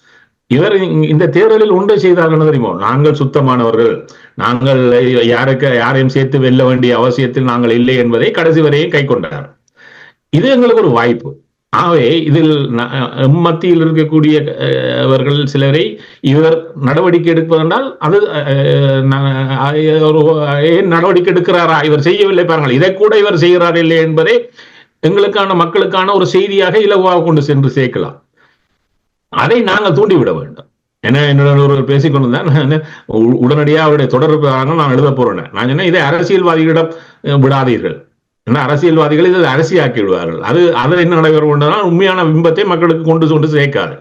[SPEAKER 3] இவர் இந்த தேர்தலில் ஒன்றை செய்தார்கள் தெரியுமோ, நாங்கள் சுத்தமானவர்கள், நாங்கள் யாரையும் சேர்த்து வெல்ல வேண்டிய அவசியத்தில் நாங்கள் இல்லை என்பதை கடைசி வரையும் கை கொண்டார். இது எங்களுக்கு ஒரு வாய்ப்பு. ஆகவே இதில் மத்தியில் இருக்கக்கூடியவர்கள் சிலரை இவர் நடவடிக்கை எடுப்பதென்றால் அது ஏன் நடவடிக்கை எடுக்கிறாரா, இவர் செய்யவில்லை பாருங்கள், இதை கூட இவர் செய்கிறார் இல்லை என்பதை எங்களுக்கான மக்களுக்கான ஒரு செய்தியாக இலகுவாக கொண்டு சென்று சேர்க்கலாம். அதை நாங்கள் தூண்டிவிட வேண்டும். ஏன்னா என்னோட பேசிக்கொண்டுதான் உடனடியாக அவருடைய தொடர்பு நான் எழுத போறேன். நான் சொன்னேன், இதை அரசியல்வாதிகளிடம் விடாதீர்கள். ஏன்னா அரசியல்வாதிகள் இதை அரசியாக்கி விடுவார்கள். அது என்ன நடைபெறும், உண்மையான பிம்பத்தை மக்களுக்கு கொண்டு சேர்க்காது.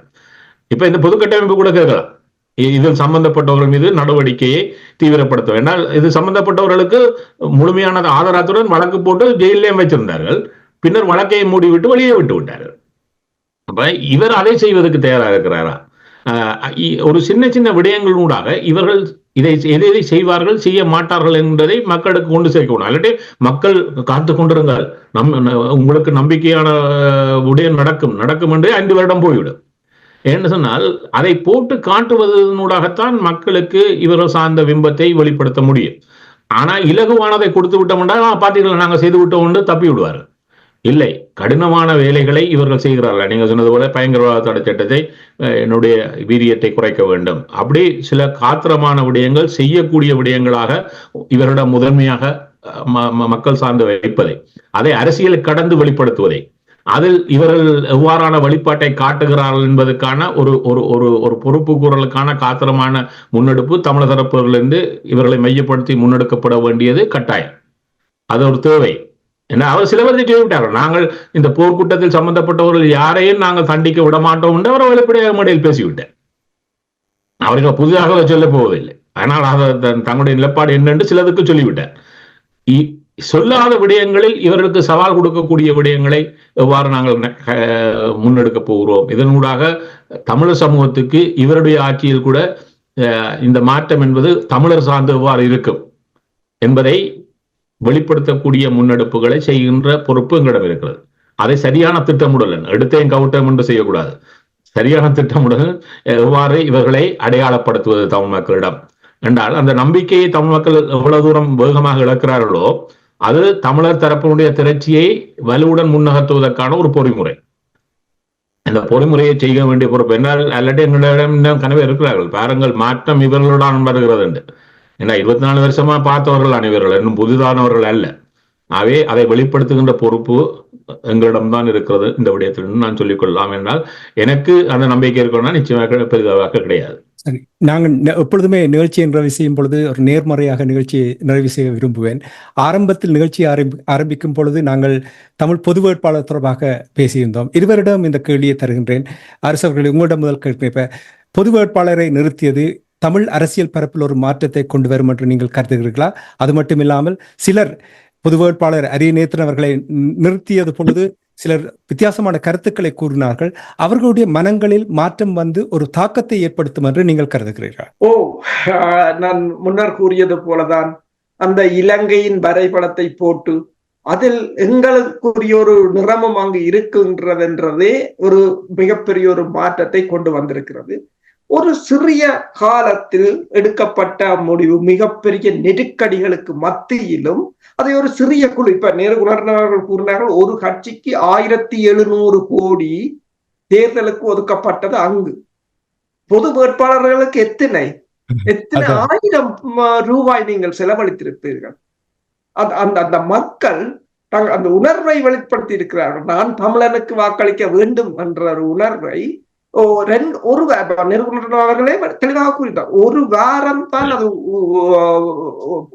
[SPEAKER 3] இப்ப இந்த பொதுக்கட்டமைப்பு கூட கேட்கலாம், இதில் சம்பந்தப்பட்டவர்கள் மீது நடவடிக்கையை தீவிரப்படுத்த வேண்டாம். இது சம்பந்தப்பட்டவர்களுக்கு முழுமையான ஆதாரத்துடன் வழக்கு போட்டு ஜெயிலையும் வச்சிருந்தார்கள். பின்னர் வழக்கையை மூடிவிட்டு வெளியே விட்டு விட்டார்கள். அப்ப இவர் அதை செய்வதற்கு தயாராக இருக்கிறாரா? ஒரு சின்ன சின்ன விடயங்களூடாக இவர்கள் எதை செய்வார்கள் செய்ய மாட்டார்கள் என்பதை மக்களுக்கு கொண்டு சேர்க்கணும். அல்லது மக்கள் காத்து கொண்டிருந்தால் உங்களுக்கு நம்பிக்கையான விடயம் நடக்கும் என்று 5 வருடம் போய்விடும். என்ன சொன்னால், அதை போட்டு காட்டுவதனூடாகத்தான் மக்களுக்கு இவர்கள் சார்ந்த பிம்பத்தை வெளிப்படுத்த முடியும். ஆனா இலகுவானதை கொடுத்து விட்டோம் என்றால் பார்த்தீர்கள் நாங்கள் செய்து விட்டோம் என்று தப்பி விடுவார்கள். இல்லை, கடினமான வேலைகளை இவர்கள் செய்கிறார்கள். நீங்க சொன்னது போல பயங்கரவாத தடை சட்டத்தை என்னுடைய வீரியத்தை குறைக்க வேண்டும், அப்படி சில காத்திரமான விடயங்கள் செய்யக்கூடிய விடயங்களாக இவரிடம் முதன்மையாக மக்கள் சார்ந்து வைப்பதை, அதை அரசியலை கடந்து வெளிப்படுத்துவதை, அதில் இவர்கள் எவ்வாறான வழிபாட்டை காட்டுகிறார்கள் என்பதற்கான ஒரு பொறுப்பு கூறலுக்கான காத்திரமான முன்னெடுப்பு தமிழர் தரப்புகளிலிருந்து இவர்களை மையப்படுத்தி முன்னெடுக்கப்பட வேண்டியது கட்டாயம். அது ஒரு தேவை. ஏன்னா அவர் சிலவரை சொல்லிவிட்டார்கள், நாங்கள் இந்த போர்க்குற்றத்தில் சம்பந்தப்பட்டவர்கள் யாரையும் நாங்கள் தண்டிக்க விட மாட்டோம் என்று அவர் வெளிப்படையாக மேடையில் பேசிவிட்டார். அவர்கள் புதிதாக சொல்ல போவதில்லை. ஆனால் தங்களுடைய நிலப்பாடு என்னென்று சிலருக்கு சொல்லிவிட்டார். சொல்லாத விடயங்களில் இவர்களுக்கு சவால் கொடுக்கக்கூடிய விடயங்களை எவ்வாறு நாங்கள் முன்னெடுக்க போகிறோம். இதனூடாக தமிழர் சமூகத்துக்கு இவருடைய ஆட்சியில் கூட இந்த மாற்றம் என்பது தமிழர் சார்ந்து எவ்வாறு இருக்கும் என்பதை வெளிப்படுத்தக்கூடிய முன்னெடுப்புகளை செய்கின்ற பொறுப்பு எங்களிடம் இருக்கிறது. அதை சரியான திட்டமிடல் எடுத்தேன் கவுட்டம் என்று செய்யக்கூடாது. சரியான திட்டமிடல் எவ்வாறு இவர்களை அடையாளப்படுத்துவது தமிழ் மக்களிடம் என்றால், அந்த நம்பிக்கையை தமிழ் மக்கள் எவ்வளவு தூரம் வேகமாக இழக்கிறார்களோ அது தமிழர் தரப்பினுடைய திரட்சியை வலுவுடன் முன்னகர்த்துவதற்கான ஒரு பொறிமுறை. இந்த பொறிமுறையை செய்ய வேண்டிய பொறுப்பு என்னால் அல்லது எங்களிடம் கனவே இருக்கிறார்கள். பாருங்கள், மாற்றம் இவர்களுடன் வருகிறது என்று. ஏன்னா 24 வருஷமா பார்த்தவர்கள் இவர்கள், இன்னும் புதிதானவர்கள் அல்ல. ஆகவே அதை வெளிப்படுத்துகின்ற பொறுப்பு எங்களிடம்தான் இருக்கிறது. இந்த விடயத்தில் நான் சொல்லிக் கொள்ளலாம் என்றால் எனக்கு அந்த நம்பிக்கை இருக்கணும்னா நிச்சயமாக பெரிதாக கிடையாது.
[SPEAKER 1] சரி, நாங்கள் எப்பொழுதுமே நிகழ்ச்சியை நிறைவு செய்யும் பொழுது ஒரு நேர்மறையாக நிகழ்ச்சியை நிறைவு செய்ய விரும்புவேன். ஆரம்பத்தில் நிகழ்ச்சியை ஆரம்பிக்கும் பொழுது நாங்கள் தமிழ் பொது வேட்பாளர் தொடர்பாக பேசியிருந்தோம். இருவரிடம் இந்த கேள்வியை தருகின்றேன். அரசு அவர்கள், உங்களிடம் முதல் கேட்கிறேன். பொது வேட்பாளரை நிறுத்தியது தமிழ் அரசியல் பரப்பில் ஒரு மாற்றத்தை கொண்டு வரும் என்று நீங்கள் கருதுகிறீர்களா? அது மட்டும் இல்லாமல் சிலர் பொது வேட்பாளர் அரியநேத்திரன் அவர்களை நிறுத்தியது பொழுது சிலர் வித்தியாசமான கருத்துக்களை கூறினார்கள். அவர்களுடைய மனங்களில் மாற்றம் வந்து ஒரு தாக்கத்தை ஏற்படுத்தும் என்று நீங்கள் கருதுகிறீர்கள்?
[SPEAKER 2] நான் முன்னர் கூறியது போலதான் அந்த இலங்கையின் வரைபடத்தை போட்டு அதில் எங்களுக்குரிய ஒரு நிறமும் அங்கு இருக்கின்றதென்றதே ஒரு மிகப்பெரிய ஒரு மாற்றத்தை கொண்டு வந்திருக்கிறது. ஒரு சிறிய காலத்தில் எடுக்கப்பட்ட முடிவு மிகப்பெரிய நெருக்கடிகளுக்கு மத்தியிலும் அதை ஒரு சிறிய குழு, இப்ப நேருகுணர்ந்தவர்கள் கூறினார்கள், ஒரு கட்சிக்கு 1700 கோடி தேர்தலுக்கு ஒதுக்கப்பட்டது. அங்கு பொது வேட்பாளர்களுக்கு எத்தனை 1000 ரூபாய் நீங்கள் செலவழித்திருப்பீர்கள். அந்த மக்கள் அந்த உணர்வை வெளிப்படுத்தி இருக்கிறார்கள். நான் தமிழனுக்கு வாக்களிக்க வேண்டும் என்ற ஒரு உணர்வை அவர்களே தெளிவாக கூறினார். ஒரு வாரம் தான் அது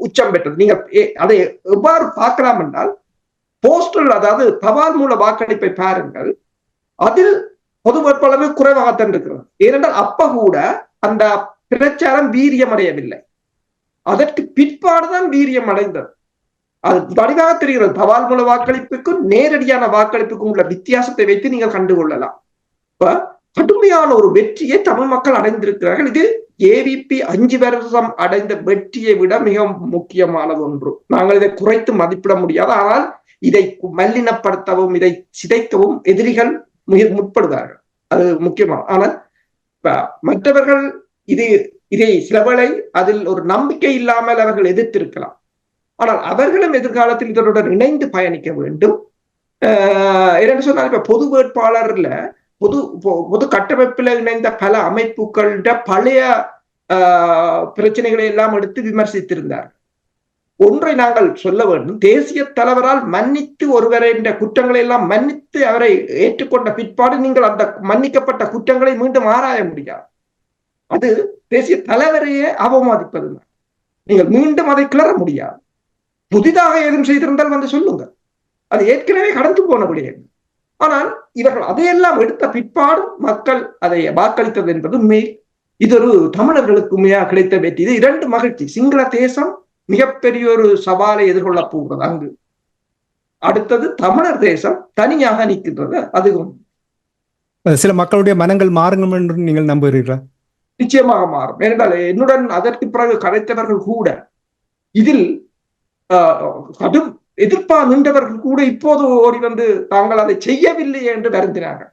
[SPEAKER 2] உச்சம் பெற்றது. நீங்க அதை எவ்வாறு பார்க்கலாம் என்றால், போஸ்டல், அதாவது தபால் மூல வாக்களிப்பை பாருங்கள். அதில் பொது வேட்பாளர்கள் குறைவாகத்தான் இருக்கிறது. ஏனென்றால் அப்ப கூட அந்த பிரச்சாரம் வீரியம் அடையவில்லை. அதற்கு பிற்பாடுதான் வீரியம் அடைந்தது. அது வடிவாக தெரிகிறது. தபால் மூல வாக்களிப்புக்கும் நேரடியான வாக்களிப்புக்கும் உள்ள வித்தியாசத்தை வைத்து நீங்கள் கண்டுகொள்ளலாம். இப்ப கடுமையான ஒரு வெற்றியை தமிழ் மக்கள் அடைந்திருக்கிறார்கள். இது ஏவிபி 5 வருஷம் அடைந்த வெற்றியை விட மிக முக்கியமானது ஒன்று. நாங்கள் இதை குறைத்து மதிப்பிட முடியாது. ஆனால் இதை மல்லினப்படுத்தவும் இதை சிதைக்கவும் எதிரிகள் முற்படுவார்கள். அது முக்கியமான. ஆனால் மற்றவர்கள் இதை சிலவேளை அதில் ஒரு நம்பிக்கை இல்லாமல் அவர்கள் எதிர்த்திருக்கலாம். ஆனால் அவர்களும் எதிர்காலத்தில் இதனுடன் இணைந்து பயணிக்க வேண்டும். என்னென்னு சொன்னால், இப்ப பொது வேட்பாளர்ல பொது கட்டமைப்பில் இணைந்த பல அமைப்புகள பழைய பிரச்சனைகளை எல்லாம் எடுத்து விமர்சித்திருந்தார். ஒன்றை நாங்கள் சொல்ல வேண்டும், தேசிய தலைவரால் மன்னித்து ஒருவரின் குற்றங்களை எல்லாம் மன்னித்து அவரை ஏற்றுக்கொண்ட பிற்பாடு நீங்கள் அந்த மன்னிக்கப்பட்ட குற்றங்களை மீண்டும் ஆராய முடியாது. அது தேசிய தலைவரையே அவமதிப்பது. நீங்கள் மீண்டும் அதை கிளற முடியாது. புதிதாக ஏதும் செய்திருந்தால் வந்து சொல்லுங்கள். அது ஏற்கனவே கடந்து போன விடயம். ஆனால் இவர்கள் அதையெல்லாம் எடுத்த பிற்பாடு மக்கள் அதை வாக்களித்தது என்பது இது ஒரு தமிழர்களுக்கு உண்மையாக கிடைத்த வெற்றி. இது 2 மகிழ்ச்சி. சிங்கள தேசம் மிகப்பெரிய ஒரு சவாலை எதிர்கொள்ள போகிறது. அங்கு அடுத்தது தமிழர் தேசம் தனியாக நிற்கின்றது. அதுவும்
[SPEAKER 1] சில மக்களுடைய மனங்கள் மாறும் என்று நீங்கள் நம்புகிறீர்களா?
[SPEAKER 2] நிச்சயமாக மாறும். ஏனென்றால் என்னுடன் அதற்கு பிறகு கதைத்தவர்கள் கூட, இதில் கடும் நின்றவர்கள் கூட இப்போது ஓடி வந்து தாங்கள் அதை செய்யவில்லை என்று வருந்தினார்கள்.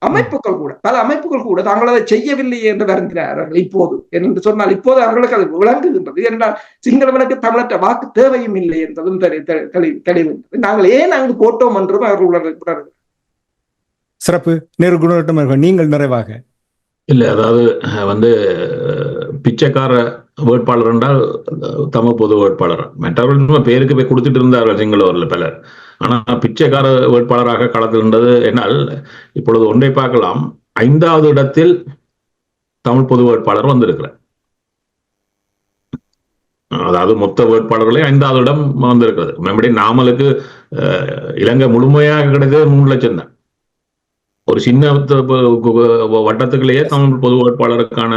[SPEAKER 2] அமைப்புகள் கூட, பல அமைப்புகள் கூட தாங்கள் அதை செய்யவில்லை என்று வருந்தினார்கள். இப்போது என்று சொன்னால் இப்போது அவர்களுக்கு அது விளங்குகின்றது. என்றால் சிங்களவனுக்கு தமிழற்ற வாக்கு தேவையும் இல்லை என்பதும் தெளிவுகின்றது. நாங்கள் ஏன் அங்கு போட்டோம் என்றும் அவர்கள் உணர்கிறார்கள்.
[SPEAKER 1] சிறப்பு. நேருகுணரட்னம் அவர்கள், நீங்கள் நிறைவாக.
[SPEAKER 3] இல்லை, அதாவது வந்து பிச்சைக்கார வேட்பாளர் என்றால் தமிழ் பொது வேட்பாளர். மற்றவர்கள் பேருக்கு போய் கொடுத்துட்டு இருந்தார்கள் சிங்களவர்கள் பலர். ஆனா பிச்சைக்கார வேட்பாளராக களத்திருந்தது என்னால் இப்பொழுது ஒன்றை பார்க்கலாம். 5வது இடத்தில் தமிழ் பொது வேட்பாளர் வந்திருக்கிறார். அதாவது மொத்த வேட்பாளர்களே 5வது இடம் வந்திருக்கிறது. மறுபடியும் நாமலுக்கு இலங்கை முழுமையாக கிடைத்தது 3 லட்சம் தான். ஒரு சின்ன வட்டத்துக்குள்ளேயே தமிழ் பொது வேட்பாளருக்கான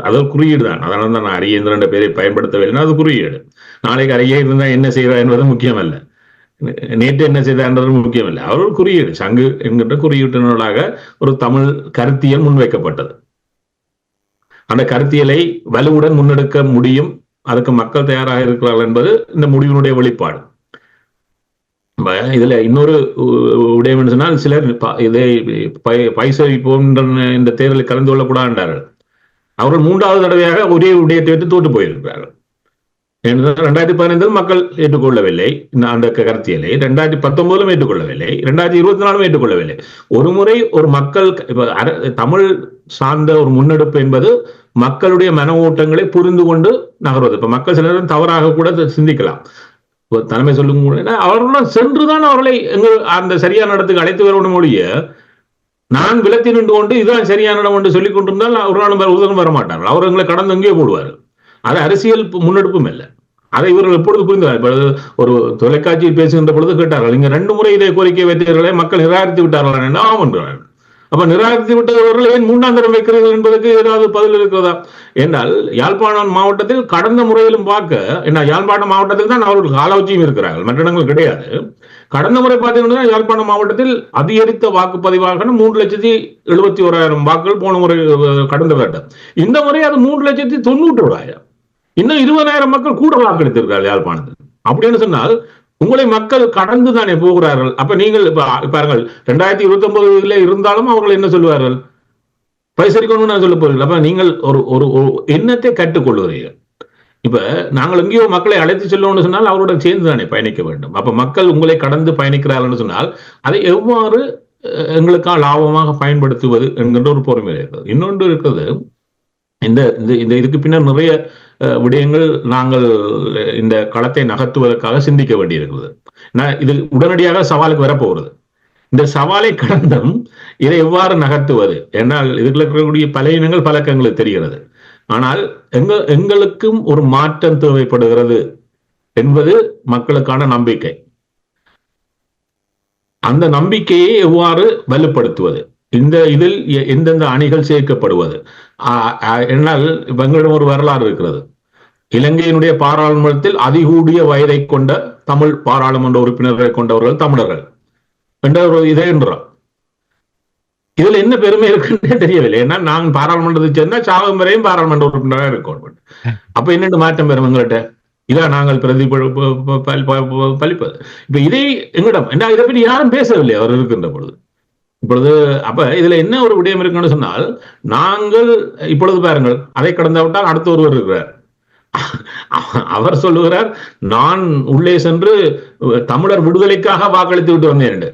[SPEAKER 3] அது குறியீடு தான். அதனால தான் நான் அரியேந்திரன் பேரை பயன்படுத்தவில்லை. அது குறியீடு. நாளைக்கு அரிய இருந்தா என்ன செய்வார் என்பது முக்கியம் அல்ல, நேற்று என்ன செய்தார்ன்றது முக்கியம் இல்லை. அவர் ஒரு குறியீடு, சங்கு என்கின்ற குறியீட்டினர்களாக ஒரு தமிழ் கருத்தியல் முன்வைக்கப்பட்டது. அந்த கருத்தியலை வலுவுடன் முன்னெடுக்க முடியும், அதுக்கு மக்கள் தயாராக இருக்கிறார்கள் என்பது இந்த முடிவினுடைய வெளிப்பாடு. இதுல இன்னொரு விடயம் சொன்னால், சிலர் இதை பைசரி போன்ற இந்த தேர்தலில் கலந்து கொள்ளக்கூடாது என்றார்கள். அவர்கள் 3வது தடவையாக ஒரே விடயத்தை வைத்து தோற்று போயிருக்கிறார்கள். 2015 மக்கள் ஏற்றுக்கொள்ளவில்லை அந்த கருத்தியலை, 2019 ஏற்றுக்கொள்ளவில்லை, 2024 ஏற்றுக்கொள்ளவில்லை. ஒரு முறை ஒரு மக்கள் தமிழ் சார்ந்த ஒரு முன்னெடுப்பு என்பது மக்களுடைய மன ஓட்டங்களை புரிந்து கொண்டு நகர்வது. இப்ப மக்கள் சில நேரம் தவறாக கூட சிந்திக்கலாம். தலைமை சொல்லும் அவர்களுடன் சென்றுதான் அவர்களை அந்த சரியான இடத்துக்கு அழைத்து வரணும் ஒழிய, நான் விலத்தி நின்று கொண்டு இதுதான் சரியான இடம் என்று சொல்லிக் கொண்டிருந்தால் ஒரு நாளும் உதவும் வர மாட்டார்கள். அவர் எங்களை கடந்து எங்கே போடுவார்கள். அது அரசியல் முன்னெடுப்பும் இல்லை. அதை இவர்கள் எப்பொழுது புரிந்தார்? ஒரு தொலைக்காட்சியில் பேசுகின்ற பொழுது கேட்டார்கள், நீங்க 2 முறை இதை கோரிக்கை வைத்தீர்களே, மக்கள் நிராகரித்து விட்டார்கள் என்ன? ஆம் என்றார்கள். அப்ப நிராகரித்து விட்டவர்கள் ஏன் 3ஆம் தரம் வைக்கிறீர்கள் என்பதற்கு ஏதாவது பதில் இருக்கிறதா என்றால், யாழ்ப்பாணம் மாவட்டத்தில் கடந்த முறையிலும் பார்க்க, என்ன யாழ்ப்பாணம் மாவட்டத்தில் தான் அவர்கள் ஆலோசனையும் இருக்கிறார்கள், மற்ற இடங்கள் கிடையாது. கடந்த முறை பார்த்தீங்கன்னா யாழ்ப்பாணம் மாவட்டத்தில் அதிகரித்த வாக்குப்பதிவாக 3,71,000 வாக்குகள் போன முறை கடந்த வருடம். இந்த முறை அது 3,91,000. இன்னும் 20,000 மக்கள் கூட வாக்களித்திருக்கிறார்கள் யாழ்ப்பாணத்தில். அப்படின்னு சொன்னால் உங்களை மக்கள் கடந்து தானே போகிறார்கள். அப்ப நீங்கள் பாருங்கள், 2029 இருந்தாலும் அவர்கள் என்ன சொல்லுவார்கள்? பைசரிக்கணும்னு நான் சொல்ல போறீர்கள். அப்ப நீங்கள் ஒரு எண்ணத்தை கற்றுக்கொள்கிறீர்கள். இப்ப நாங்கள் எங்கேயோ மக்களை அழைத்து செல்லணும்னு சொன்னால் அவருடன் சேர்ந்து தானே பயணிக்க வேண்டும். அப்ப மக்கள் உங்களை கடந்து பயணிக்கிறார்கள் சொன்னால் அதை எவ்வாறு எங்களுக்காக லாபமாக பயன்படுத்துவது என்கின்ற ஒரு பொறுமை இருக்கிறது. இன்னொன்று இருக்கிறது, இந்த இதுக்கு பின்னர் நிறைய விடயங்கள் நாங்கள் இந்த களத்தை நகர்த்துவதற்காக சிந்திக்க வேண்டியிருக்கிறது. இது உடனடியாக சவாலுக்கு வரப்போகிறது. இந்த சவாலை கடந்தும் இதை எவ்வாறு நகர்த்துவது என்றால், இதுக்குள்ள இருக்கக்கூடிய பல பழக்கங்களுக்கு தெரிகிறது. ஆனால் எங்களுக்கும் ஒரு மாற்றம் தேவைப்படுகிறது என்பது மக்களுக்கான நம்பிக்கை. அந்த நம்பிக்கையை எவ்வாறு வலுப்படுத்துவது, இதில் எந்தெந்த அணிகள் சேர்க்கப்படுவது என்னால் எங்களிடம் ஒரு வரலாறு இருக்கிறது. இலங்கையினுடைய பாராளுமன்றத்தில் அதிகூடிய வயதை கொண்ட தமிழ் பாராளுமன்ற உறுப்பினர்களை கொண்டவர்கள் தமிழர்கள் என்ற ஒரு இதை என்றோம். இதுல என்ன பெருமை இருக்குன்னே தெரியவில்லை. ஏன்னா நான் பாராளுமன்றத்தை சேர்ந்தா சாகும் வரையும் பாராளுமன்ற உறுப்பினராக இருக்கணும். அப்ப என்னென்று மாற்றம் பெறும் எங்கள்கிட்ட? இதான் நாங்கள் பலிப்பது. இப்ப இதை எங்களிடம் என்ன, இதை பற்றி யாரும் பேசவில்லை அவர் இருக்கின்ற பொழுது. இப்பொழுது அப்ப இதுல என்ன ஒரு விடயம் இருக்குன்னு சொன்னால், நாங்கள் இப்பொழுது பாருங்கள், அதை கடந்து விட்டால் அடுத்த ஒருவர் இருக்கிறார். அவர் சொல்லுகிறார், நான் உள்ளே சென்று தமிழர் விடுதலைக்காக வாக்களித்து விட்டு வந்தேன்.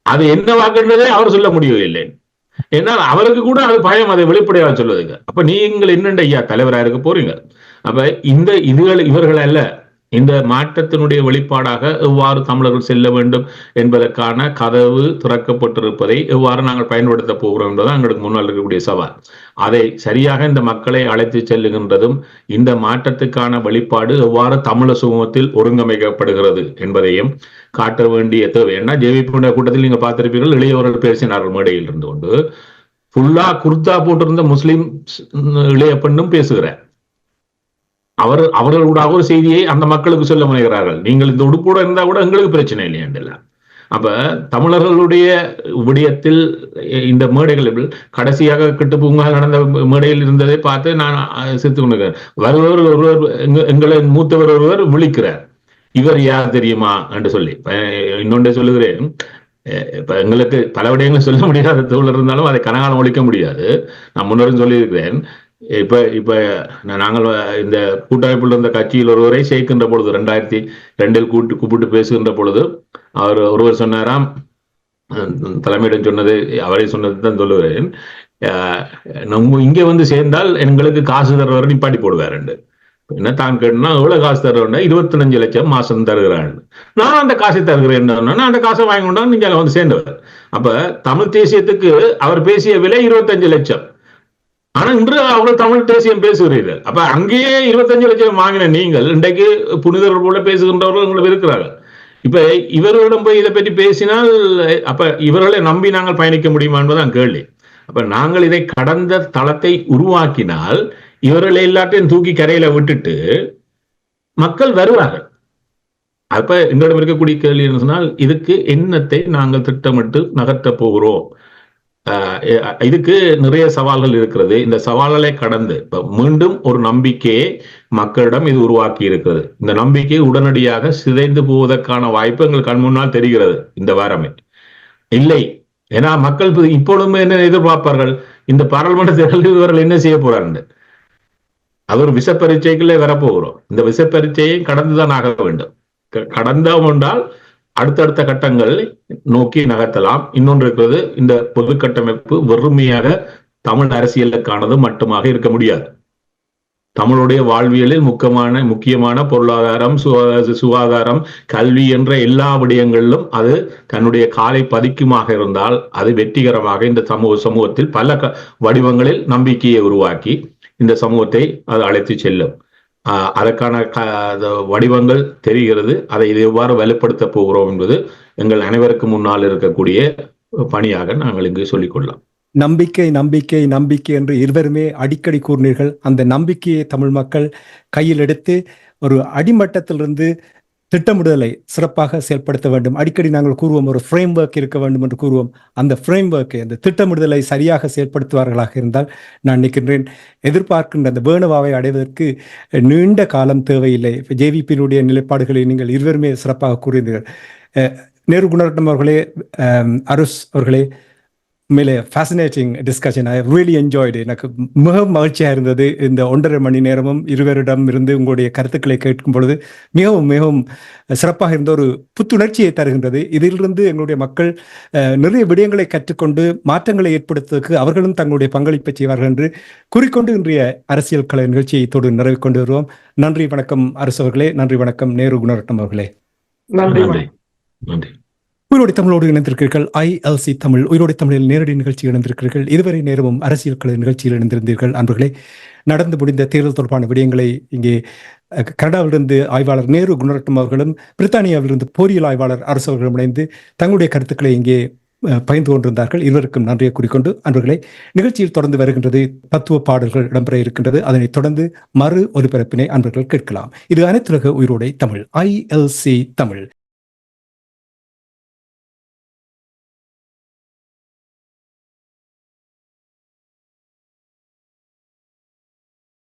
[SPEAKER 3] அது என்ன வாக்குன்றதே அவர் சொல்ல முடியவில்லை. ஏன்னால் அவருக்கு கூட அது பயம், அதை வெளிப்படையாக சொல்லுவதுங்க. அப்ப நீங்கள் என்னென்ன ஐயா தலைவராக இருக்க போறீங்க? அப்ப இவர்கள் அல்ல, இந்த மாற்றத்தினுடைய வெளிப்பாடாக எவ்வாறு தமிழர்கள் செல்ல வேண்டும் என்பதற்கான கதவு திறக்கப்பட்டிருப்பதை எவ்வாறு நாங்கள் பயன்படுத்த போகிறோம் என்பதுதான் எங்களுக்கு முன்னால் இருக்கக்கூடிய சவால். அதை சரியாக இந்த மக்களை அழைத்து செல்லுகின்றதும், இந்த மாற்றத்துக்கான வெளிப்பாடு எவ்வாறு தமிழர் சமூகத்தில் ஒருங்கமைக்கப்படுகிறது என்பதையும் காட்ட வேண்டிய தேவை. ஏன்னா ஜேவிபி கூட்டத்தில் நீங்க பார்த்திருப்பீர்கள், இளையவர்கள் பேசினார்கள் மேடையில் இருந்து கொண்டு. ஃபுல்லா குர்தா போட்டிருந்த முஸ்லிம் இளைய பெண்ணும் பேசுகிறார். அவர்களோட ஒரு செய்தியை அந்த மக்களுக்கு சொல்ல முனைகிறார்கள். நீங்கள் இந்த உடுப்போட இருந்தா கூட எங்களுக்கு பிரச்சனை இல்லையா? அப்ப தமிழர்களுடைய விடயத்தில் இந்த மேடைகள் கடைசியாக கிட்டுப்பூங்கா நடந்த மேடையில் இருந்ததை பார்த்து நான் சிரித்து கொண்டிருக்கிறேன். ஒருவர் எங்களை மூத்தவர் ஒருவர் விழிக்கிறார், இவர் யார் தெரியுமா என்று சொல்லி. இன்னொன்றே சொல்லுகிறேன், இப்ப எங்களுக்கு பல விடயங்கள் சொல்ல முடியாத தோழர் இருந்தாலும் அதை கனகாலம் ஒழிக்க முடியாது. நான் முன்னரும் சொல்லியிருக்கிறேன். இப்ப நாங்கள் இந்த கூட்டமைப்பில் இருந்த கட்சியில் ஒருவரை சேர்க்கின்ற பொழுது 2002 கூப்பிட்டு பேசுகின்ற பொழுது அவர் ஒருவர் சொன்னாராம், தலைமையிடம் சொன்னது, அவரை சொன்னது தான் சொல்லுகிறேன், நம்ம இங்க வந்து சேர்ந்தால் எங்களுக்கு காசு தருவார் நிப்பாட்டி போடுவார். என்ன தான் கேட்டா, எவ்வளவு காசு தருவேன்? 25 லட்சம் மாசம் தருகிறான். நான் அந்த காசை தருகிறேன், அந்த காசை வாங்கி கொண்டா நீங்க வந்து சேர்ந்தவர். அப்ப தமிழ் தேசியத்துக்கு அவர் பேசிய விலை 25 லட்சம். ஆனா இன்று அவர்கள் தமிழ் தேசியம் பேசுகிறீர்கள். அப்ப அங்கேயே 25 லட்சம் வாங்கின நீங்கள் இன்றைக்கு புனிதர்கள் போல பேசுகின்றவர்கள் உங்களுக்கு இருக்கிறார்கள். இப்ப இவர்களிடம் போய் இதை பற்றி பேசினால் அப்ப இவர்களை நம்பி நாங்கள் பயணிக்க முடியுமா என்பதுதான் கேள்வி. அப்ப நாங்கள் இதை கடந்த தளத்தை உருவாக்கினால் இவர்களை எல்லாத்தையும் தூக்கி கரையில விட்டுட்டு மக்கள் வருவார்கள். அப்ப எங்களிடம் இருக்கக்கூடிய கேள்வி என்ன சொன்னால், இதுக்கு என்னத்தை நாங்கள் திட்டமிட்டு நகர்த்த போகிறோம்? இதுக்கு நிறைய சவால்கள் இருக்கிறது. இந்த சவால்களை கடந்து மீண்டும் ஒரு நம்பிக்கையை மக்களிடம் இது உருவாக்கி இருக்கிறது. இந்த நம்பிக்கை உடனடியாக சிதைந்து போவதற்கான வாய்ப்பு எங்கள் கண் முன்னால் தெரிகிறது இந்த வாரமே. இல்லை, ஏன்னா மக்கள் இப்பொழுதுமே என்ன எதிர்பார்ப்பார்கள், இந்த பாராளுமன்ற தேர்தலில் இவர்கள் என்ன செய்ய போறாங்க? அது ஒரு விச பரீட்சைக்குள்ளே வரப்போகிறோம். இந்த விச பரீட்சையை கடந்துதான் ஆக வேண்டும். கடந்தோம் என்றால் அடுத்தடுத்த கட்டங்களை நோக்கி நகர்த்தலாம். இன்னொன்று இருக்கிறது, இந்த பொது கட்டமைப்பு வெறுமையாக தமிழ் அரசியலுக்கானது மட்டுமாக இருக்க முடியாது. தமிழுடைய வாழ்வியலில் முக்கியமான பொருளாதாரம், சுகாதாரம், கல்வி என்ற எல்லா விடயங்களிலும் அது தன்னுடைய காலை பதிக்குமாக இருந்தால் அது வெற்றிகரமாக இந்த சமூகத்தில் பல வடிவங்களில் நம்பிக்கையை உருவாக்கி இந்த சமூகத்தை அது அழைத்து செல்லும். அதற்கான வடிவங்கள் தெரிகிறது. அதை இது எவ்வாறு வலுப்படுத்த போகிறோம் என்பது எங்கள் அனைவருக்கு முன்னால் இருக்கக்கூடிய பணியாக நாங்கள் இங்கு சொல்லிக்கொள்ளலாம்.
[SPEAKER 1] நம்பிக்கை நம்பிக்கை நம்பிக்கை என்று இருவருமே அடிக்கடி கூறினீர்கள். அந்த நம்பிக்கையை தமிழ் மக்கள் கையில் எடுத்து ஒரு அடிமட்டத்திலிருந்து திட்டமிடுதலை சிறப்பாக செயல்படுத்த வேண்டும். அடிக்கடி நாங்கள் கூறுவோம், ஒரு ஃப்ரேம் ஒர்க் இருக்க வேண்டும் என்று கூறுவோம். அந்த ஃப்ரேம் ஒர்க்கை, அந்த திட்டமிடுதலை சரியாக செயல்படுத்துவார்களாக இருந்தால் நான் நினைக்கின்றேன் எதிர்பார்க்கின்ற அந்த வேணுவாவை அடைவதற்கு நீண்ட காலம் தேவையில்லை. ஜேவிபியினுடைய நிலைப்பாடுகளை நீங்கள் இருவருமே சிறப்பாக கூறினீர்கள். நேரு குணரட்னம் அவர்களே, அருஸ் அவர்களே, உண்மையிலே fascinating discussion. I really enjoyed. எனக்கு மிக மகிழ்ச்சியாக இருந்தது. இந்த 1.5 மணி நேரமும் இருவரிடம் இருந்து உங்களுடைய கருத்துக்களை கேட்கும் பொழுது மிகவும் மிகவும் சிறப்பாக இருந்த ஒரு புத்துணர்ச்சியை தருகின்றது. இதிலிருந்து எங்களுடைய மக்கள் நிறைய விடயங்களை கற்றுக்கொண்டு மாற்றங்களை ஏற்படுத்துவதற்கு அவர்களும் தங்களுடைய பங்களிப்பை செய்வார்கள் என்று கூறிக்கொண்டு இன்றைய அரசியல் கலை நிகழ்ச்சியை தொடர்ந்து நிறைவு கொண்டு வருவோம். நன்றி, வணக்கம் அரசு அவர்களே. நன்றி, வணக்கம் நேரு குணரட்னம் அவர்களே.
[SPEAKER 2] நன்றி.
[SPEAKER 3] நன்றி.
[SPEAKER 1] உயிரோடு தமிழோடு இணைந்திருக்கிறீர்கள். ILC தமிழ் உயிரோடு தமிழில் நேரடி நிகழ்ச்சி இணைந்திருக்கிறீர்கள். இதுவரை நேரமும் அரசியல் கலை நிகழ்ச்சியில் இணைந்திருந்தீர்கள். அன்பர்களே, நடந்து முடிந்த தேர்தல் தொடர்பான விடயங்களை இங்கே கனடாவிலிருந்து ஆய்வாளர் நேரு குணரட்னம் அவர்களும் பிரித்தானியாவிலிருந்து போரியல் ஆய்வாளர் அரசு அவர்களும் இணைந்து தங்களுடைய கருத்துக்களை இங்கே பகிர்ந்து கொண்டிருந்தார்கள். இருவருக்கும் நன்றியை கூறிக்கொண்டு அன்பர்களே, நிகழ்ச்சியில் தொடர்ந்து வருகின்றது தத்துவ பாடல்கள் இடம்பெற இருக்கின்றது. அதனைத் தொடர்ந்து மறு ஒலிபரப்பினை அன்பர்கள் கேட்கலாம். இது அனைத்துலக உயிரோடை தமிழ் ILC தமிழ்.